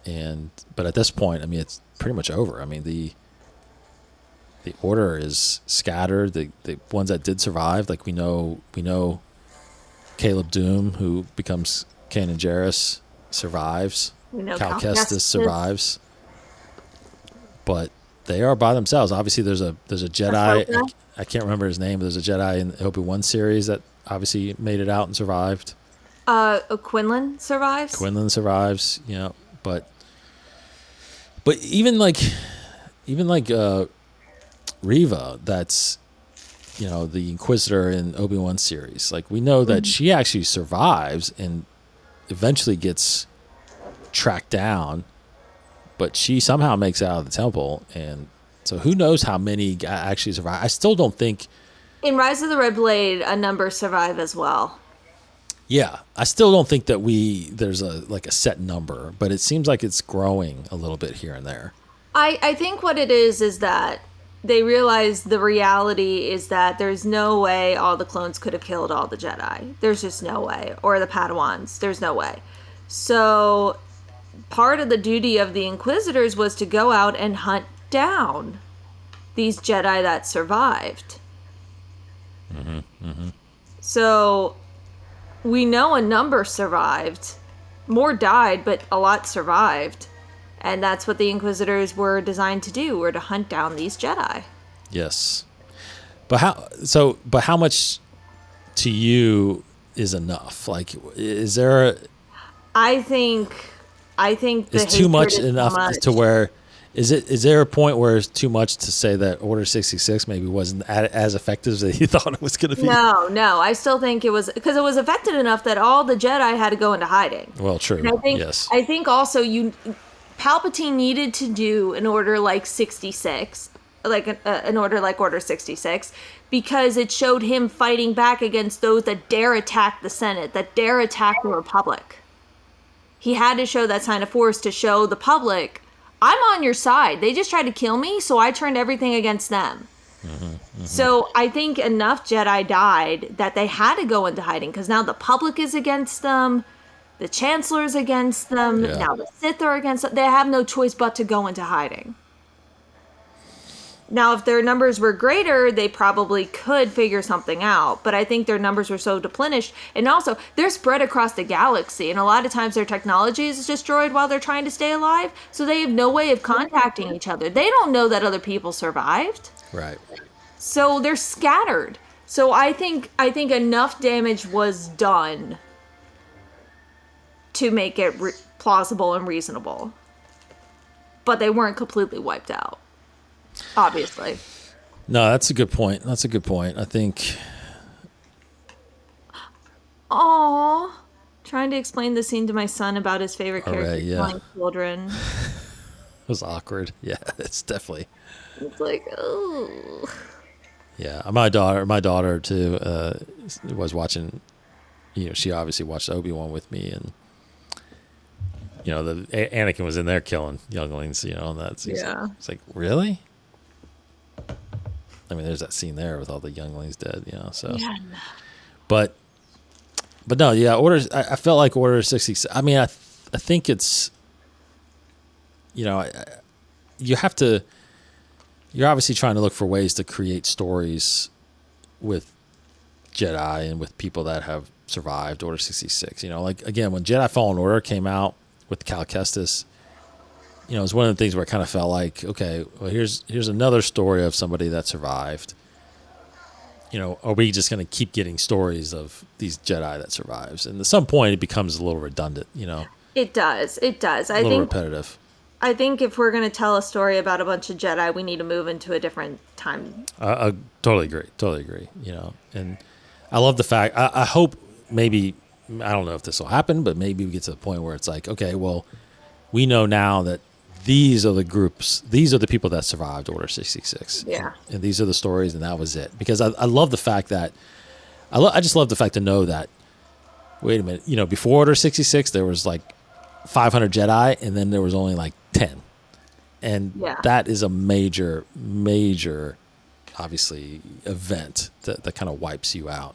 But at this point, it's pretty much over. I mean, the order is scattered. The ones that did survive, like we know Caleb Doom, who becomes Kanan Jarrus, survives. We know Cal Kestis survives. But they are by themselves. Obviously, there's a Jedi. I can't remember his name, but there's a Jedi in the Obi-Wan series that obviously made it out and survived. Quinlan survives. Quinlan survives, but even like Reva, that's the Inquisitor in Obi-Wan series. Like, we know that she actually survives and eventually gets tracked down, but she somehow makes it out of the temple, and so who knows how many actually survive. I still don't think in Rise of the Red Blade a number survive as well. Yeah, I still don't think that there's a set number, but it seems like it's growing a little bit here and there. I think what it is that they realize the reality is that there's no way all the clones could have killed all the Jedi. There's just no way. Or the Padawans. There's no way. So part of the duty of the Inquisitors was to go out and hunt down these Jedi that survived. So we know a number survived. More died, but a lot survived. And that's what the Inquisitors were designed to do, were to hunt down these Jedi. Yes. But how much to you is enough? Like, is there I think I think the Is too much hatred is enough much. to where is there a point where it's too much to say that Order 66 maybe wasn't as effective as you thought it was going to be? No, I still think it was because it was affected enough that all the Jedi had to go into hiding. Well, true. And Yes. I think also Palpatine needed to do an order like 66, like an order like Order 66, because it showed him fighting back against those that dare attack the Senate, that dare attack the Republic. He had to show that sign of force to show the public, I'm on your side. They just tried to kill me, so I turned everything against them. So I think enough Jedi died that they had to go into hiding because now the public is against them, the Chancellor's against them, Yeah. now the Sith are against them. They have no choice but to go into hiding. Now, if their numbers were greater, they probably could figure something out. But I think their numbers were so depleted. And also, they're spread across the galaxy. And a lot of times their technology is destroyed while they're trying to stay alive. So they have no way of contacting each other. They don't know that other people survived. Right. So they're scattered. So I think enough damage was done to make it plausible and reasonable. But they weren't completely wiped out. Obviously. No, that's a good point. That's a good point. I think. Aww. Trying to explain the scene to my son about his favorite character killing children. It was awkward. Yeah, it's definitely. It's like, oh. Yeah, my daughter too was watching. You know, she obviously watched Obi-Wan with me, and you know, the Anakin was in there killing younglings. You know, and that's it's like really. I mean, there's that scene there with all the younglings dead. You know, so. Yeah. But no, yeah. I felt like Order 66. I mean, I think it's. You know, you have to. You're obviously trying to look for ways to create stories with Jedi and with people that have survived Order 66. You know, like, again, when Jedi Fallen Order came out with Cal Kestis, you know, it's one of the things where I kind of felt like, okay, well, here's another story of somebody that survived. You know, are we just going to keep getting stories of these Jedi that survives? And at some point, it becomes a little redundant, you know. It does. A little repetitive. I think if we're going to tell a story about a bunch of Jedi, we need to move into a different time. I totally agree. You know, and I love the fact. I hope maybe, I don't know if this will happen, but maybe we get to the point where it's like, okay, well, we know now that these are the groups, these are the people that survived Order 66. Yeah. And these are the stories, and that was it. Because I love the fact that, I just love the fact to know that, wait a minute, you know, before Order 66, there was like 500 Jedi, and then there was only like 10. And that is a major, obviously, event that kind of wipes you out.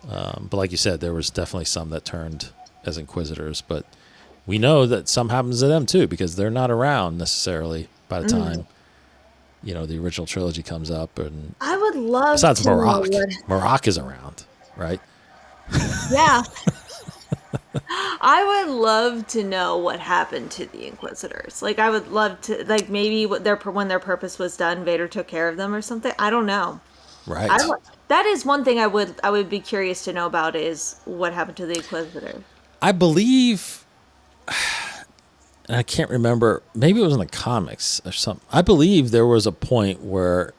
But like you said, there was definitely some that turned as inquisitors, but we know that some happens to them too, because they're not around necessarily by the time, you know, the original trilogy comes up. And I would love besides to Marok. know Marok is around, right? Yeah. I would love to know what happened to the Inquisitors. Like, I would love to, like, maybe when their purpose was done, Vader took care of them or something. I don't know. Right. That is one thing I would be curious to know about, is what happened to the Inquisitor. I believe, and I can't remember, maybe it was in the comics or something. I believe there was a point where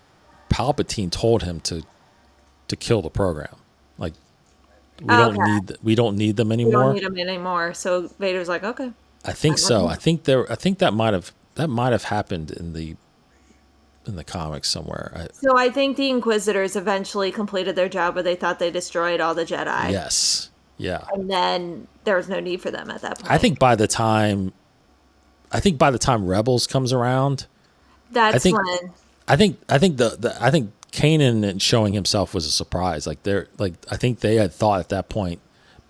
Palpatine told him to kill the program. Like, we don't need them anymore. We don't need them anymore. So Vader's like, okay. I think so. I think that might have happened in the comics somewhere. So I think the Inquisitors eventually completed their job where they thought they destroyed all the Jedi. Yes. Yeah. And then there was no need for them at that point. I think by the time Rebels comes around, when I think Kanan showing himself was a surprise. I think they had thought at that point,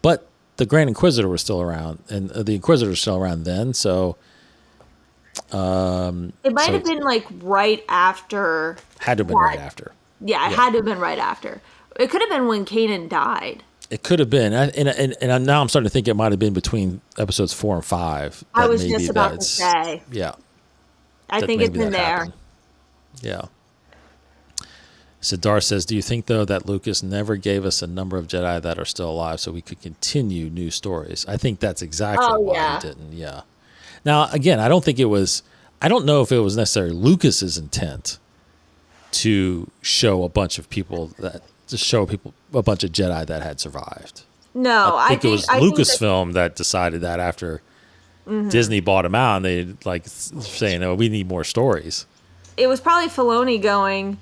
but the Grand Inquisitor was still around, and the Inquisitor was still around then. So it might have been like right after. Had to have been right after. Yeah, it had to have been right after. It could have been when Kanan died. It could have been, and now I'm starting to think it might have been between episodes 4 and 5. I was just about to say. Yeah. I think it's in there. Happened. Yeah. Sidar says, do you think, though, that Lucas never gave us a number of Jedi that are still alive so we could continue new stories? I think that's exactly why he didn't. Yeah. Now, again, I don't know if it was necessarily Lucas's intent to show a bunch of a bunch of Jedi that had survived. No, I think it was Lucasfilm that decided that after Disney bought him out, and they like saying, "Oh, we need more stories." It was probably Filoni going,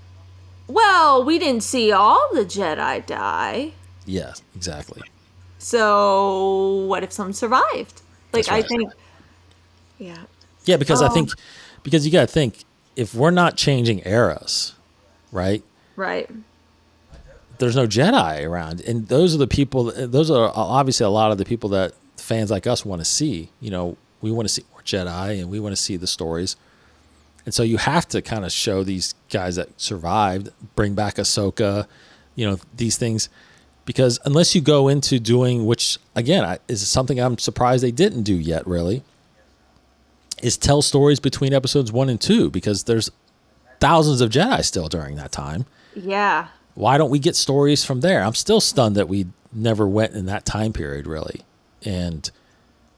"Well, we didn't see all the Jedi die. Yeah, exactly. So what if some survived?" Like, That's right. I think, yeah. Yeah, because because you got to think, if we're not changing eras, right? Right. There's no Jedi around, and those are obviously a lot of the people that fans like us want to see. You know, we want to see more Jedi, and we want to see the stories. And so you have to kind of show these guys that survived, bring back Ahsoka, these things. Because unless you go into doing, which, again, is something I'm surprised they didn't do yet, really, is tell stories between episodes 1 and 2, because there's thousands of Jedi still during that time. Yeah. Why don't we get stories from there? I'm still stunned that we never went in that time period, really, and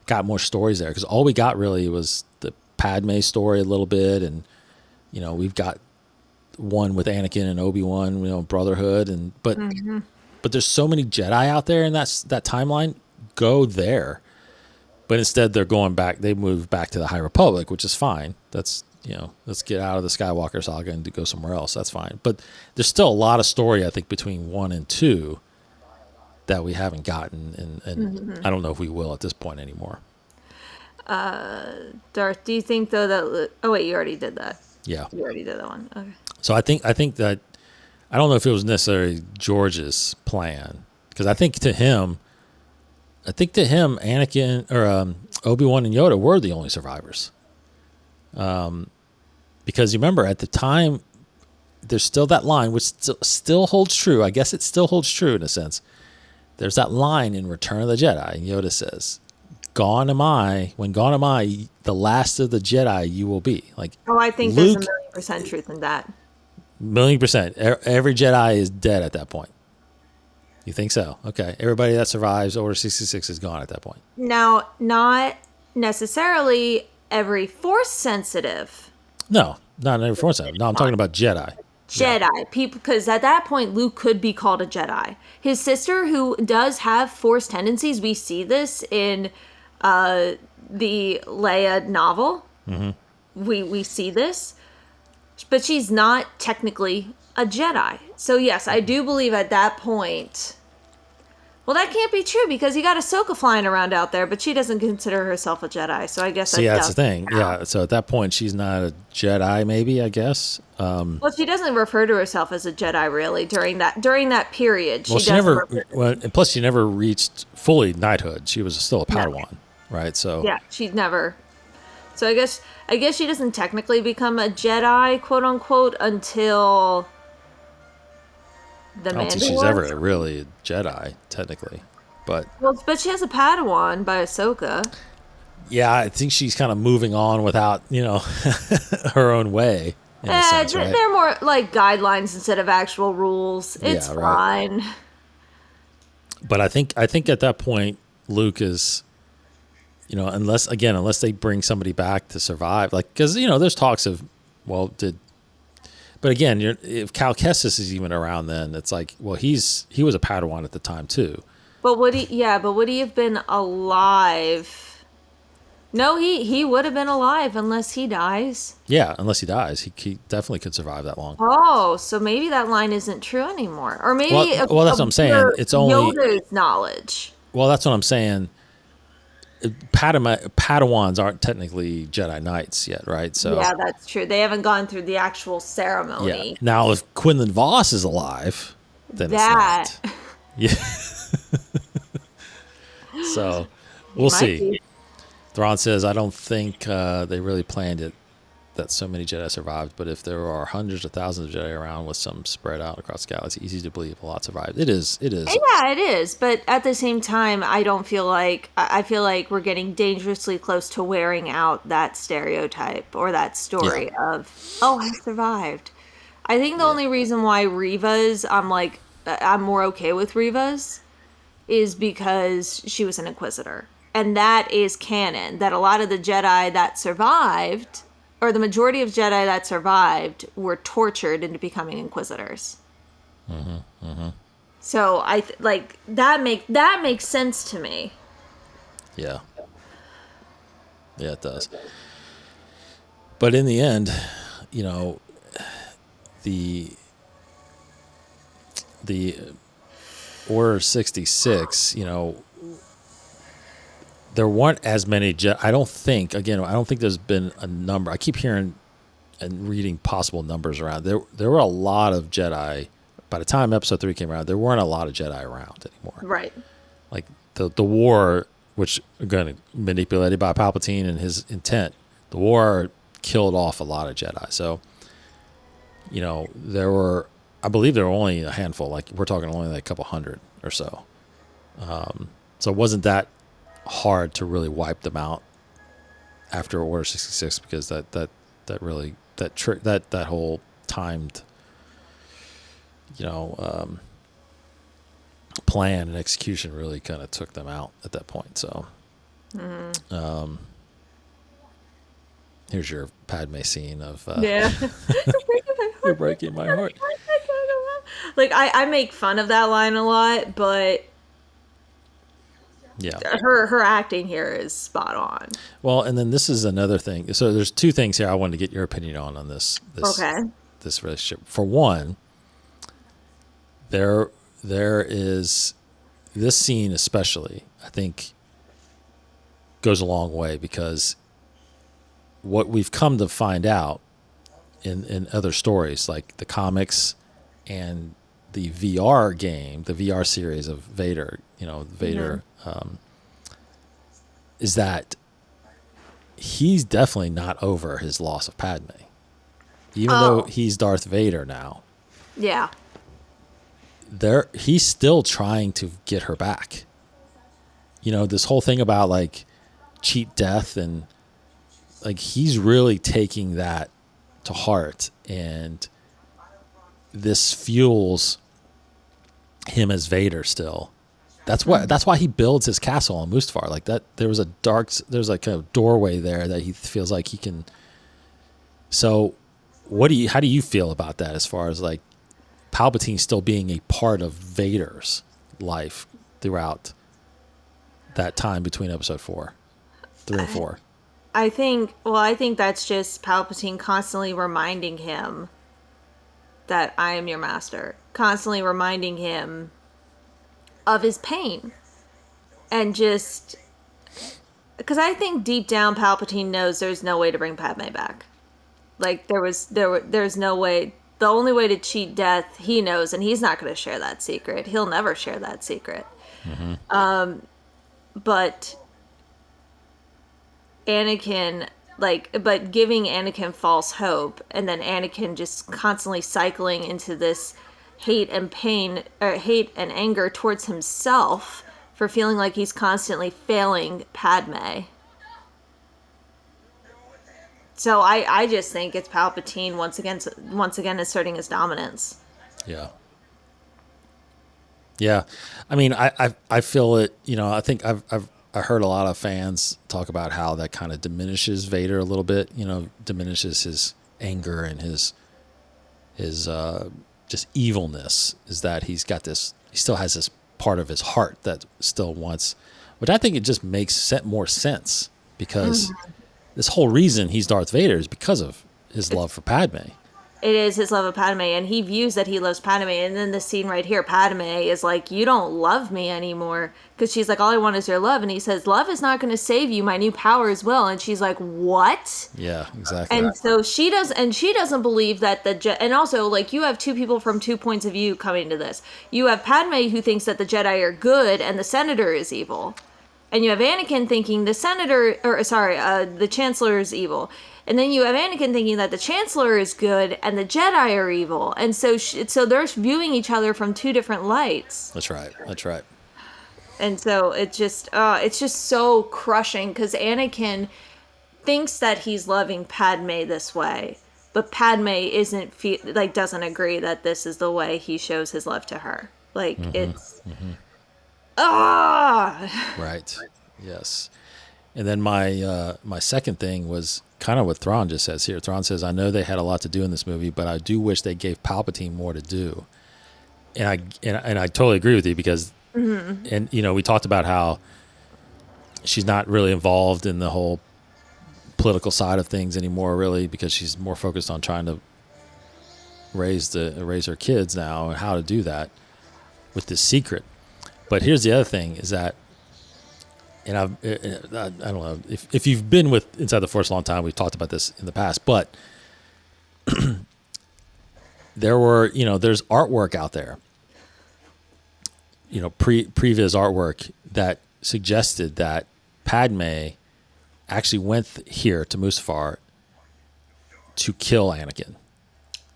got more stories there. Because all we got, really, was the Padme story a little bit, and, we've got one with Anakin and Obi-Wan, Brotherhood, but there's so many Jedi out there in that timeline. Go there. But instead they're going back. They move back to the High Republic, which is fine. That's, let's get out of the Skywalker saga and go somewhere else. That's fine. But there's still a lot of story, I think, between 1 and 2 that we haven't gotten. And I don't know if we will at this point anymore. Darth, do you think, though, that... Oh, wait, you already did that. Yeah. You already did that one. Okay. So I think that... I don't know if it was necessarily George's plan, because I think to him, Anakin or Obi-Wan and Yoda were the only survivors. Because you remember at the time, there's still that line, which still holds true. I guess it still holds true in a sense. There's that line in Return of the Jedi, and Yoda says, "Gone am I. When gone am I, the last of the Jedi you will be." Like, I think there's 1,000,000% truth in that. 1,000,000%. Every Jedi is dead at that point. You think so? Okay. Everybody that survives Order 66 is gone at that point. Now, not necessarily every Force sensitive. No, not every Force sensitive. No, I'm talking about Jedi. People, because at that point, Luke could be called a Jedi. His sister, who does have Force tendencies, we see this in the Leia novel. Mm-hmm. We see this. But she's not technically a Jedi. So yes, I do believe at that point... Well, that can't be true, because you got Ahsoka flying around out there, but she doesn't consider herself a Jedi. So I guess that's the thing. Yeah, so at that point, she's not a Jedi, maybe, I guess. Well, she doesn't refer to herself as a Jedi, really, during that period. Well, she never... and plus, she never reached fully knighthood. She was still a Padawan, right? So yeah, she's never... So I guess she doesn't technically become a Jedi, quote unquote, until the Mandalorian. I don't think she's ever really a Jedi, technically, but she has a Padawan by Ahsoka. Yeah, I think she's kind of moving on without her own way. In a sense, right? They're more like guidelines instead of actual rules. It's fine. Right. But I think at that point, Luke is. Unless they bring somebody back to survive, like, because there's talks of, but again, if Cal Kestis is even around, then it's like, well, he was a Padawan at the time too. But would he have been alive? No, he would have been alive unless he dies. Yeah, unless he dies, he definitely could survive that long. Oh, so maybe that line isn't true anymore, or maybe well, that's what I'm saying. It's only Yoda's knowledge. Well, that's what I'm saying. Padawans aren't technically Jedi Knights yet, right? So yeah, that's true. They haven't gone through the actual ceremony. Yeah. Now, if Quinlan Voss is alive, then it's not. Yeah. So we'll see. Thrawn says, "I don't think they really planned it that so many Jedi survived, but if there are hundreds of thousands of Jedi around with some spread out across the galaxy, easy to believe a lot survived." It is. Yeah, it is. But at the same time, I feel like we're getting dangerously close to wearing out that stereotype or that story of, I survived. I think the only reason why Reva's, I'm more okay with Reva's, is because she was an Inquisitor. And that is canon, that a lot of the Jedi that survived, or the majority of Jedi that survived, were tortured into becoming inquisitors. So that makes sense to me. Yeah. Yeah, it does. But in the end, you know, the Order 66, you know, there weren't as many I don't think there's been a number. I keep hearing and reading possible numbers around. There were a lot of Jedi by the time episode 3 came around. There weren't a lot of Jedi around anymore. Right. Like the war, which again manipulated by Palpatine and his intent, the war killed off a lot of Jedi. So, you know, I believe there were only a handful. Like we're talking only like a couple hundred or so. So it wasn't that hard to really wipe them out after Order 66 because that whole timed, you know, plan and execution really kind of took them out at that point. So, here's your Padme scene of Yeah. you're breaking my heart. Like I make fun of that line a lot, but Yeah. her acting here is spot on. Well, and then this is another thing. So there's two things here I wanted to get your opinion on this Okay. this relationship. For one, there is this scene especially, I think, goes a long way because what we've come to find out in other stories like the comics and the VR game, the VR series of Vader, you know, Vader, is that he's definitely not over his loss of Padme. Even though he's Darth Vader now, Yeah. he's still trying to get her back. You know, this whole thing about like cheat death and like he's really taking that to heart, and this fuels him as Vader still. That's why he builds his castle on Mustafar like that. There's like a doorway there that he feels like he can. So how do you feel about that as far as like Palpatine still being a part of Vader's life throughout that time between episode 3 and 4? I think that's just Palpatine constantly reminding him that I am your master, constantly reminding him of his pain. And just because I think deep down Palpatine knows there's no way to bring Padme back. Like there's no way. The only way to cheat death, he knows, and he's not going to share that secret. He'll never share that secret. But Anakin, but giving Anakin false hope, and then Anakin just constantly cycling into this hate and anger towards himself for feeling like he's constantly failing Padme. So I just think it's Palpatine once again asserting his dominance. Yeah. Yeah. I mean, I feel it, you know, I think I heard a lot of fans talk about how that kind of diminishes Vader a little bit, you know, diminishes his anger and his just evilness, is that he still has this part of his heart that still wants, which I think it just makes more sense because this whole reason he's Darth Vader is because of his love for Padme. It is his love of Padme, and he views that he loves Padme. And then the scene right here, Padme is like, you don't love me anymore. Because she's like, all I want is your love. And he says, love is not going to save you. My new powers will. And she's like, what? Yeah, exactly. And so she doesn't believe that and also, like, you have two people from two points of view coming to this. You have Padme, who thinks that the Jedi are good and the Senator is evil. And you have Anakin thinking the Chancellor is evil. And then you have Anakin thinking that the Chancellor is good and the Jedi are evil. And so they're viewing each other from two different lights. That's right. And so it's just so crushing because Anakin thinks that he's loving Padme this way, but Padme doesn't agree that this is the way he shows his love to her. Like it's Right. Yes. And then my second thing was kind of what Thrawn just says here. Thrawn says, I know they had a lot to do in this movie, but I do wish they gave Palpatine more to do. And I totally agree with you because, and we talked about how she's not really involved in the whole political side of things anymore, really, because she's more focused on trying to raise her kids now and how to do that with this secret. But here's the other thing is that, and I don't know if you've been with Inside the Force a long time, we've talked about this in the past, but there's artwork out there, previous artwork that suggested that Padme actually went here to Mustafar to kill Anakin.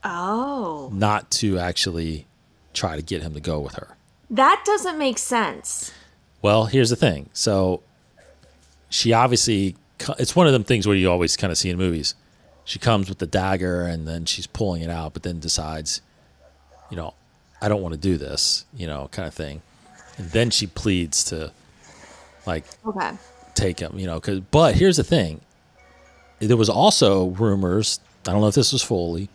Oh. Not to actually try to get him to go with her. That doesn't make sense. Well, here's the thing. So she obviously, it's one of them things where you always kind of see in movies. She comes with the dagger and then she's pulling it out, but then decides, I don't want to do this, kind of thing. And then she pleads to take him, but here's the thing. There was also rumors, I don't know if this was fully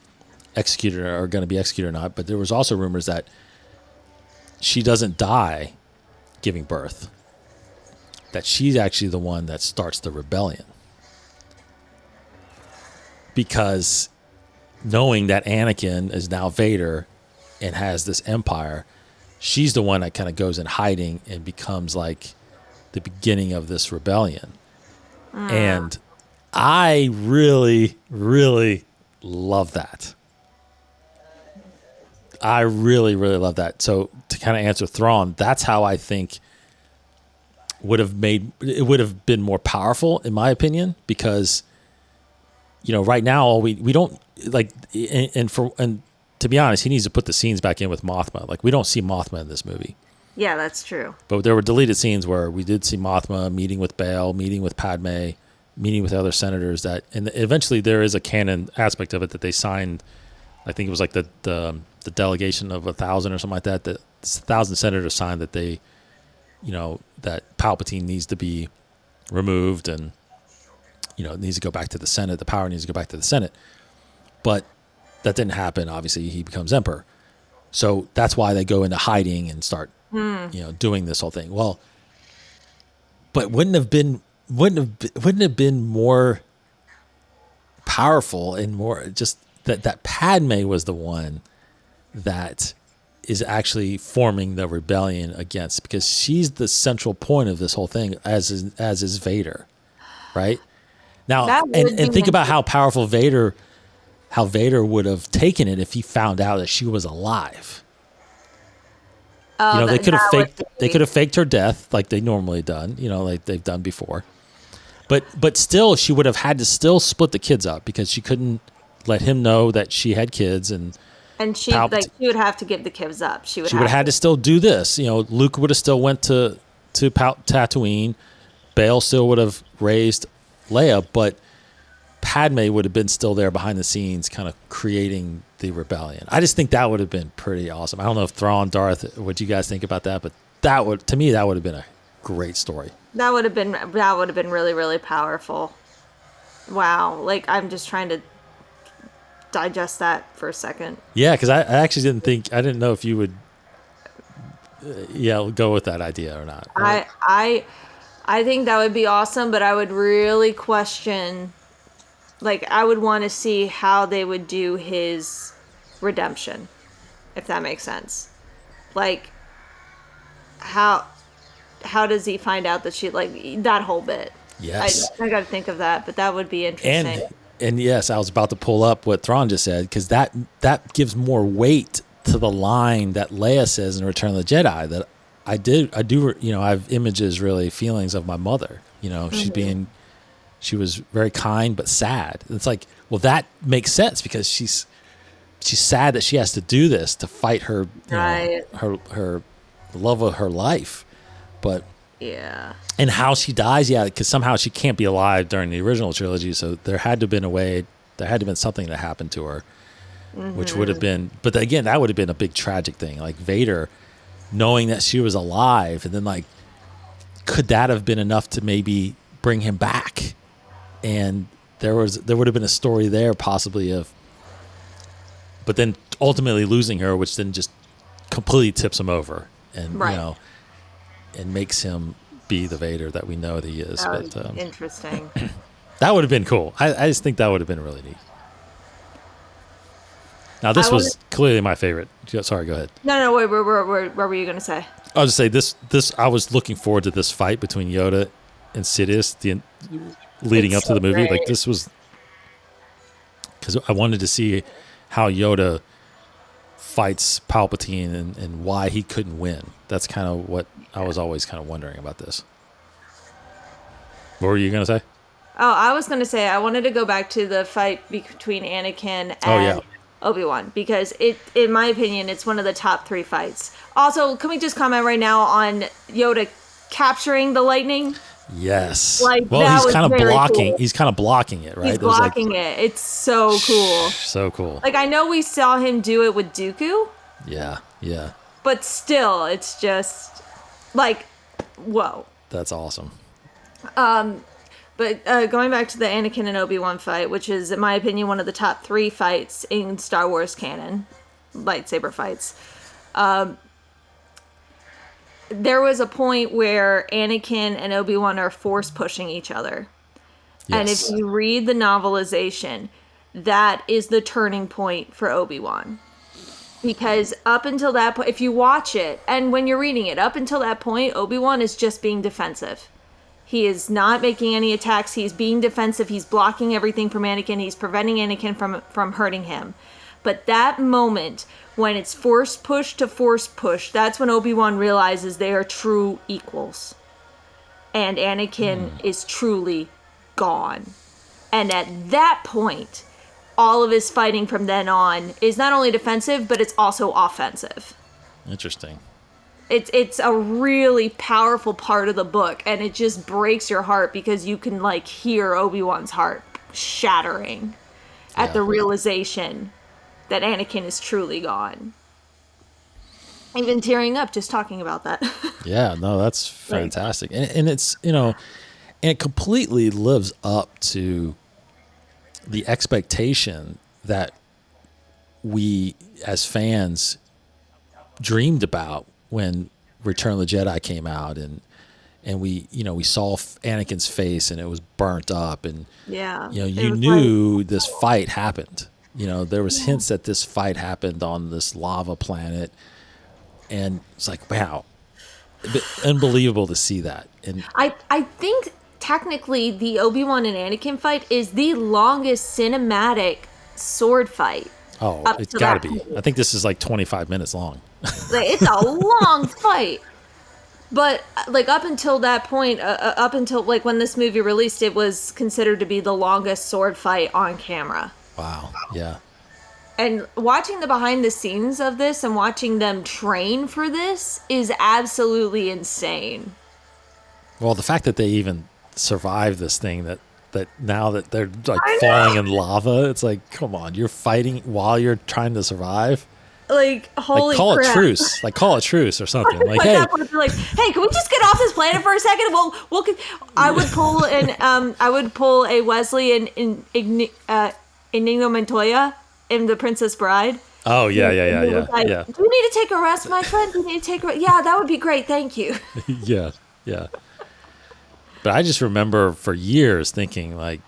executed or going to be executed or not, but there was also rumors that she doesn't die giving birth, that she's actually the one that starts the rebellion. Because knowing that Anakin is now Vader and has this empire, she's the one that kind of goes in hiding and becomes like the beginning of this rebellion. And I really, really love that. I really, really love that. So to kind of answer Thrawn, that's how I think would have been more powerful, in my opinion, because right now we don't like, and to be honest, he needs to put the scenes back in with Mothma. Like, we don't see Mothma in this movie. Yeah, that's true. But there were deleted scenes where we did see Mothma meeting with Bail, meeting with Padme, meeting with other senators. And eventually there is a canon aspect of it that they signed. I think it was like the delegation of 1,000 or something like that. That 1,000 senators signed that they, that Palpatine needs to be removed and it needs to go back to the Senate. The power needs to go back to the Senate. But that didn't happen. Obviously, he becomes emperor. So that's why they go into hiding and start, doing this whole thing. Well, but wouldn't it have been more powerful and more just that Padme was the one that is actually forming the rebellion against, because she's the central point of this whole thing, as is Vader, right? Now, and think about how powerful Vader would have taken it if he found out that she was alive. They could have faked her death like they normally done, like they've done before. But still, she would have had to still split the kids up because she couldn't let him know that she had kids, and she would have to give the kids up. She would have had to still do this. Luke would have still went to Tatooine. Bail still would have raised Leia, but Padme would have been still there behind the scenes, kind of creating the rebellion. I just think that would have been pretty awesome. I don't know if Thrawn, Darth, what you guys think about that, but that would have been a great story. That would have been really, really powerful. Wow. Like, I'm just trying to digest that for a second. Yeah, because I actually didn't know if you would go with that idea or not. Right? I think that would be awesome, but I would really question, like, I would want to see how they would do his redemption, if that makes sense. Like, how does he find out that she, like, that whole bit? Yes. I got to think of that, but that would be interesting. And yes, I was about to pull up what Thrawn just said, because that gives more weight to the line that Leia says in Return of the Jedi, that I do, I have images, really, feelings of my mother. She was very kind but sad. It's like, well, that makes sense because she's sad that she has to do this to fight her, her love of her life. But yeah, and how she dies, because somehow she can't be alive during the original trilogy. So there had to have been something that happened to her, which would have been. But again, that would have been a big tragic thing. Like Vader, knowing that she was alive, and then like could that have been enough to maybe bring him back? And there would have been a story there possibly of, but then ultimately losing her, which then just completely tips him over, and and makes him be the Vader that we know that he is. But interesting. That would have been cool. I just think that would have been really neat. Now this was clearly my favorite. Sorry, go ahead. No, wait, what were you going to say? I was just say this. I was looking forward to this fight between Yoda and Sidious, leading up to the movie. Great. Like this was because I wanted to see how Yoda fights Palpatine and why he couldn't win. That's kind of what I was always kind of wondering about this. What were you going to say? Oh, I was going to say I wanted to go back to the fight between Anakin and Obi-Wan, because in my opinion, it's one of the top 3 fights. Also, can we just comment right now on Yoda capturing the lightning? Yes. Well, he's kind of blocking. Cool. He's kind of blocking it, right? He's blocking it. It's so cool. So cool. Like, I know we saw him do it with Dooku. Yeah. But still, it's just like, whoa. That's awesome. But going back to the Anakin and Obi-Wan fight, which is, in my opinion, one of the top 3 fights in Star Wars canon, lightsaber fights. There was a point where Anakin and Obi-Wan are force pushing each other. Yes. And if you read the novelization, that is the turning point for Obi-Wan. Because up until that point, if you watch it, and when you're reading it, up until that point, Obi-Wan is just being defensive. He is not making any attacks. He's being defensive. He's blocking everything from Anakin. He's preventing Anakin from hurting him. But that moment, when it's force push to force push, that's when Obi-Wan realizes they are true equals. And Anakin is truly gone. And at that point, all of his fighting from then on is not only defensive, but it's also offensive. Interesting. It's a really powerful part of the book, and it just breaks your heart because you can like hear Obi-Wan's heart shattering at the realization that Anakin is truly gone. Even tearing up just talking about that. Yeah, no, that's fantastic. And it's, and it completely lives up to the expectation that we as fans dreamed about when Return of the Jedi came out, and we saw Anakin's face and it was burnt up, and you knew this fight happened. There was hints that this fight happened on this lava planet, and it's like, wow, unbelievable to see that. And I think technically the Obi-Wan and Anakin fight is the longest cinematic sword fight. Oh, it's got to be. I think this is like 25 minutes long. It's a long fight. But like up until that point, up until like when this movie released, it was considered to be the longest sword fight on camera. Wow. Yeah. And watching the behind the scenes of this and watching them train for this is absolutely insane. Well, the fact that they even survived this thing, that now that they're like falling in lava, it's like, come on, you're fighting while you're trying to survive. Like, holy call crap. a truce. Like, call a truce or something. Like, hey, hey, can we just get off this planet for a second? I would pull a Wesley and Inigo Montoya in The Princess Bride. Oh yeah. Like, do you need to take a rest, my friend? Do you need to take a rest? Yeah, that would be great. Thank you. Yeah. But I just remember for years thinking, like,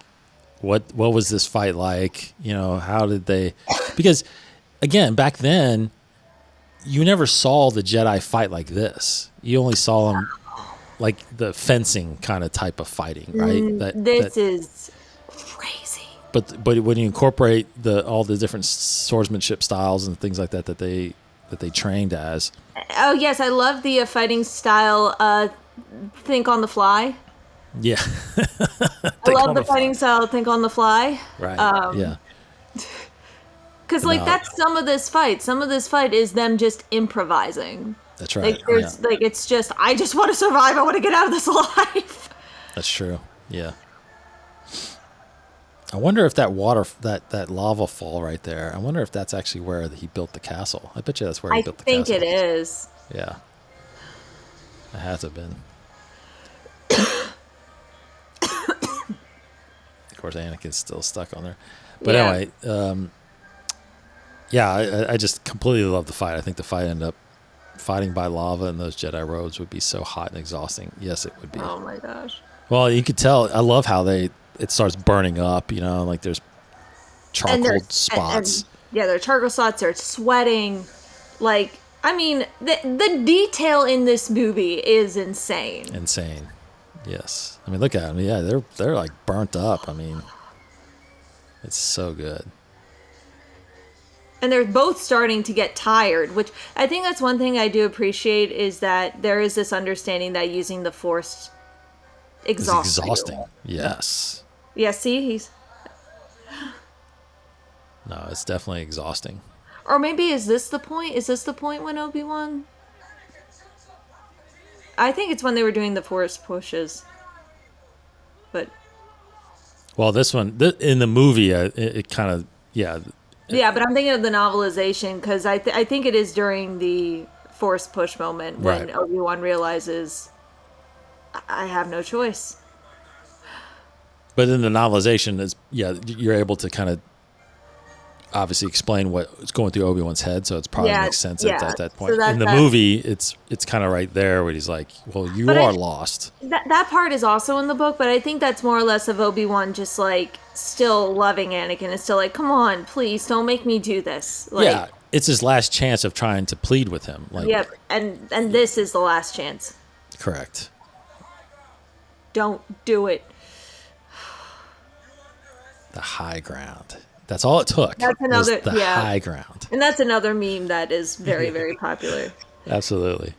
what was this fight like? How did they? Because again, back then, you never saw the Jedi fight like this. You only saw them like the fencing kind of type of fighting, right? This is crazy. But when you incorporate all the different swordsmanship styles and things like that they trained as. Oh yes, I love the fighting style. Think on the fly. Yeah. I love the fighting style. Think on the fly. Right. Yeah. Because that's some of this fight. Some of this fight is them just improvising. That's right. It's just, I just want to survive. I want to get out of this alive. That's true. Yeah. I wonder if that that lava fall right there, I wonder if that's actually where he built the castle. I bet you that's where he built the castle. I think it is. Yeah. It has to have been. course, Anakin's still stuck on there. But anyway, I just completely love the fight. I think the fight ended up fighting by lava in those Jedi robes would be so hot and exhausting. Yes, it would be. Oh my gosh. Well, you could tell. I love how it starts burning up. Like there's charcoal spots. There are charcoal spots. They're sweating. Like, I mean, the detail in this movie is insane. Insane. Yes. I mean, look at them. Yeah, they're like burnt up. I mean, it's so good. And they're both starting to get tired, which I think that's one thing I do appreciate is that there is this understanding that using the Force exhausts you. It's exhausting. Yes. Yeah, see? No, it's definitely exhausting. Or maybe is this the point? Is this the point when Obi-Wan? I think it's when they were doing the Force pushes. But... Well, this one, in the movie, it kind of, Yeah, but I'm thinking of the novelization because I think it is during the Force push moment when Obi-Wan realizes I have no choice. But in the novelization, you're able to kind of obviously explain what's going through Obi-Wan's head, so it's probably makes sense at that point. So in the movie, it's kind of right there where he's like, "Well, you are lost." That part is also in the book, but I think that's more or less of Obi-Wan just like still loving Anakin and still like, "Come on, please, don't make me do this." Like, it's his last chance of trying to plead with him. Like, yep, and this is the last chance. Correct. Don't do it. The high ground. That's all it took. That's another high ground. And that's another meme that is very, very popular. Absolutely.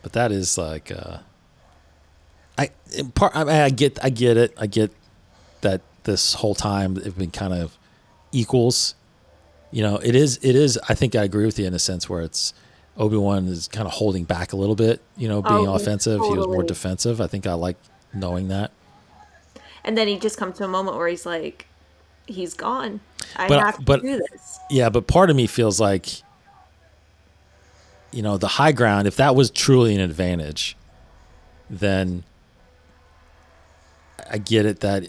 But that is like I get it. I get that this whole time they've been kind of equals. It is I think I agree with you in a sense where it's Obi-Wan is kind of holding back a little bit, being offensive. Totally. He was more defensive. I think I like knowing that. And then he just comes to a moment where he's like, he's gone. I have to do this. Yeah, but part of me feels like, the high ground, if that was truly an advantage, then I get it that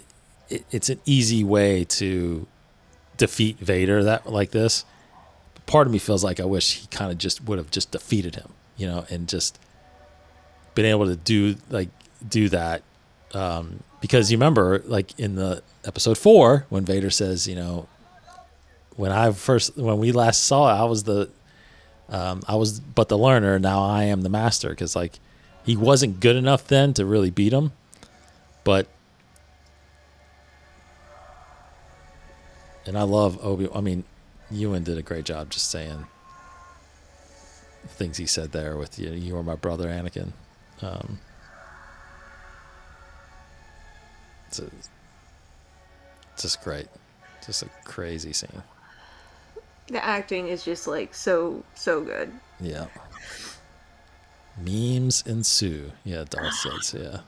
it's an easy way to defeat Vader like this. But part of me feels like I wish he kind of just would have just defeated him, and just been able to do that. Because you remember, like in the episode 4, when Vader says, when we last saw it, I was but the learner. Now I am the master. Because like he wasn't good enough then to really beat him, but and I love I mean, Ewan did a great job just saying the things he said there with you are my brother, Anakin. It's just great. Just a crazy scene. The acting is just like so good. Yeah. Memes ensue. Yeah, Darth says, yeah.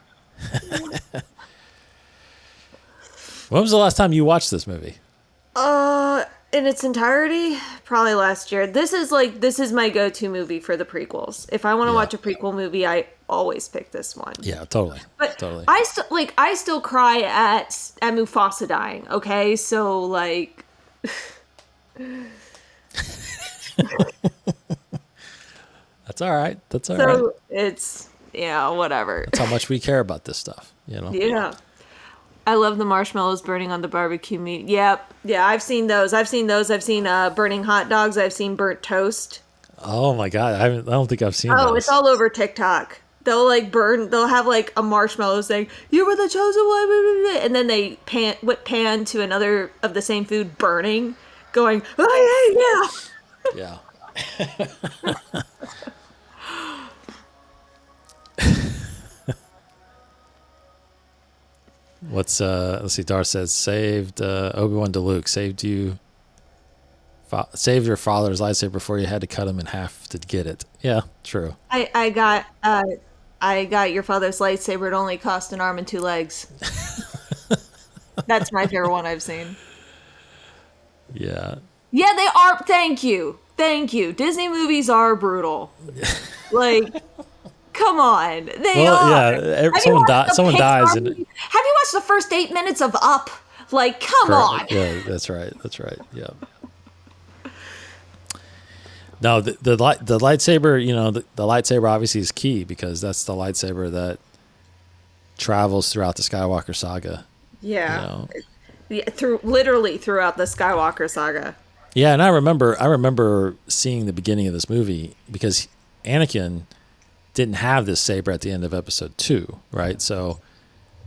When was the last time you watched this movie? In its entirety, probably last year. This is my go-to movie for the prequels. If I want to watch a prequel movie, I always pick this one. Yeah, totally. But totally. I still cry at Mufasa dying. Okay, so like. That's all right. That's all right. So it's whatever. That's how much we care about this stuff, Yeah. I love the marshmallows burning on the barbecue meat. Yep. Yeah, I've seen those. I've seen burning hot dogs. I've seen burnt toast. Oh my God. I don't think I've seen those. It's all over TikTok. They'll they'll have like a marshmallow saying, "You were the chosen one," and then they whip pan to another of the same food burning, going, "Oh yeah." Yeah. Let's see. Darth says, "Saved Obi-Wan to Luke. Saved your father's lightsaber before you had to cut him in half to get it." Yeah, true. I got your father's lightsaber. It only cost an arm and 2 legs. That's my favorite one I've seen. Yeah. Yeah, they are. Thank you. Disney movies are brutal. Like, come on. They Well, are. yeah, Have you watched the someone Pixar dies, movie? Have you watched the first 8 minutes of Up? Like, come on. yeah, that's right. Yeah. No, the lightsaber, the lightsaber obviously is key because that's the lightsaber that travels throughout the Skywalker saga. Yeah. Yeah, literally throughout the Skywalker saga. Yeah, and I remember seeing the beginning of this movie because Anakin didn't have this saber at the end of episode 2, right? So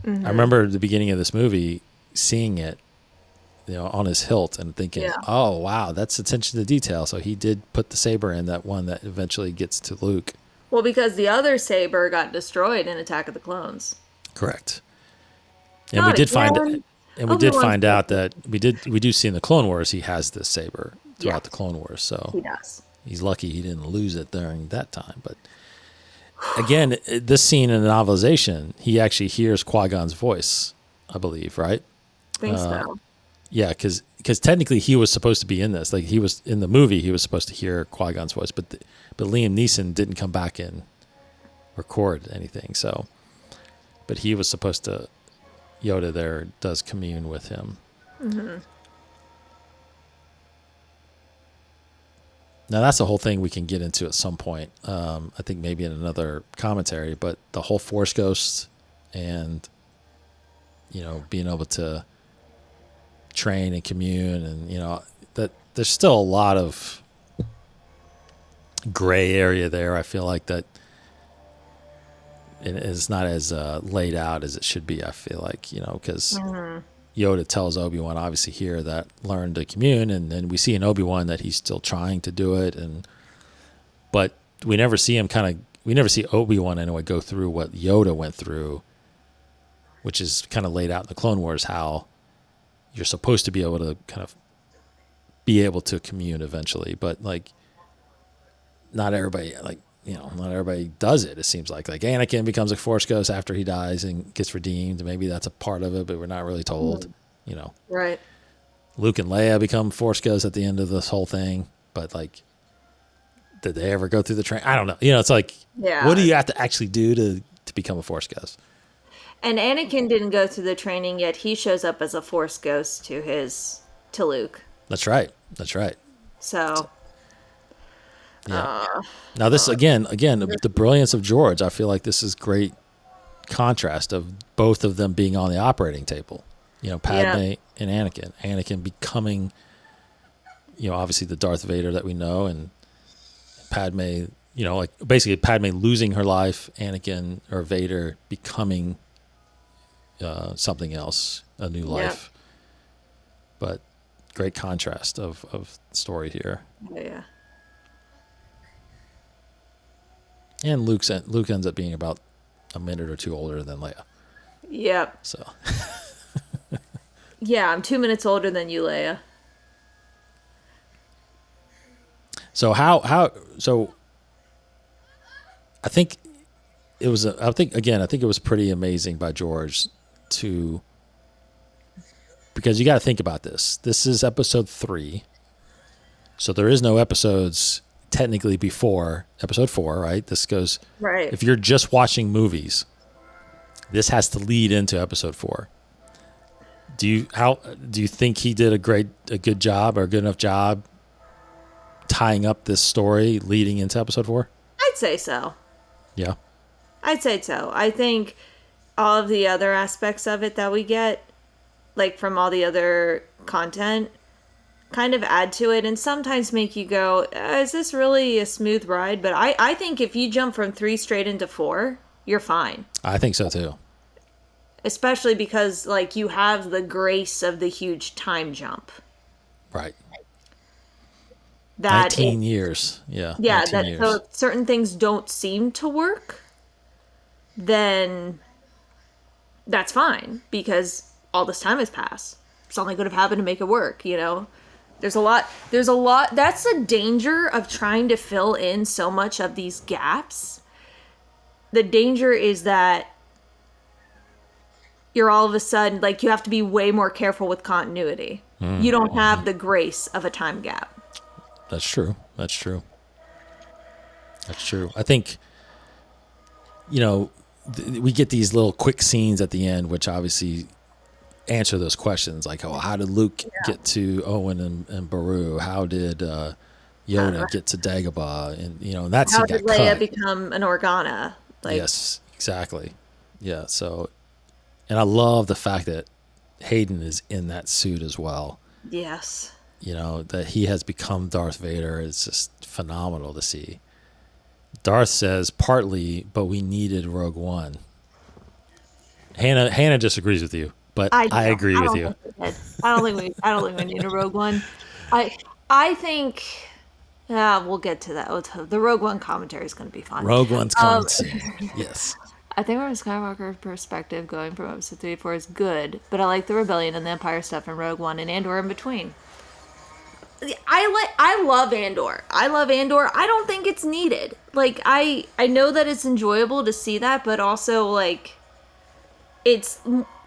I remember the beginning of this movie seeing it, on his hilt and thinking, Yeah. oh, wow, that's attention to detail. So he did put the saber in that one that eventually gets to Luke. Well, because the other saber got destroyed in Attack of the Clones. Correct. And Not we did again. find out that we do see in the Clone Wars he has this saber throughout the Clone Wars. So he does. He's lucky he didn't lose it during that time. But again, this scene in the novelization, he actually hears Qui-Gon's voice, I believe, right? I think so. Yeah, because technically he was supposed to be in this. Like he was in the movie, he was supposed to hear Qui-Gon's voice, but Liam Neeson didn't come back and record anything. So, but he was supposed to. Yoda there does commune with him. Mm-hmm. Now that's the whole thing we can get into at some point. I think maybe in another commentary, but the whole Force Ghost and being able to train and commune, and that there's still a lot of gray area there. I feel like that it is not as laid out as it should be. I feel like because Yoda tells Obi-Wan obviously here that learn to commune, and then we see in Obi-Wan that he's still trying to do it, but we never see Obi-Wan anyway go through what Yoda went through, which is kind of laid out in the Clone Wars, how you're supposed to be able to kind of be able to commune eventually, but like not everybody does it. It seems like Anakin becomes a Force Ghost after he dies and gets redeemed. Maybe that's a part of it, but we're not really told. Right. Luke and Leia become Force Ghosts at the end of this whole thing, but did they ever go through the train? I don't know. It's like, what do you have to actually do to become a Force Ghost? And Anakin didn't go through the training yet. He shows up as a Force Ghost to Luke. That's right. So. Yeah. Now this again, the brilliance of George. I feel like this is great contrast of both of them being on the operating table. Padme and Anakin. Anakin becoming, obviously the Darth Vader that we know, and Padme, basically Padme losing her life, Anakin or Vader becoming something else, a new life. But great contrast of story here. Yeah. And Luke ends up being about a minute or two older than Leia. Yep. So. Yeah, I'm 2 minutes older than you, Leia. So so I think it was I think it was pretty amazing by George because you got to think about this. This is episode 3. So there is no episodes technically before episode 4, right? This goes right. If you're just watching movies, this has to lead into episode 4. Do you think he did a good job or a good enough job tying up this story leading into episode 4? I'd say so. Yeah. I'd say so. I think all of the other aspects of it that we get, like from all the other content, kind of add to it and sometimes make you go, is this really a smooth ride? But I think if you jump from 3 straight into 4, you're fine. I think so too. Especially because you have the grace of the huge time jump. Right. 19 years. Yeah. Yeah. 19 years. So if certain things don't seem to work, then that's fine because all this time has passed. Something could have happened to make it work, There's a lot. That's the danger of trying to fill in so much of these gaps. The danger is that you're all of a sudden, you have to be way more careful with continuity. You don't have the grace of a time gap. That's true. I think we get these little quick scenes at the end, which obviously answer those questions. Like, how did Luke get to Owen and Beru? How did Yoda get to Dagobah? And, and that How scene did got Leia cut. become an Organa? Yes, exactly. Yeah. So, and I love the fact that Hayden is in that suit as well. Yes. That he has become Darth Vader is just phenomenal to see. Darth says partly, but we needed Rogue One. Hannah disagrees with you, but I agree with you. I don't think we need a Rogue One. I think we'll get to that. The Rogue One commentary is going to be fun. Rogue One's coming soon. Yes. I think from a Skywalker perspective, going from episode 3 to 4 is good, but I like the Rebellion and the Empire stuff in Rogue One and Andor in between. I love Andor. I don't think it's needed. I know that it's enjoyable to see that, but also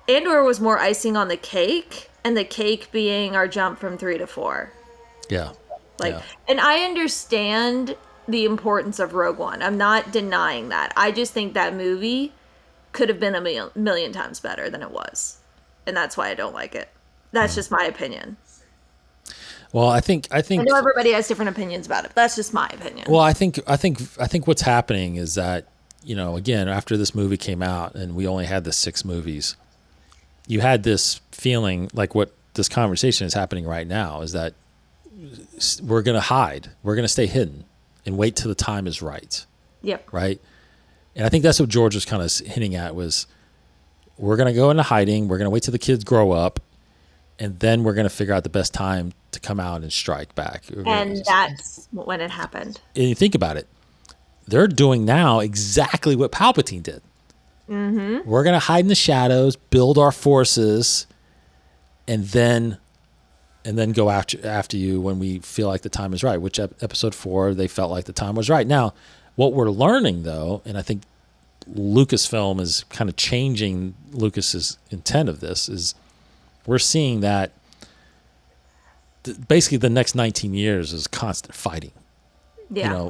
Andor was more icing on the cake, and the cake being our jump from 3 to 4. Yeah. And I understand the importance of Rogue One. I'm not denying that. I just think that movie could have been a million times better than it was. And that's why I don't like it. That's just my opinion. Well, I think I know everybody has different opinions about it. But that's just my opinion. Well, I think what's happening is that, again, after this movie came out and we only had the 6 movies, you had this feeling like what this conversation is happening right now is that we're going to hide. We're going to stay hidden and wait till the time is right. Yep. Right? And I think that's what George was kind of hinting at was we're going to go into hiding. We're going to wait till the kids grow up. And then we're going to figure out the best time to come out and strike back. And that's when it happened. And you think about it. They're doing now exactly what Palpatine did. Mm-hmm. We're going to hide in the shadows, build our forces, and then go after you when we feel like the time is right, which episode 4, they felt like the time was right. Now, what we're learning, though, and I think Lucasfilm is kind of changing Lucas's intent of this, is we're seeing that basically the next 19 years is constant fighting. Yeah.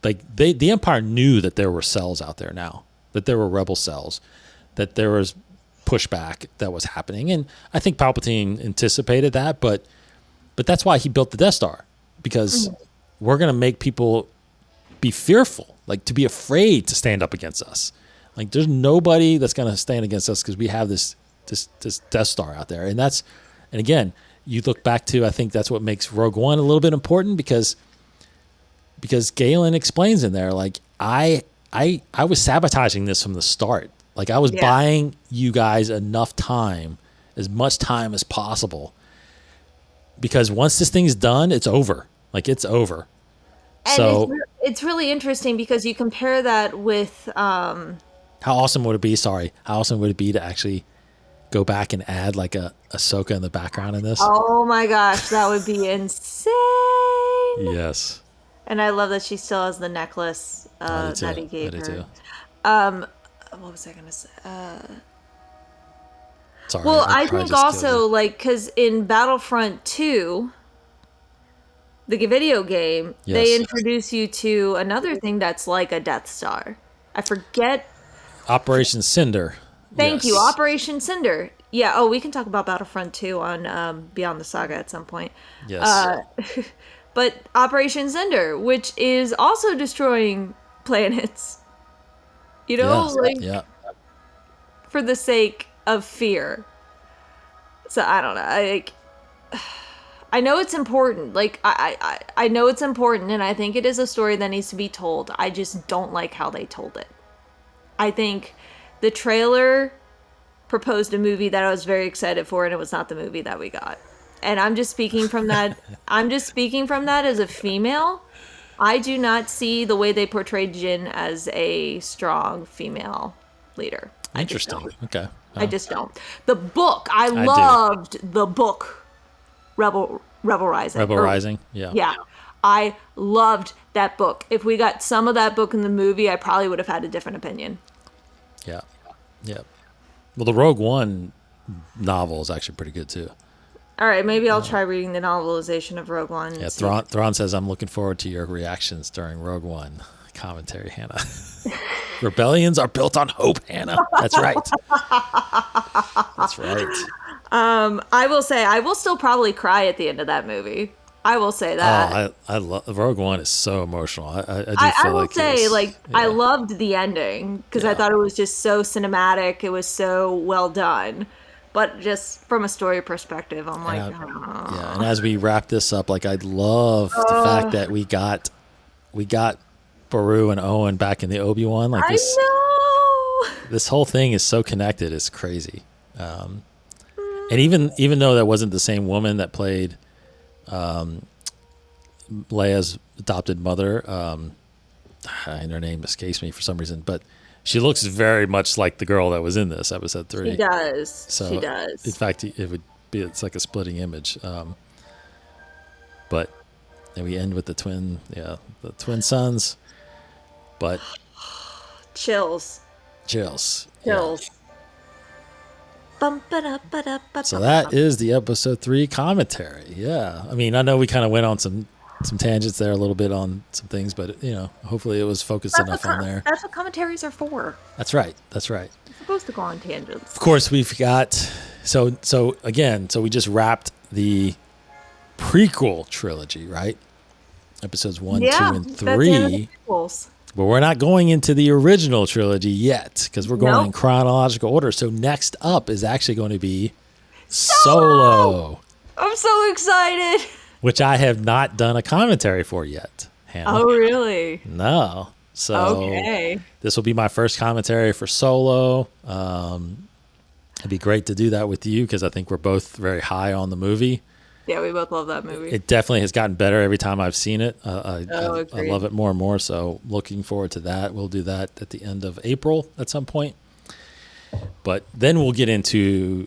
The Empire knew that there were cells out there now, that there were rebel cells, that there was pushback that was happening. And I think Palpatine anticipated that, but that's why he built the Death Star, because we're going to make people be fearful, to be afraid to stand up against us. There's nobody that's going to stand against us because we have this Death Star out there. And again, you look back to, I think that's what makes Rogue One a little bit important because Galen explains in there, I was sabotaging this from the start. I was buying you guys enough time, as much time as possible, because once this thing's done, it's over. It's over. And so it's really interesting because you compare that with how awesome would it be? Sorry, how awesome would it be to actually go back and add a Ahsoka in the background in this? Oh my gosh, that would be insane. Yes. And I love that she still has the necklace that he gave her. Too. What was I going to say? Sorry. Well, I think also, because in Battlefront 2, the video game, they introduce you to another thing that's like a Death Star. I forget. Operation Cinder. Thank you, Operation Cinder. Yeah, we can talk about Battlefront 2 on Beyond the Saga at some point. Yes. But Operation Cinder, which is also destroying planets. For the sake of fear. So I don't know. I know it's important. I know it's important, and I think it is a story that needs to be told. I just don't like how they told it. I think the trailer proposed a movie that I was very excited for, and it was not the movie that we got. And I'm just speaking from that. As a female. I do not see the way they portrayed Jin as a strong female leader. Interesting. Okay. I just don't. The book, I loved the book, Rebel Rising. Rebel Rising, yeah. Yeah. I loved that book. If we got some of that book in the movie, I probably would have had a different opinion. Yeah. Yeah. Well, the Rogue One novel is actually pretty good, too. All right, maybe I'll try reading the novelization of Rogue One. Yeah, Thrawn says, I'm looking forward to your reactions during Rogue One commentary, Hannah. Rebellions are built on hope, Hannah. That's right. That's right. I will say, I will still probably cry at the end of that movie. I will say that. Oh, I love Rogue One is so emotional. I do I feel will like say, I yeah, loved the ending because I yeah, thought it was just so cinematic. It was so well done. But just from a story perspective, I'm and like, yeah. And as we wrap this up, like I love the fact that we got Baru and Owen back in the Obi-Wan. Like I know. this whole thing is so connected. It's crazy. And even though that wasn't the same woman that played Leia's adopted mother, and her name escapes me for some reason, but she looks very much like the girl that was in this episode 3. She does. So, She does. in fact, it's like a splitting image. But then we end with the twin sons. But Chills. chills. Chills. Bum, So that is the episode 3 commentary. Yeah. I mean, I know we kind of went on some tangents there a little bit on some things, but hopefully it was focused enough on there. That's what commentaries are for. That's right. That's right. You're supposed to go on tangents. Of course, we've got so we just wrapped the prequel trilogy, right? Episodes 1, 2, and 3. That's the end of the prequels. But we're not going into the original trilogy yet because we're going in chronological order. So next up is actually going to be Solo, I'm so excited. which I have not done a commentary for yet, Hannah. Oh, really? No. So Okay. this will be my first commentary for Solo. It'd be great to do that with you because I think we're both very high on the movie. Yeah, we both love that movie. It definitely has gotten better every time I've seen it. I agreed. love it more and more. So looking forward to that. We'll do that at the end of April at some point. But then we'll get into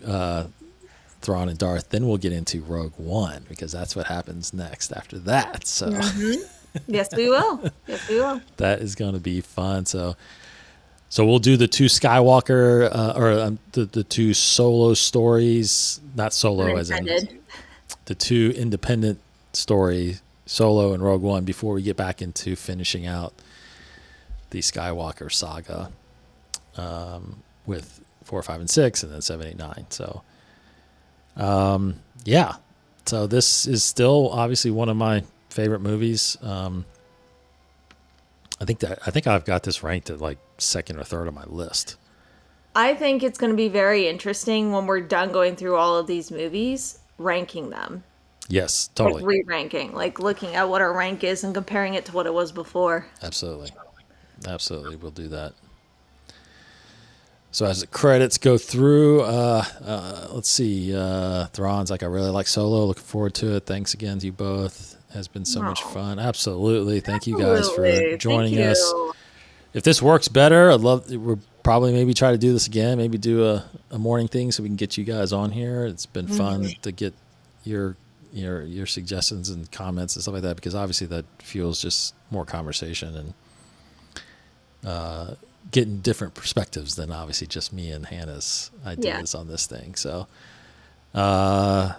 Thrawn and Darth. Then we'll get into Rogue One because that's what happens next after that. So Yes, we will. Yes, we will. that is going to be fun. So we'll do the 2 Skywalker the 2 Solo stories, not Solo as in Unintended. the 2 independent stories, Solo and Rogue One, before we get back into finishing out the Skywalker saga with 4, 5, and 6, and then 7, 8, 9. So, yeah. So this is still obviously one of my favorite movies. I think I've got this ranked at like 2nd or 3rd on my list. I think it's going to be very interesting when we're done going through all of these movies, ranking them. Yes, totally. Like re-ranking, like looking at what our rank is and comparing it to what it was before. Absolutely. We'll do that. So as the credits go through, let's see. Thrawn's like, I really like Solo. Looking forward to it. Thanks again to you both. Has been so much fun. Absolutely. Thank you guys for joining us. If this works better, we'll probably maybe try to do this again. Maybe do a morning thing so we can get you guys on here. It's been fun to get your suggestions and comments and stuff like that, because obviously that fuels just more conversation and getting different perspectives than obviously just me and Hannah's ideas on this thing. So, so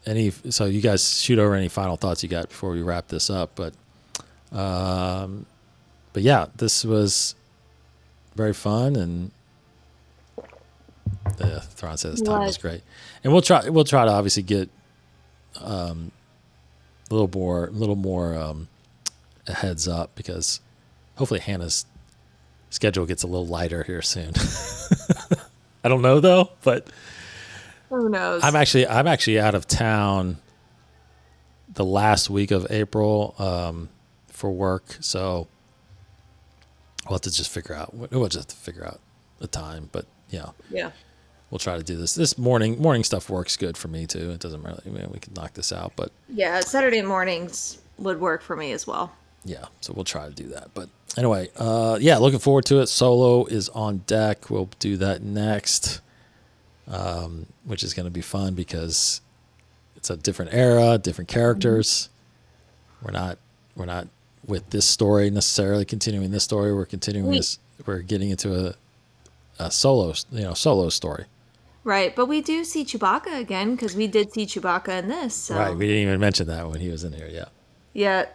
you guys shoot over any final thoughts you got before we wrap this up. But yeah, this was very fun, and Thrawn says time was great, and we'll try to obviously get a little more a heads up, because hopefully Hannah's schedule gets a little lighter here soon. I don't know though, but who knows? I'm actually out of town the last week of April for work, so we'll have to just figure out the time. But yeah, we'll try to do this. This morning stuff works good for me too. It doesn't really, we can knock this out. But yeah, Saturday mornings would work for me as well. Yeah, so we'll try to do that. But anyway, looking forward to it. Solo is on deck. We'll do that next, which is going to be fun because it's a different era, different characters. Mm-hmm. We're not with this story necessarily continuing this story. We're continuing this. We're getting into a solo story. Right, but we do see Chewbacca again, because we did see Chewbacca in this. So. Right, we didn't even mention that when he was in here. Yeah. Yeah.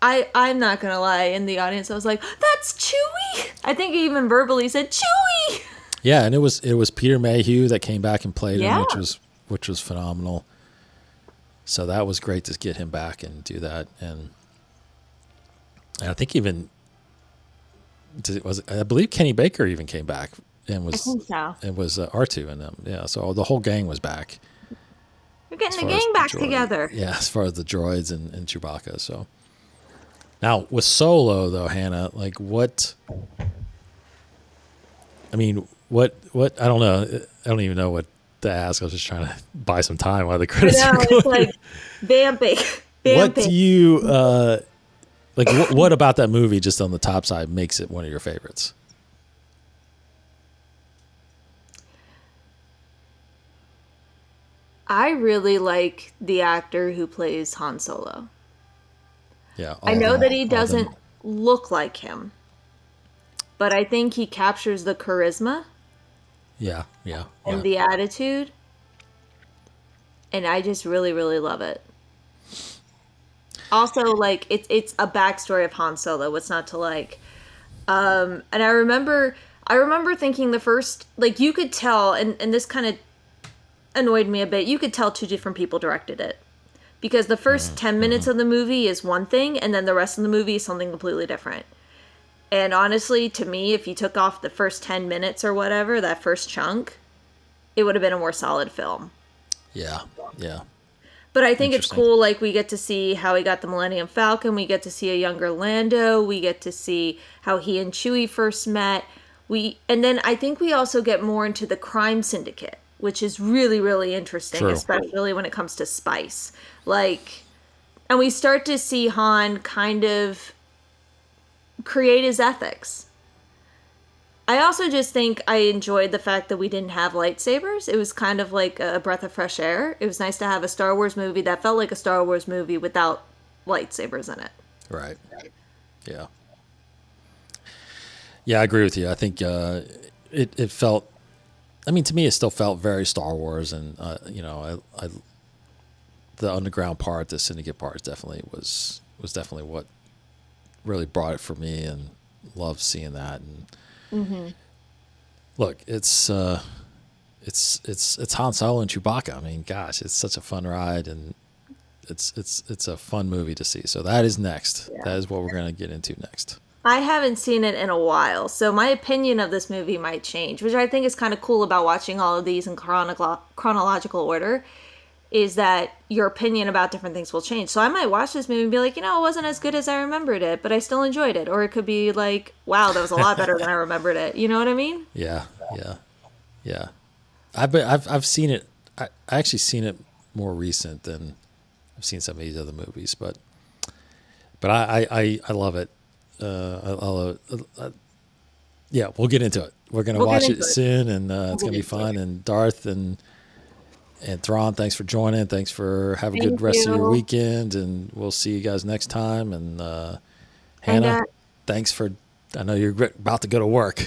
I'm not gonna lie. In the audience, I was like, "That's Chewie." I think he even verbally said Chewie. Yeah, and it was Peter Mayhew that came back and played him, Yeah. which was phenomenal. So that was great to get him back and do that, and I think even I believe Kenny Baker even came back and was I think so. it was R2 in them. Yeah, so the whole gang was back. We're getting the gang back together. Yeah, as far as the droids and Chewbacca. So now with Solo though, Hannah, like what? I mean, what? I don't know. I don't even know what to ask. I was just trying to buy some time while the credits are going. It's like vamping. What do you like? What about that movie, just on the top side, makes it one of your favorites? I really like the actor who plays Han Solo. Yeah, I know that he doesn't look like him, but I think he captures the charisma Yeah. and the attitude, and I just really, really love it. Also, like it's a backstory of Han Solo. What's not to like? And I remember thinking the first, like, you could tell, and this kind of annoyed me a bit. You could tell two different people directed it, because the first 10 minutes of the movie is one thing, and then the rest of the movie is something completely different. And honestly, to me, if you took off the first 10 minutes or whatever, that first chunk, it would have been a more solid film. Yeah. But I think it's cool, like, we get to see how he got the Millennium Falcon, we get to see a younger Lando, we get to see how he and Chewie first met. And then I think we also get more into the crime syndicate, which is really, really interesting, True. especially when it comes to spice. Like, and we start to see Han kind of create his ethics. I also just think I enjoyed the fact that we didn't have lightsabers. It was kind of like a breath of fresh air. It was nice to have a Star Wars movie that felt like a Star Wars movie without lightsabers in it. Right. Yeah. Yeah, I agree with you. I think it felt. I mean, to me, it still felt very Star Wars, and I the underground part, the syndicate part, definitely was definitely what really brought it for me, and loved seeing that. And look, it's Han Solo and Chewbacca. I mean, gosh, it's such a fun ride, and it's a fun movie to see. So that is next. Yeah. That is what we're going to get into next. I haven't seen it in a while, so my opinion of this movie might change, which I think is kind of cool about watching all of these in chronological order, is that your opinion about different things will change. So I might watch this movie and be like, it wasn't as good as I remembered it, but I still enjoyed it. Or it could be like, wow, that was a lot better than I remembered it. You know what I mean? Yeah. I've seen it. I actually seen it more recent than I've seen some of these other movies, but I love it. Yeah, we'll get into it. We're gonna watch it soon, and it's gonna be fun. And Darth and Thrawn, thanks for joining. Thanks for having a good rest of your weekend, and we'll see you guys next time. And Hannah, thanks for. I know you're about to go to work.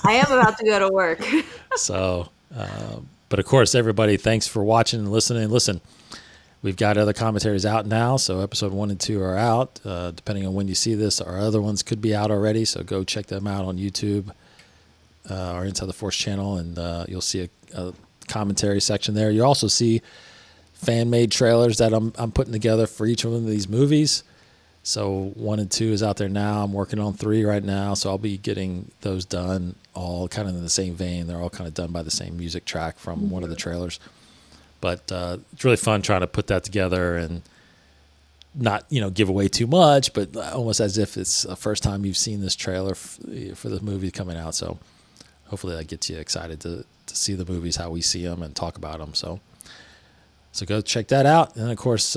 I am about to go to work. So, but of course, everybody, thanks for watching and listening. Listen. We've got other commentaries out now, so episode 1 and 2 are out. Depending on when you see this, our other ones could be out already, so go check them out on YouTube, our Inside the Force channel, and you'll see a commentary section there. You'll also see fan-made trailers that I'm putting together for each one of these movies. So 1 and 2 is out there now. I'm working on 3 right now, so I'll be getting those done all kind of in the same vein. They're all kind of done by the same music track from one of the trailers. But it's really fun trying to put that together and not, give away too much, but almost as if it's the first time you've seen this trailer for the movie coming out. So hopefully that gets you excited to see the movies, how we see them, and talk about them. So go check that out. And, of course,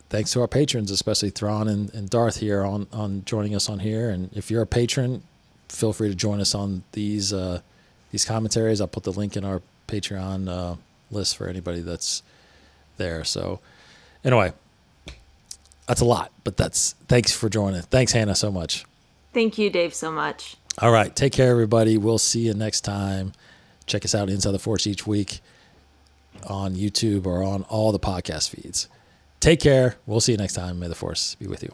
thanks to our patrons, especially Thrawn and Darth here on joining us on here. And if you're a patron, feel free to join us on these commentaries. I'll put the link in our Patreon list for anybody that's there. So anyway, that's a lot, but thanks for joining. Thanks, Hannah, so much. Thank you, Dave, so much. All right. Take care, everybody. We'll see you next time. Check us out Inside the Force each week on YouTube or on all the podcast feeds. Take care. We'll see you next time. May the Force be with you.